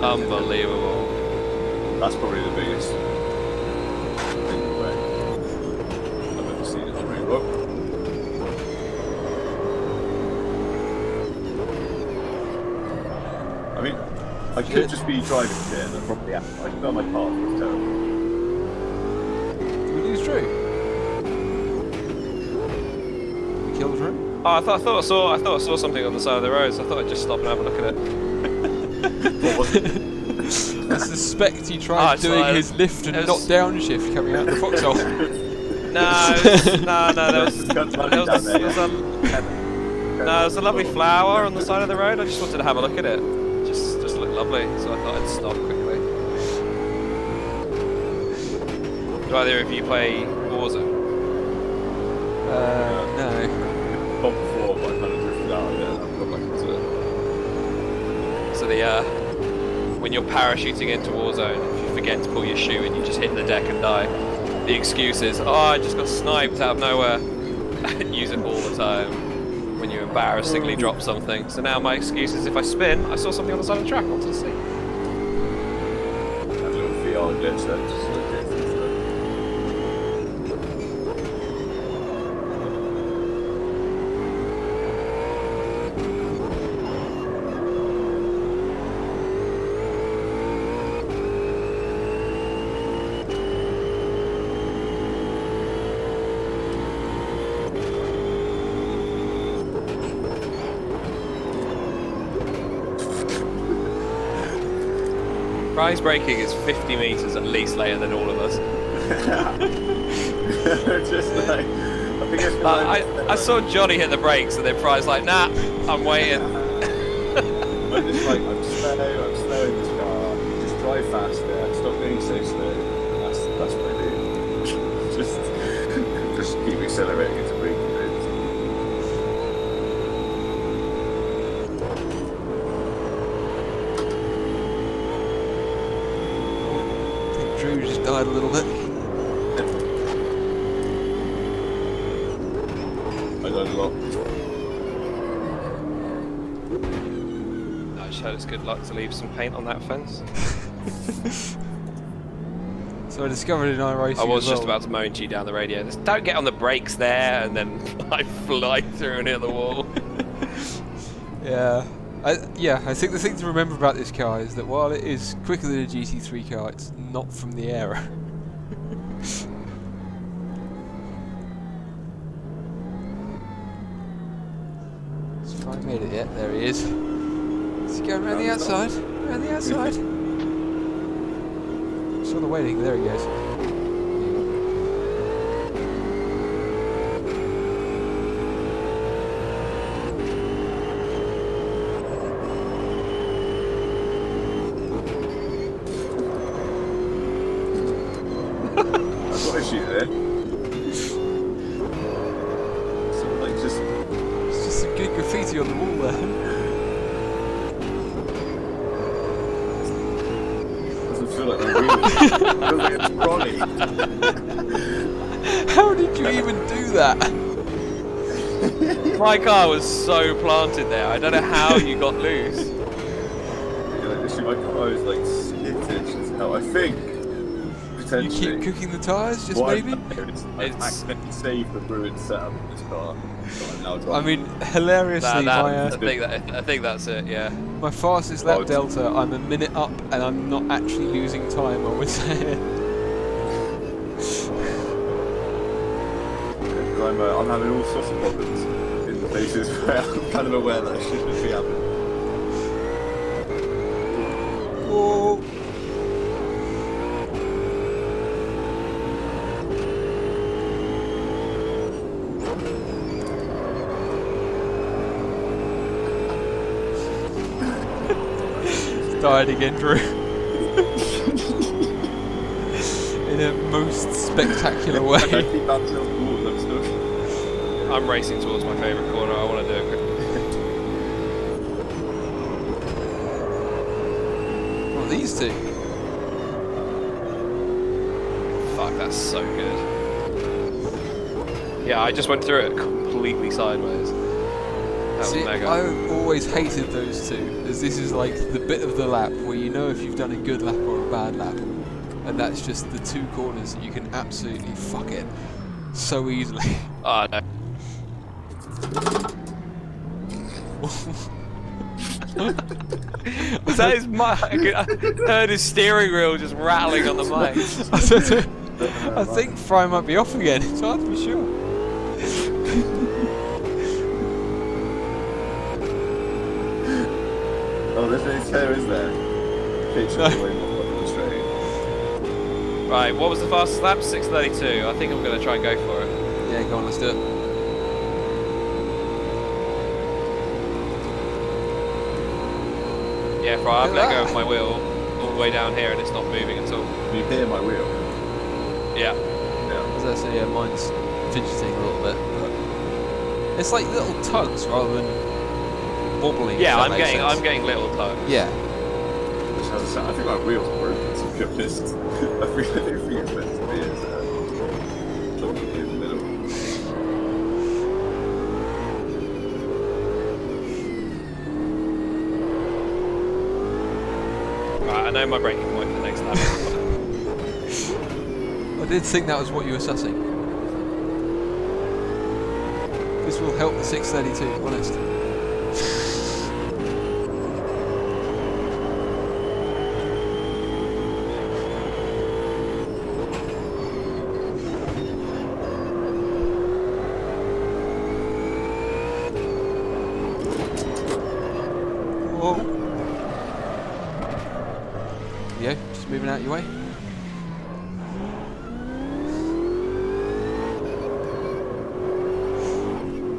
Unbelievable. That's probably the biggest thing I've ever seen in the ring. Oh. I mean, I could just be driving shit and probably I felt my car was terrible. Did we lose Drew? We killed Drew? Oh, I thought I saw something on the side of the road, so I thought I'd just stop and have a look at it. What was it? I suspect he tried doing his lift and not downshift coming out of the foxhole. No, there was a lovely flower on the side of the road. I just wanted to have a look at it. Just looked lovely, so I thought I'd stop quickly. Do either of you play Warzone? No. Top 4, but I kind of drifted out of it and I've got back into it. So when you're parachuting into Warzone, if you forget to pull your chute and you just hit the deck and die, the excuse is, oh, I just got sniped out of nowhere. Use it all the time when you embarrassingly drop something. So now my excuse is if I spin, I saw something on the side of the track, I wanted to see. That little VR glitch there, just looked at it. Prize braking is 50 metres at least later than all of us. Just like, I think it's I saw Johnny hit the brakes and then Prize like, nah, I'm waiting. I'm just like, I'm slow in this car, just drive faster, stop being so slow. That's what I do. just keep accelerating into braking modes. Drew just died a little bit. I died a lot. I just heard it's good luck to leave some paint on that fence. It's So I discovered in iRacing I was as well. just about to moan to you down the radio. Just don't get on the brakes there, and then I fly through and hit the wall. Yeah. I think the thing to remember about this car is that while it is quicker than a GT3 car, it's not from the era. Has Fry made it yet? There he is. Is he going around the outside? Around the outside. Saw the waiting. There he goes. I've got issue there. Sort of like just. It's just some good graffiti on the wall there. Doesn't feel like I'm really. Feels like it's Ronnie. How did you even do that? My car was so planted there. I don't know how you got loose. Yeah, like, literally, my car is like skittish as hell. I think. You keep cooking the tyres, just maybe? I've accidentally saved the ruined setup of this car. So I'm now I mean, hilariously, I think that's it. Yeah. my fastest lap delta, I'm a minute up, and I'm not actually losing time, I would say. I'm having all sorts of problems in the places where I'm kind of aware that I shouldn't be having. Whoa. Died again, Drew. In a most spectacular way. I keep bouncing off the wall, looks good. I'm racing towards my favourite corner. I want to do it quickly. What, these two? Fuck, that's so good. Yeah, I just went through it completely sideways. That was See, mega. I've always hated those two, as this is like the bit of the lap where you know if you've done a good lap or a bad lap. And that's just the two corners that you can absolutely fuck it so easily. Oh, no. That is my. I heard his steering wheel just rattling on the mic. I think Fry might be off again, it's hard to be sure. Oh, there's no tail, is there? Picture of the way more on the straight. Right, what was the fastest lap? 6:32. I think I'm going to try and go for it. Yeah, go on, let's do it. Yeah, Fry, I've let go of my wheel all the way down here and it's not moving at all. Can you hear my wheel? Yeah. Yeah. As I say, yeah, mine's fidgeting a little bit. But it's like little tugs rather than wobbling. Yeah, if that I'm makes sense. getting little tugs. Yeah. Which has a sound. I think my wheel's broken, to be honest. I think it's meant to be as clunky in the middle. Right, I know my braking point for the next lap. I did think that was what you were sussing. This will help the 632, honest. Whoa. Yeah, just moving out your way.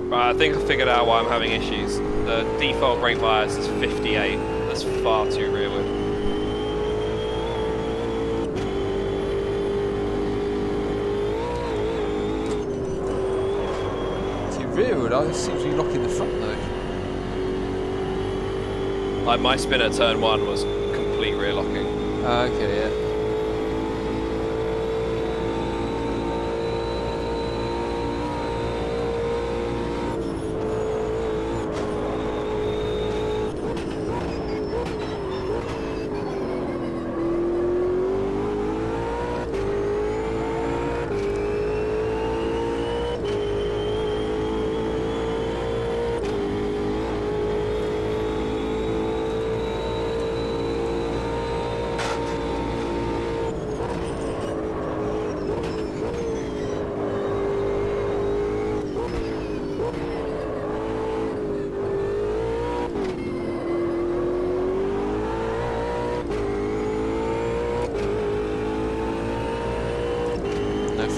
Right, I think I figured out why I'm having issues. The default brake bias is 58. That's far too rearward. To rearward, I seem to be locking the front though. Like my spin at turn 1 was complete rear locking. Okay, yeah.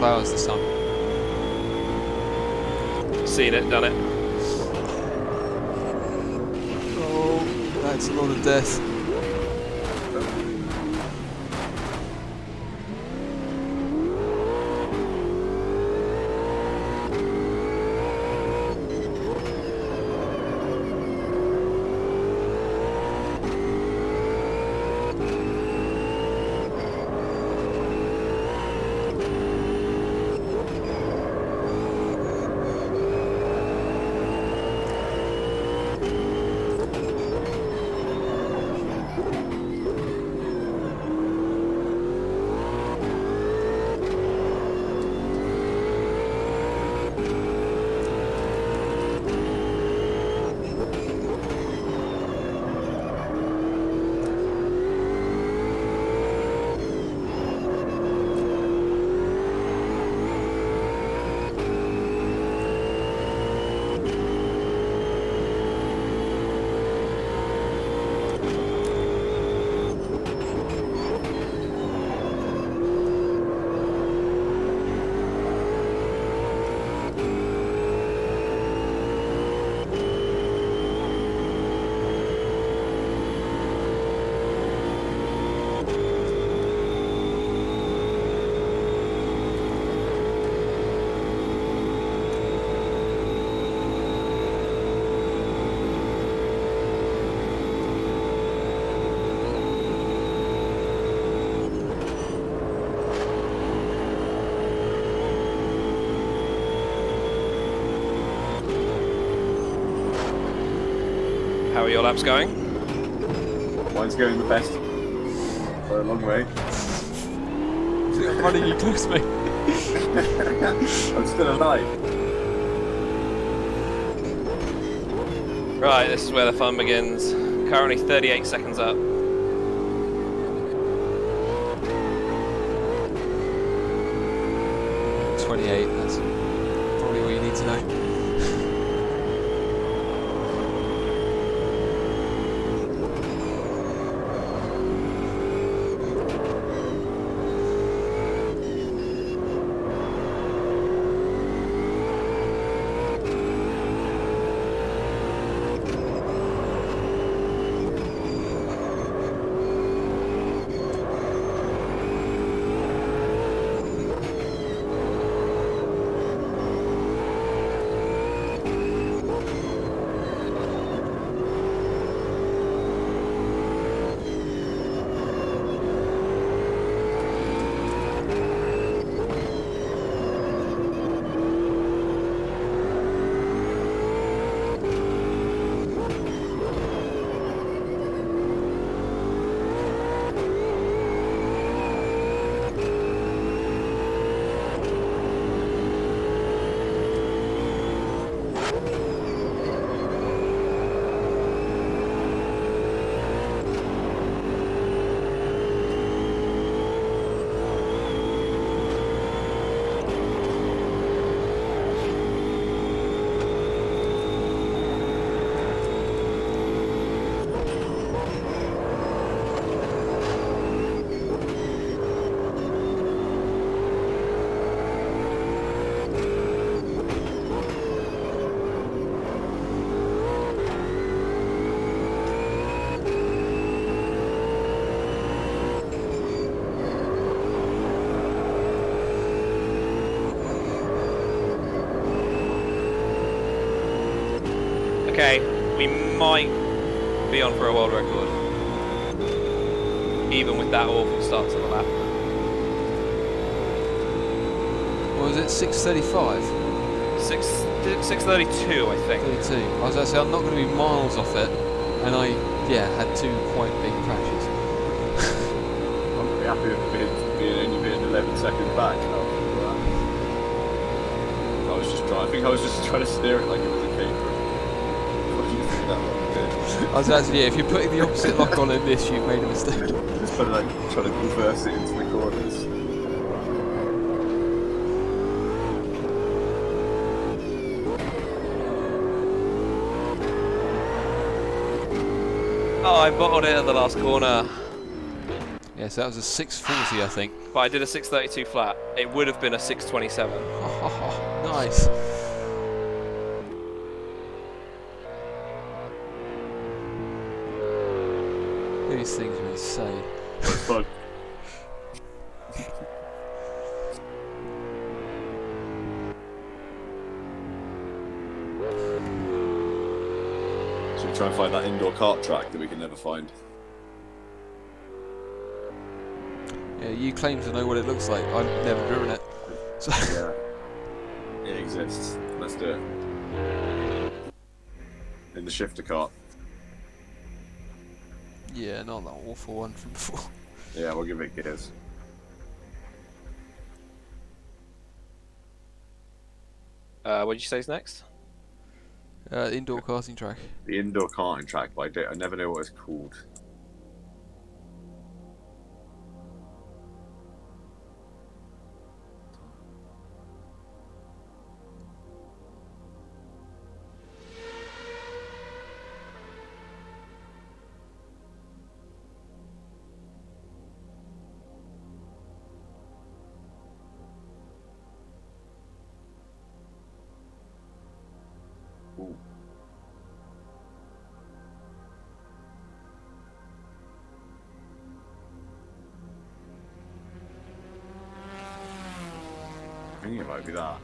flowers this time. Seen it, done it. Oh, that's a lot of death. How are your laps going? Mine's going the best by a long way. I'm running you close to me. I'm still alive. Right, this is where the fun begins. Currently 38 seconds up. That's probably all you need to know. Okay, we might be on for a world record. Even with that awful start to the lap. What was it, 6:35? 6:32, I think. 32. I was going to say, I'm not going to be miles off it, and I, had two quite big crashes. I'm pretty happy with only being 11 seconds back. I think I was just trying to steer it like it was a cape. I was actually, if you're putting the opposite lock on in this, you've made a mistake. Just trying to reverse it into the corners. Oh, I bottled it at the last corner. Yeah, so that was a 640, I think. But I did a 632 flat. It would have been a 627. Nice. These things are insane. It's fun. Should we try and find that indoor kart track that we can never find? Yeah, you claim to know what it looks like. I've never driven it. So Yeah. It exists. Let's do it. In the shifter kart. yeah, not that awful one from before. Yeah, we'll give it gears. What did you say is next? Indoor karting track. The indoor karting track, but I never know what it's called. Ooh. I think it might be that.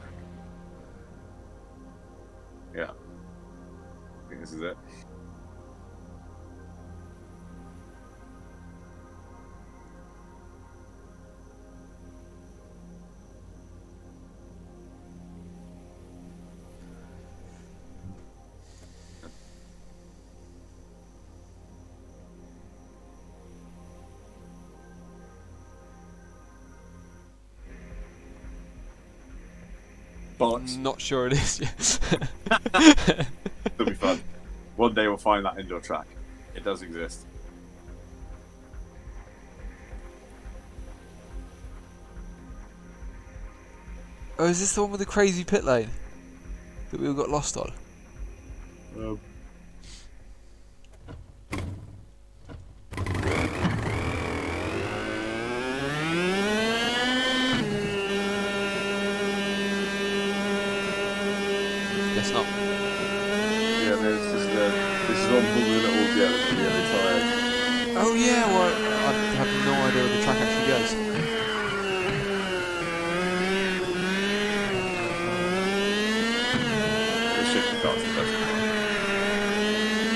Yeah. I think this is it. But Not sure it is. it'll be fun. One day we'll find that indoor track. It does exist. Oh, is this the one with the crazy pit lane that we all got lost on? Guess not. Yeah, there's just this is on the little yellow tyres. Oh yeah, well, I have no idea where the track actually goes. The shifter carts and stuff.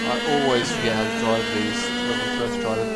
I always forget how to drive these when we first try them.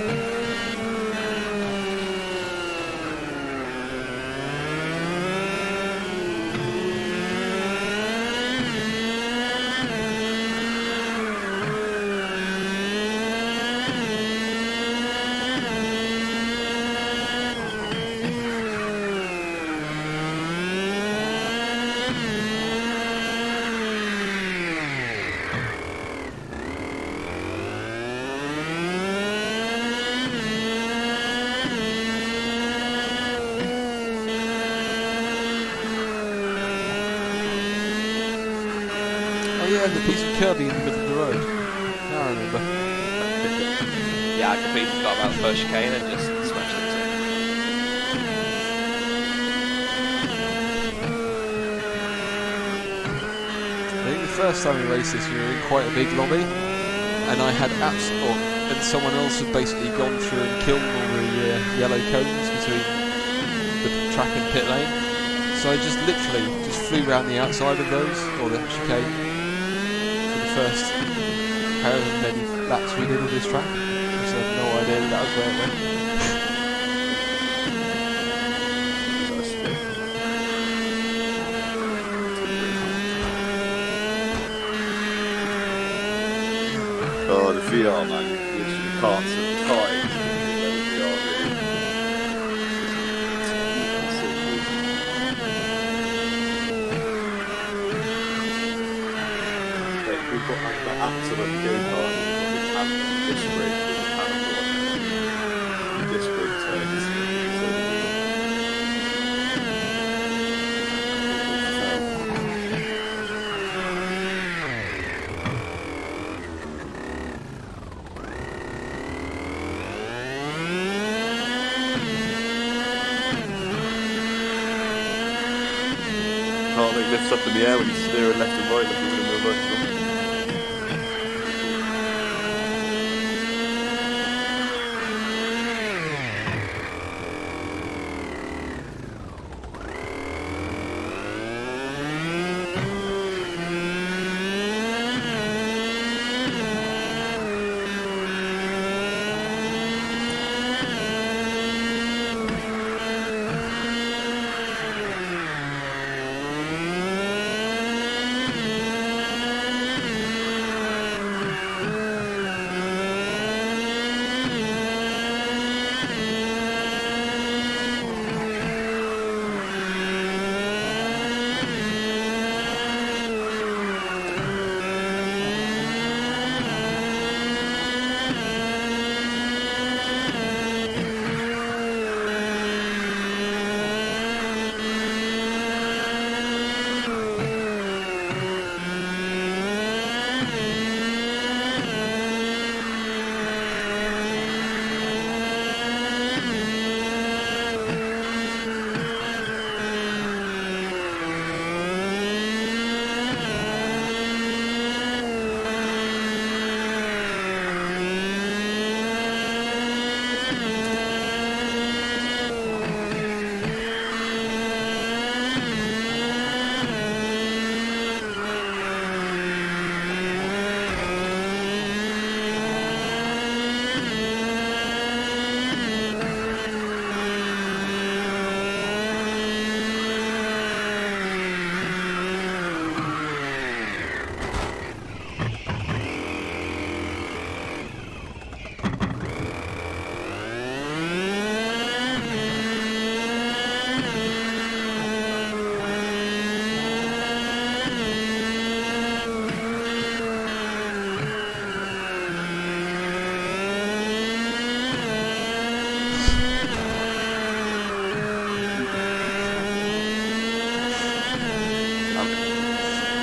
Oh yeah, the piece of Kirby in the middle of the road. Now I remember. Yeah, I completely forgot about the first chicane and just smashed into it. I think the first time we raced this, we were in quite a big lobby, and I had and someone else had basically gone through and killed all the yellow cones between the track and pit lane. So I just literally just flew around the outside of those, or the chicane, for the first however many laps we did of this track. So I had no idea that was where it went. Oh, the VR, man. You literally can't see the cars. We've got like the absolute go-kart, we've got the disc brake, with the mechanical one. Disc brake turns. like lifts up in the air when you steer left and right like you would in real life.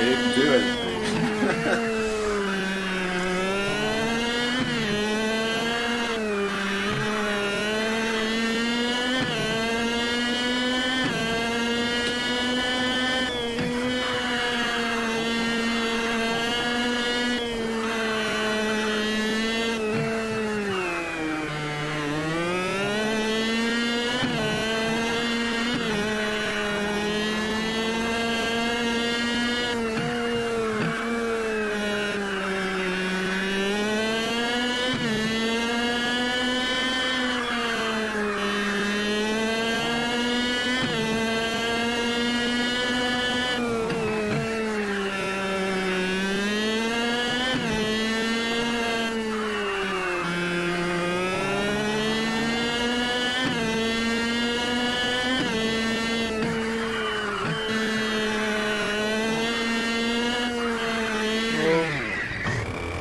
He didn't do anything.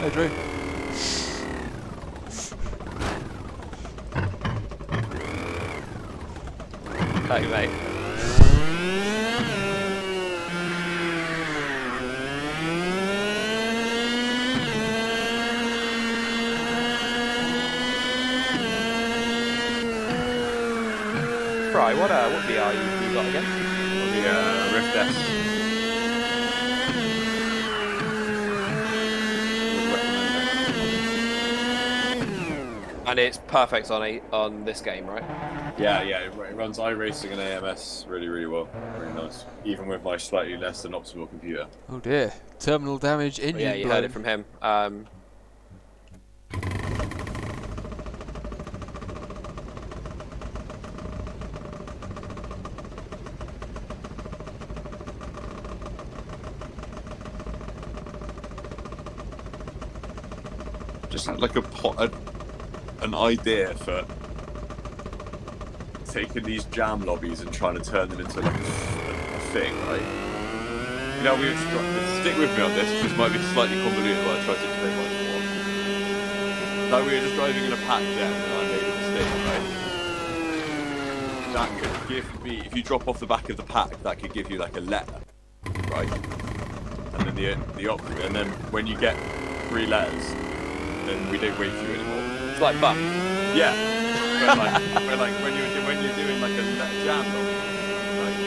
Hey, Drew. Thank you, mate. Right, what VR you got again? The Rift S. Would recommend it. And it's perfect on this game, right? Yeah, it runs iRacing and AMS really, really well. Really nice. Even with my slightly less than optimal computer. Oh dear. Terminal damage, engine Yeah, you blown. heard it from him. Just like an idea for taking these jam lobbies and trying to turn them into like a thing, right? You know, stick with me on this, because this might be slightly convoluted, but I try to explain what I want. Like, we were just driving in a pack then, and I made a mistake, right? That could give me, if you drop off the back of the pack, that could give you like a letter, right? And then and then when you get 3 letters, then we don't wait for you anymore. It's like bum. Yeah. but like when you're doing like a jam lobby, like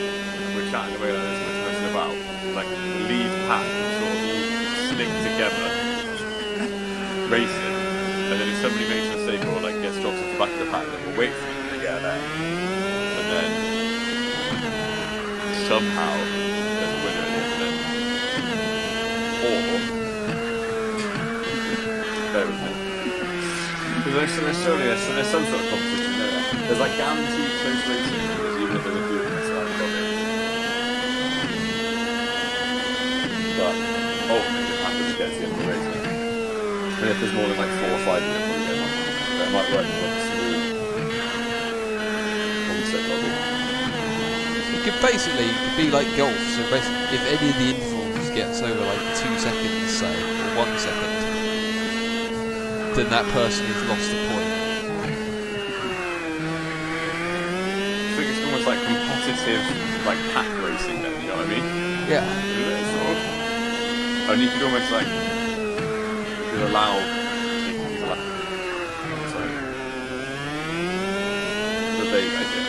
we're chatting away like this, we're messing about, about, like the lead pack will sort of all stick together, racing, and then if somebody makes a mistake or like gets dropped off the back of the pack, then we'll wait for them to get there, and then somehow there's a winner at the end of it, or bear with me. There's some sort of competition there. There's like guaranteed close racing, even if there's a few of them that start dropping. But ultimately, it happens to get to the end of the race. And if there's more than like 4 or 5 minutes, probably going on, that might work like a smooth concept lobby. It could basically be like golf. So basically, if any of the intervals gets over like 2 seconds, say, or 1 second, then that person has lost a point. I think it's almost like competitive, like pack racing. Then you know what I mean? Yeah. Sort of. And you could almost like you could allow people like so the vague idea.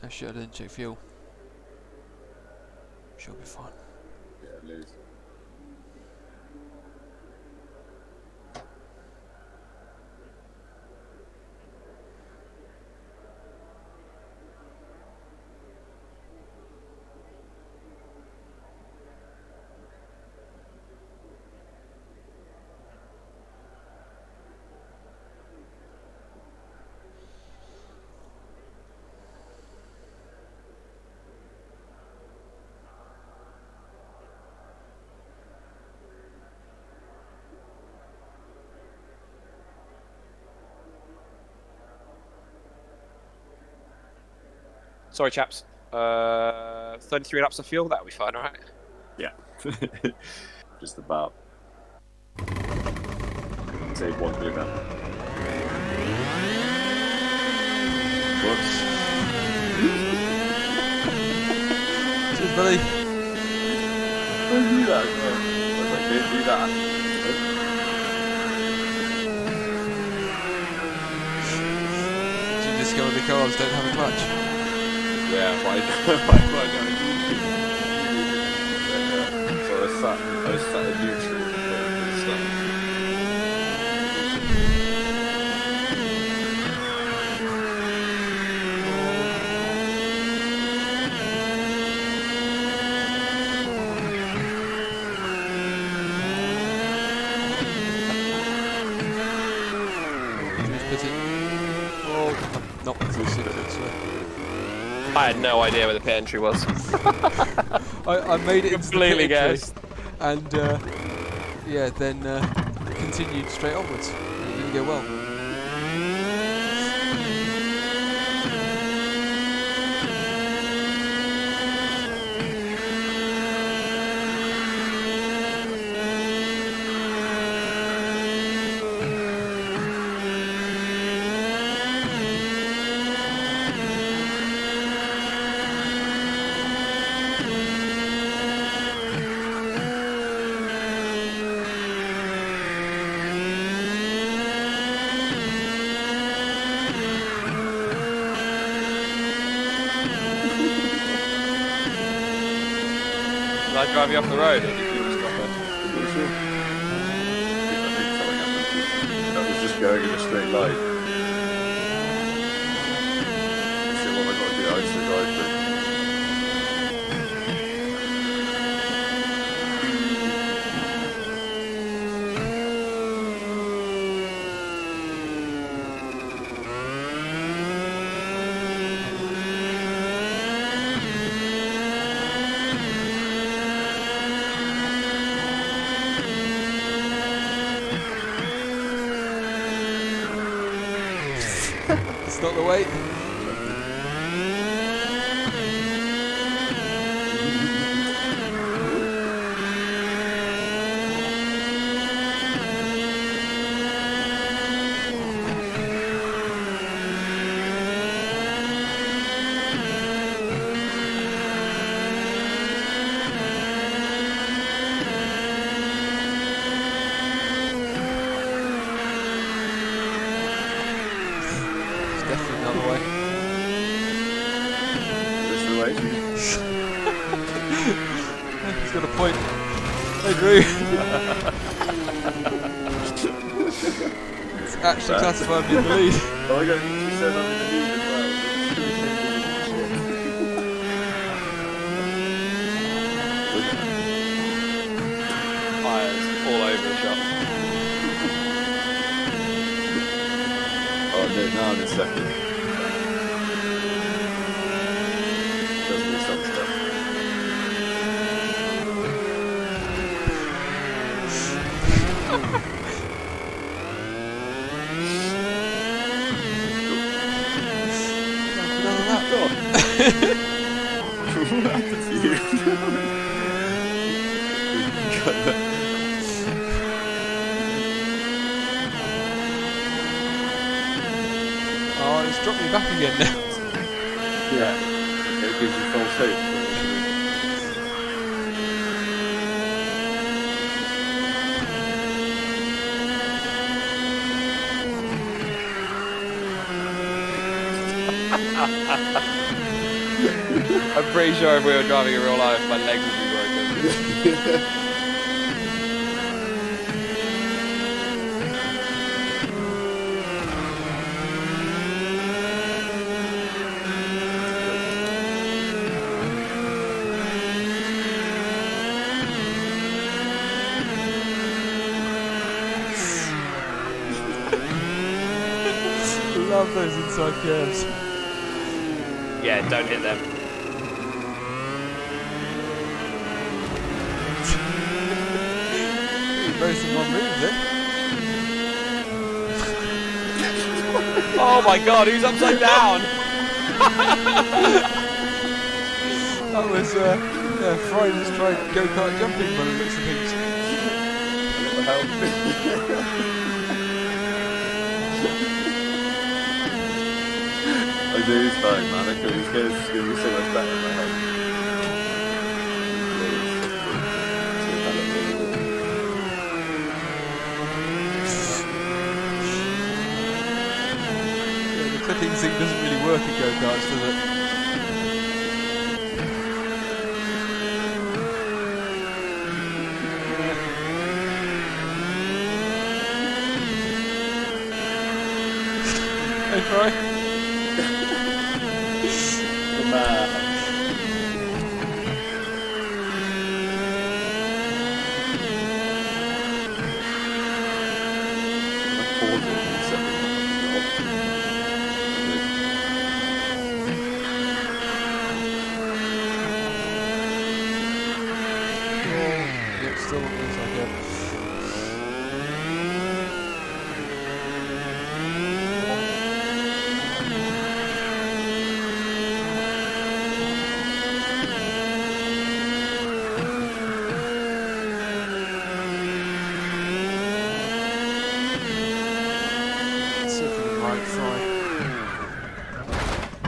Actually, I didn't check fuel. She'll be fine. Yeah, lose. Sorry, chaps. 33 laps of fuel, that'll be fine, alright? Yeah. Just about. Save 1 blue man. Whoops. Cheers, buddy. Don't do that, bro. I was like, don't do that. Did you discover the cars don't have a clutch? Yeah, why don't so I was sat in neutral and stuff. Oh, not inclusive, so. I had no idea where the pit entry was. I made it Completely into the pit entry, guessed. and yeah, then continued straight onwards. It didn't go well. I drive you off the road, or did you just stop it? I think something happened. That was just going in a straight line. Shit, what have I got to do? I just drive through. It's not the way. Definitely not the way. This is the way. He's got a point. Hey Drew. It's actually classified me in the lead. Oh, I got you said I'm in the lead as well. Fires all over the shop. Oh no, now I'm in second. Does do some stuff. God. What happened to you? Oh, it's dropped me back again now. Yeah, it gives you false hope. I'm pretty sure if we were driving in real life, my legs would be broken. Love those inside curves. Yeah, don't hit them. Both in one move, then. Oh my god, who's upside down? That was, yeah, Fry just tried go-kart jumping by the looks of things. What the hell? I do this time, man. I feel it's going to be so much better in my head. Yeah, the clipping thing doesn't really work in go-karts, does it? Hey, Fry. Yep, still looks like it.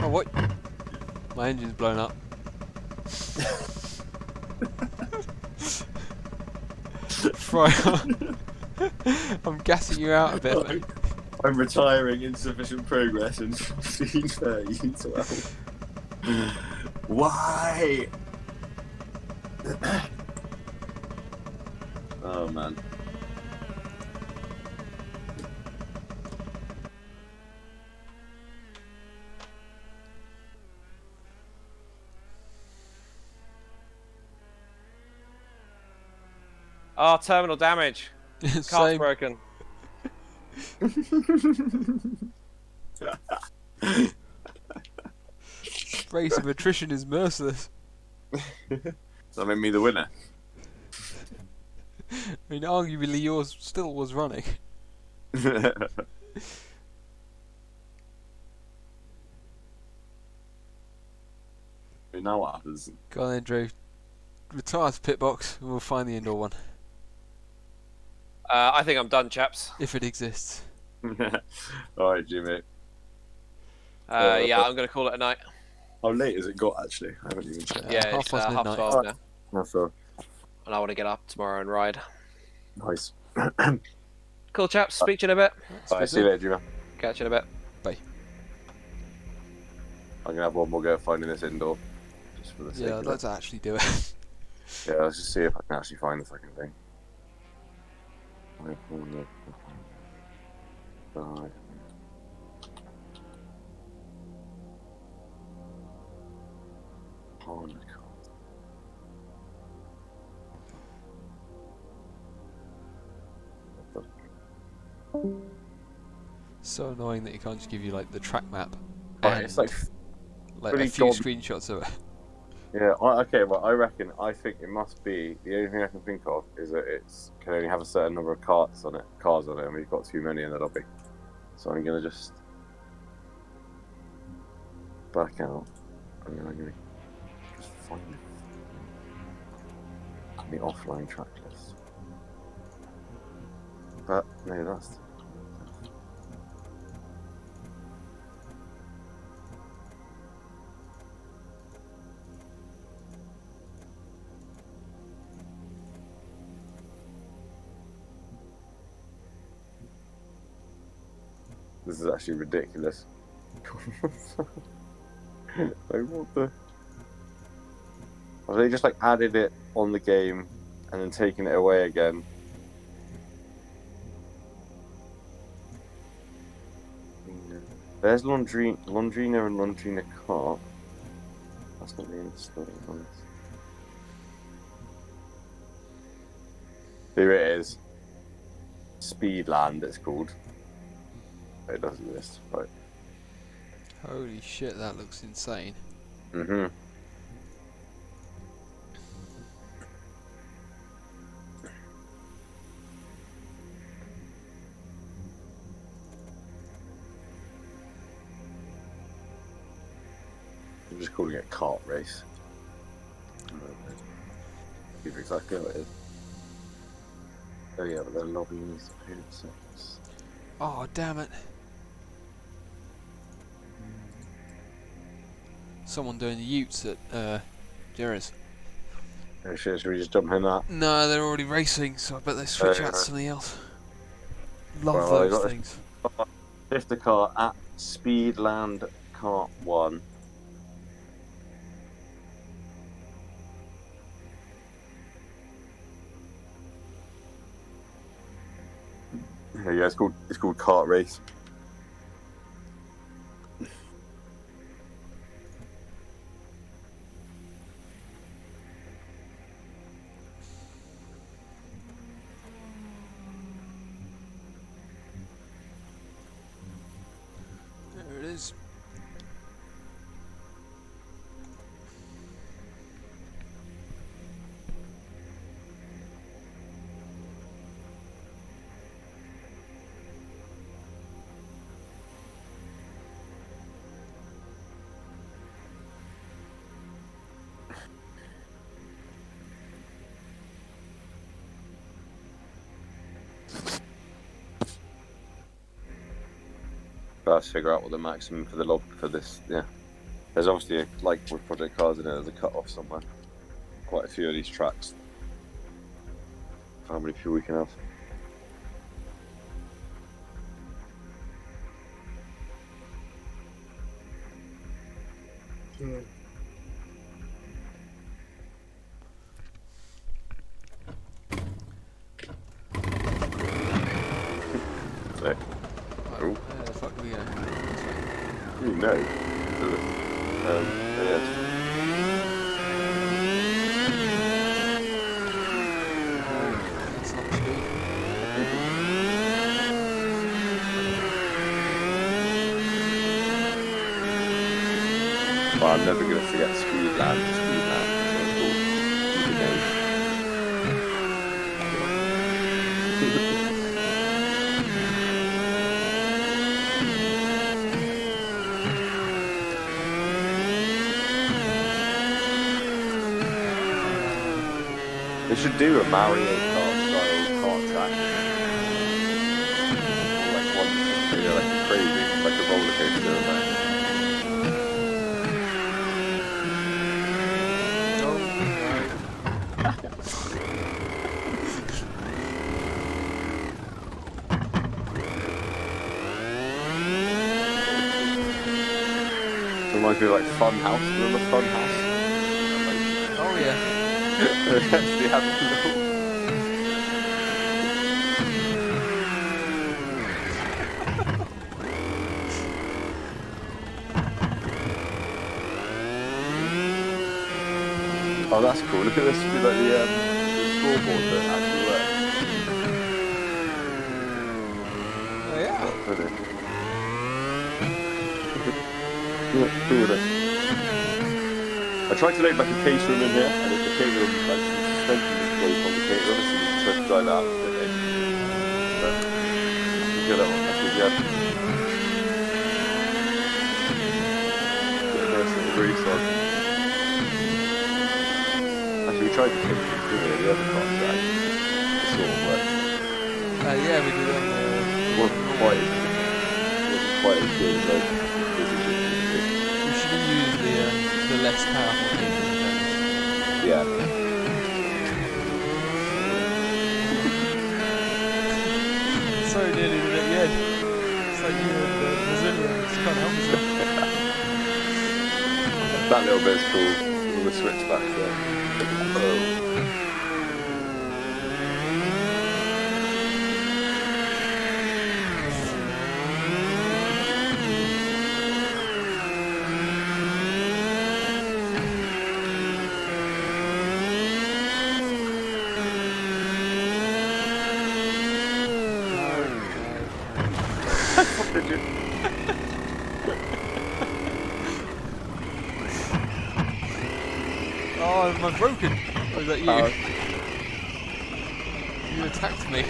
Oh, what? My engine's blown up. Fry on. I'm gassing you out a bit, mate. I'm retiring insufficient progress in 15:30 12. Why? Oh man. Oh, terminal damage. Car's Same. broken. Race of attrition is merciless. That made me the winner. I mean, arguably yours still was running. Now what happens? Go on then, Drew. Retire to pit box and we'll find the indoor one. I think I'm done, chaps. If it exists. Alright, Jimmy. Yeah, I'm going to call it a night. How late has it got actually? I haven't even checked. Yeah, half it's past midnight. 12 now. That's all. And I want to get up tomorrow and ride. Nice. Cool, chaps. Speak to you in a bit. Alright, see you later, Jimmy. Catch you in a bit. Bye. I'm gonna have one more go at finding this indoor. Just for the sake Yeah, of let's it. actually do it. Yeah, let's just see if I can actually find the fucking thing. Right. Oh, So annoying that you can't just give you like the track map. Right, And it's like a pretty few god- screenshots of it. yeah. Okay, well, I think it must be the only thing I can think of is that it's can only have a certain number of cars on it, and we've got too many in the lobby. So I'm gonna just back out, and then I'm gonna just find the offline track list. But no, that's. This is actually ridiculous. Like, what the? Have they just like added it on the game and then taken it away again? There's Laundrina and Laundrina Kart. That's not the install on this. Here it is. Speedland, it's called. It does exist, right? Holy shit, that looks insane. Mm-hmm. I'm just calling it kart race. Give you exactly what it is. Oh yeah, but the lobby needs to appear in seconds. Oh, damn it. Someone doing the utes at Jerry's. Oh shit, should we just jump in that? No, they're already racing, so I bet they switch out to yeah. something else. Love Well, they those got things. Shift the car at Speedland Kart 1. Yeah, it's called kart race. There it is. Let's figure out what the maximum for the lob for this. Yeah, there's obviously like with Project Cars in it, there's a cut off somewhere. Quite a few of these tracks. How many people we can have? No. Yes. That's not speed. Well, I'm never going to forget Speedland. Speedland. That's what it's called. Stupid name. They should do a Mario Kart style kart track. Or like one, like a crazy, like a roller coaster. Like. Reminds me of like Fun House. Remember Fun House? Oh yeah. Actually have a little. Oh, that's cool. Look at this. Be like the scoreboard that actually works. Oh yeah. I tried to load like a case room in here, and if the case room like suspension was way complicated, obviously you tried to drive out, didn't they? But you get that one. That's what you have. Get a nice little race on. Actually, we tried to take it through the other car track. It sort of worked. Yeah, we did on the. It wasn't quite as good as like. We should have used the less powerful thing. Yeah. So nearly at the end. It's like you and the Brazilian just can't help yourself. That little bit's cool. All the switchbacks there. Oh. Did you? Oh, am I broken? Or is that you? You attacked me.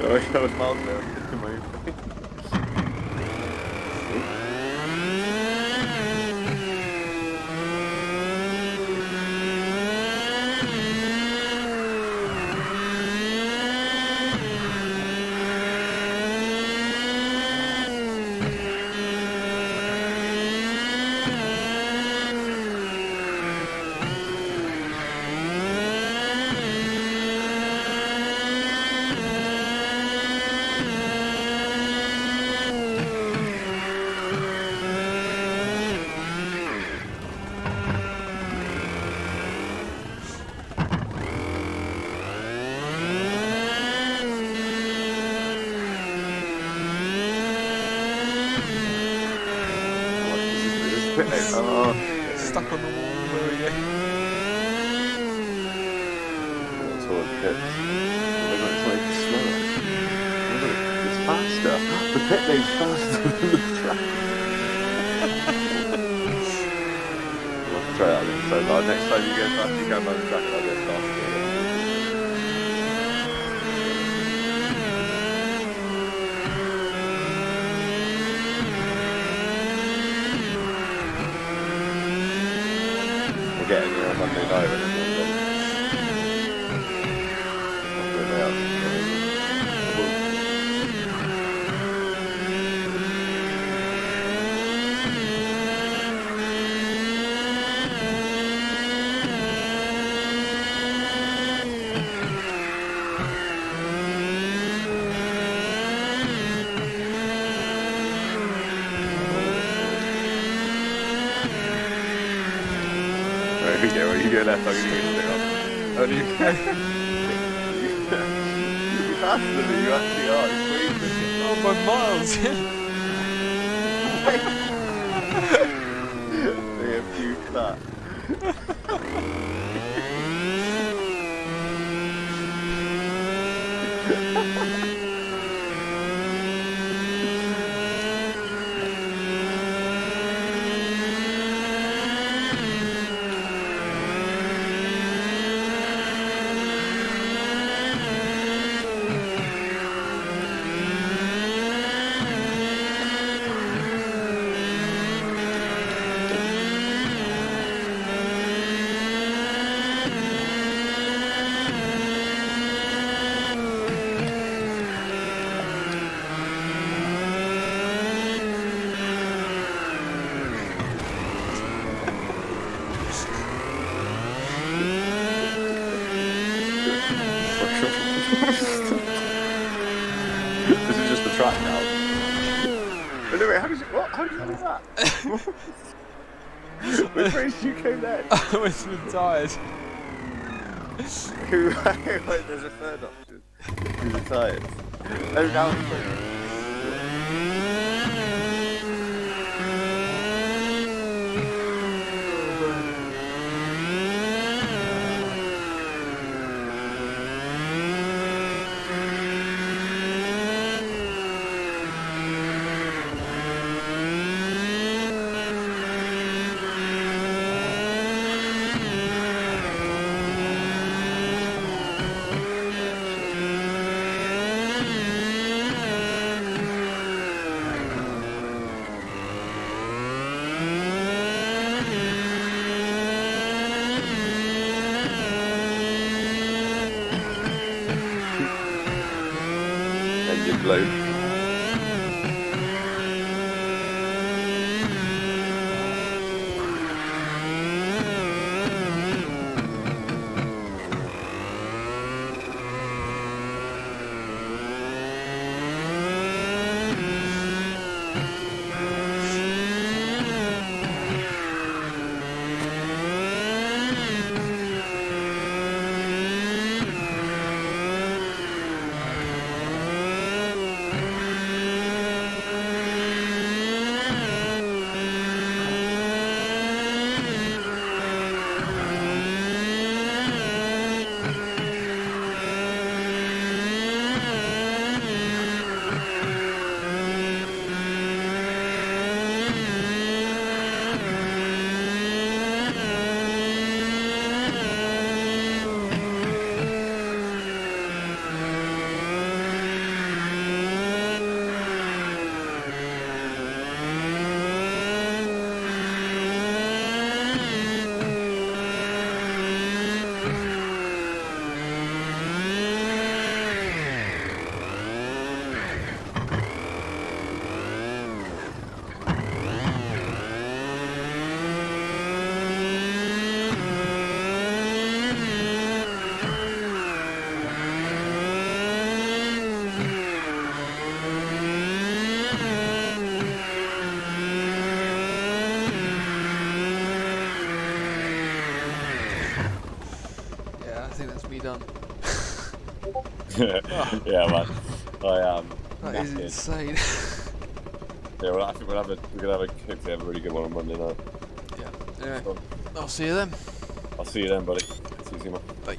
Oh, that was miles there. Stuck on the wall. Where are you? That's all it hits. Oh my god, it's like slower. Oh my god, it's faster. The pit lane's faster than the track. We'll have to try that next time. Next time you go fast, you go by the track and I'll go faster. Getting here on Monday night when everyone's on. Well, you go left, I'm going to get it up. Oh, you can. You'll be faster than me, you actually are. It's crazy. Oh, by miles. that? This is just the track now. Anyway, how did you? What? How did you do that? Which race did you go then? I was retired. Wait, there's a third option. Who's retired? Oh, now it's fine. Engine blown. I think that's me done. Yeah, man. I am. That is insane. Yeah, well, I think we're gonna have a hopefully have a really good one on Monday night. Yeah. Anyway, So, I'll see you then. I'll see you then, buddy. See you soon, man. Bye.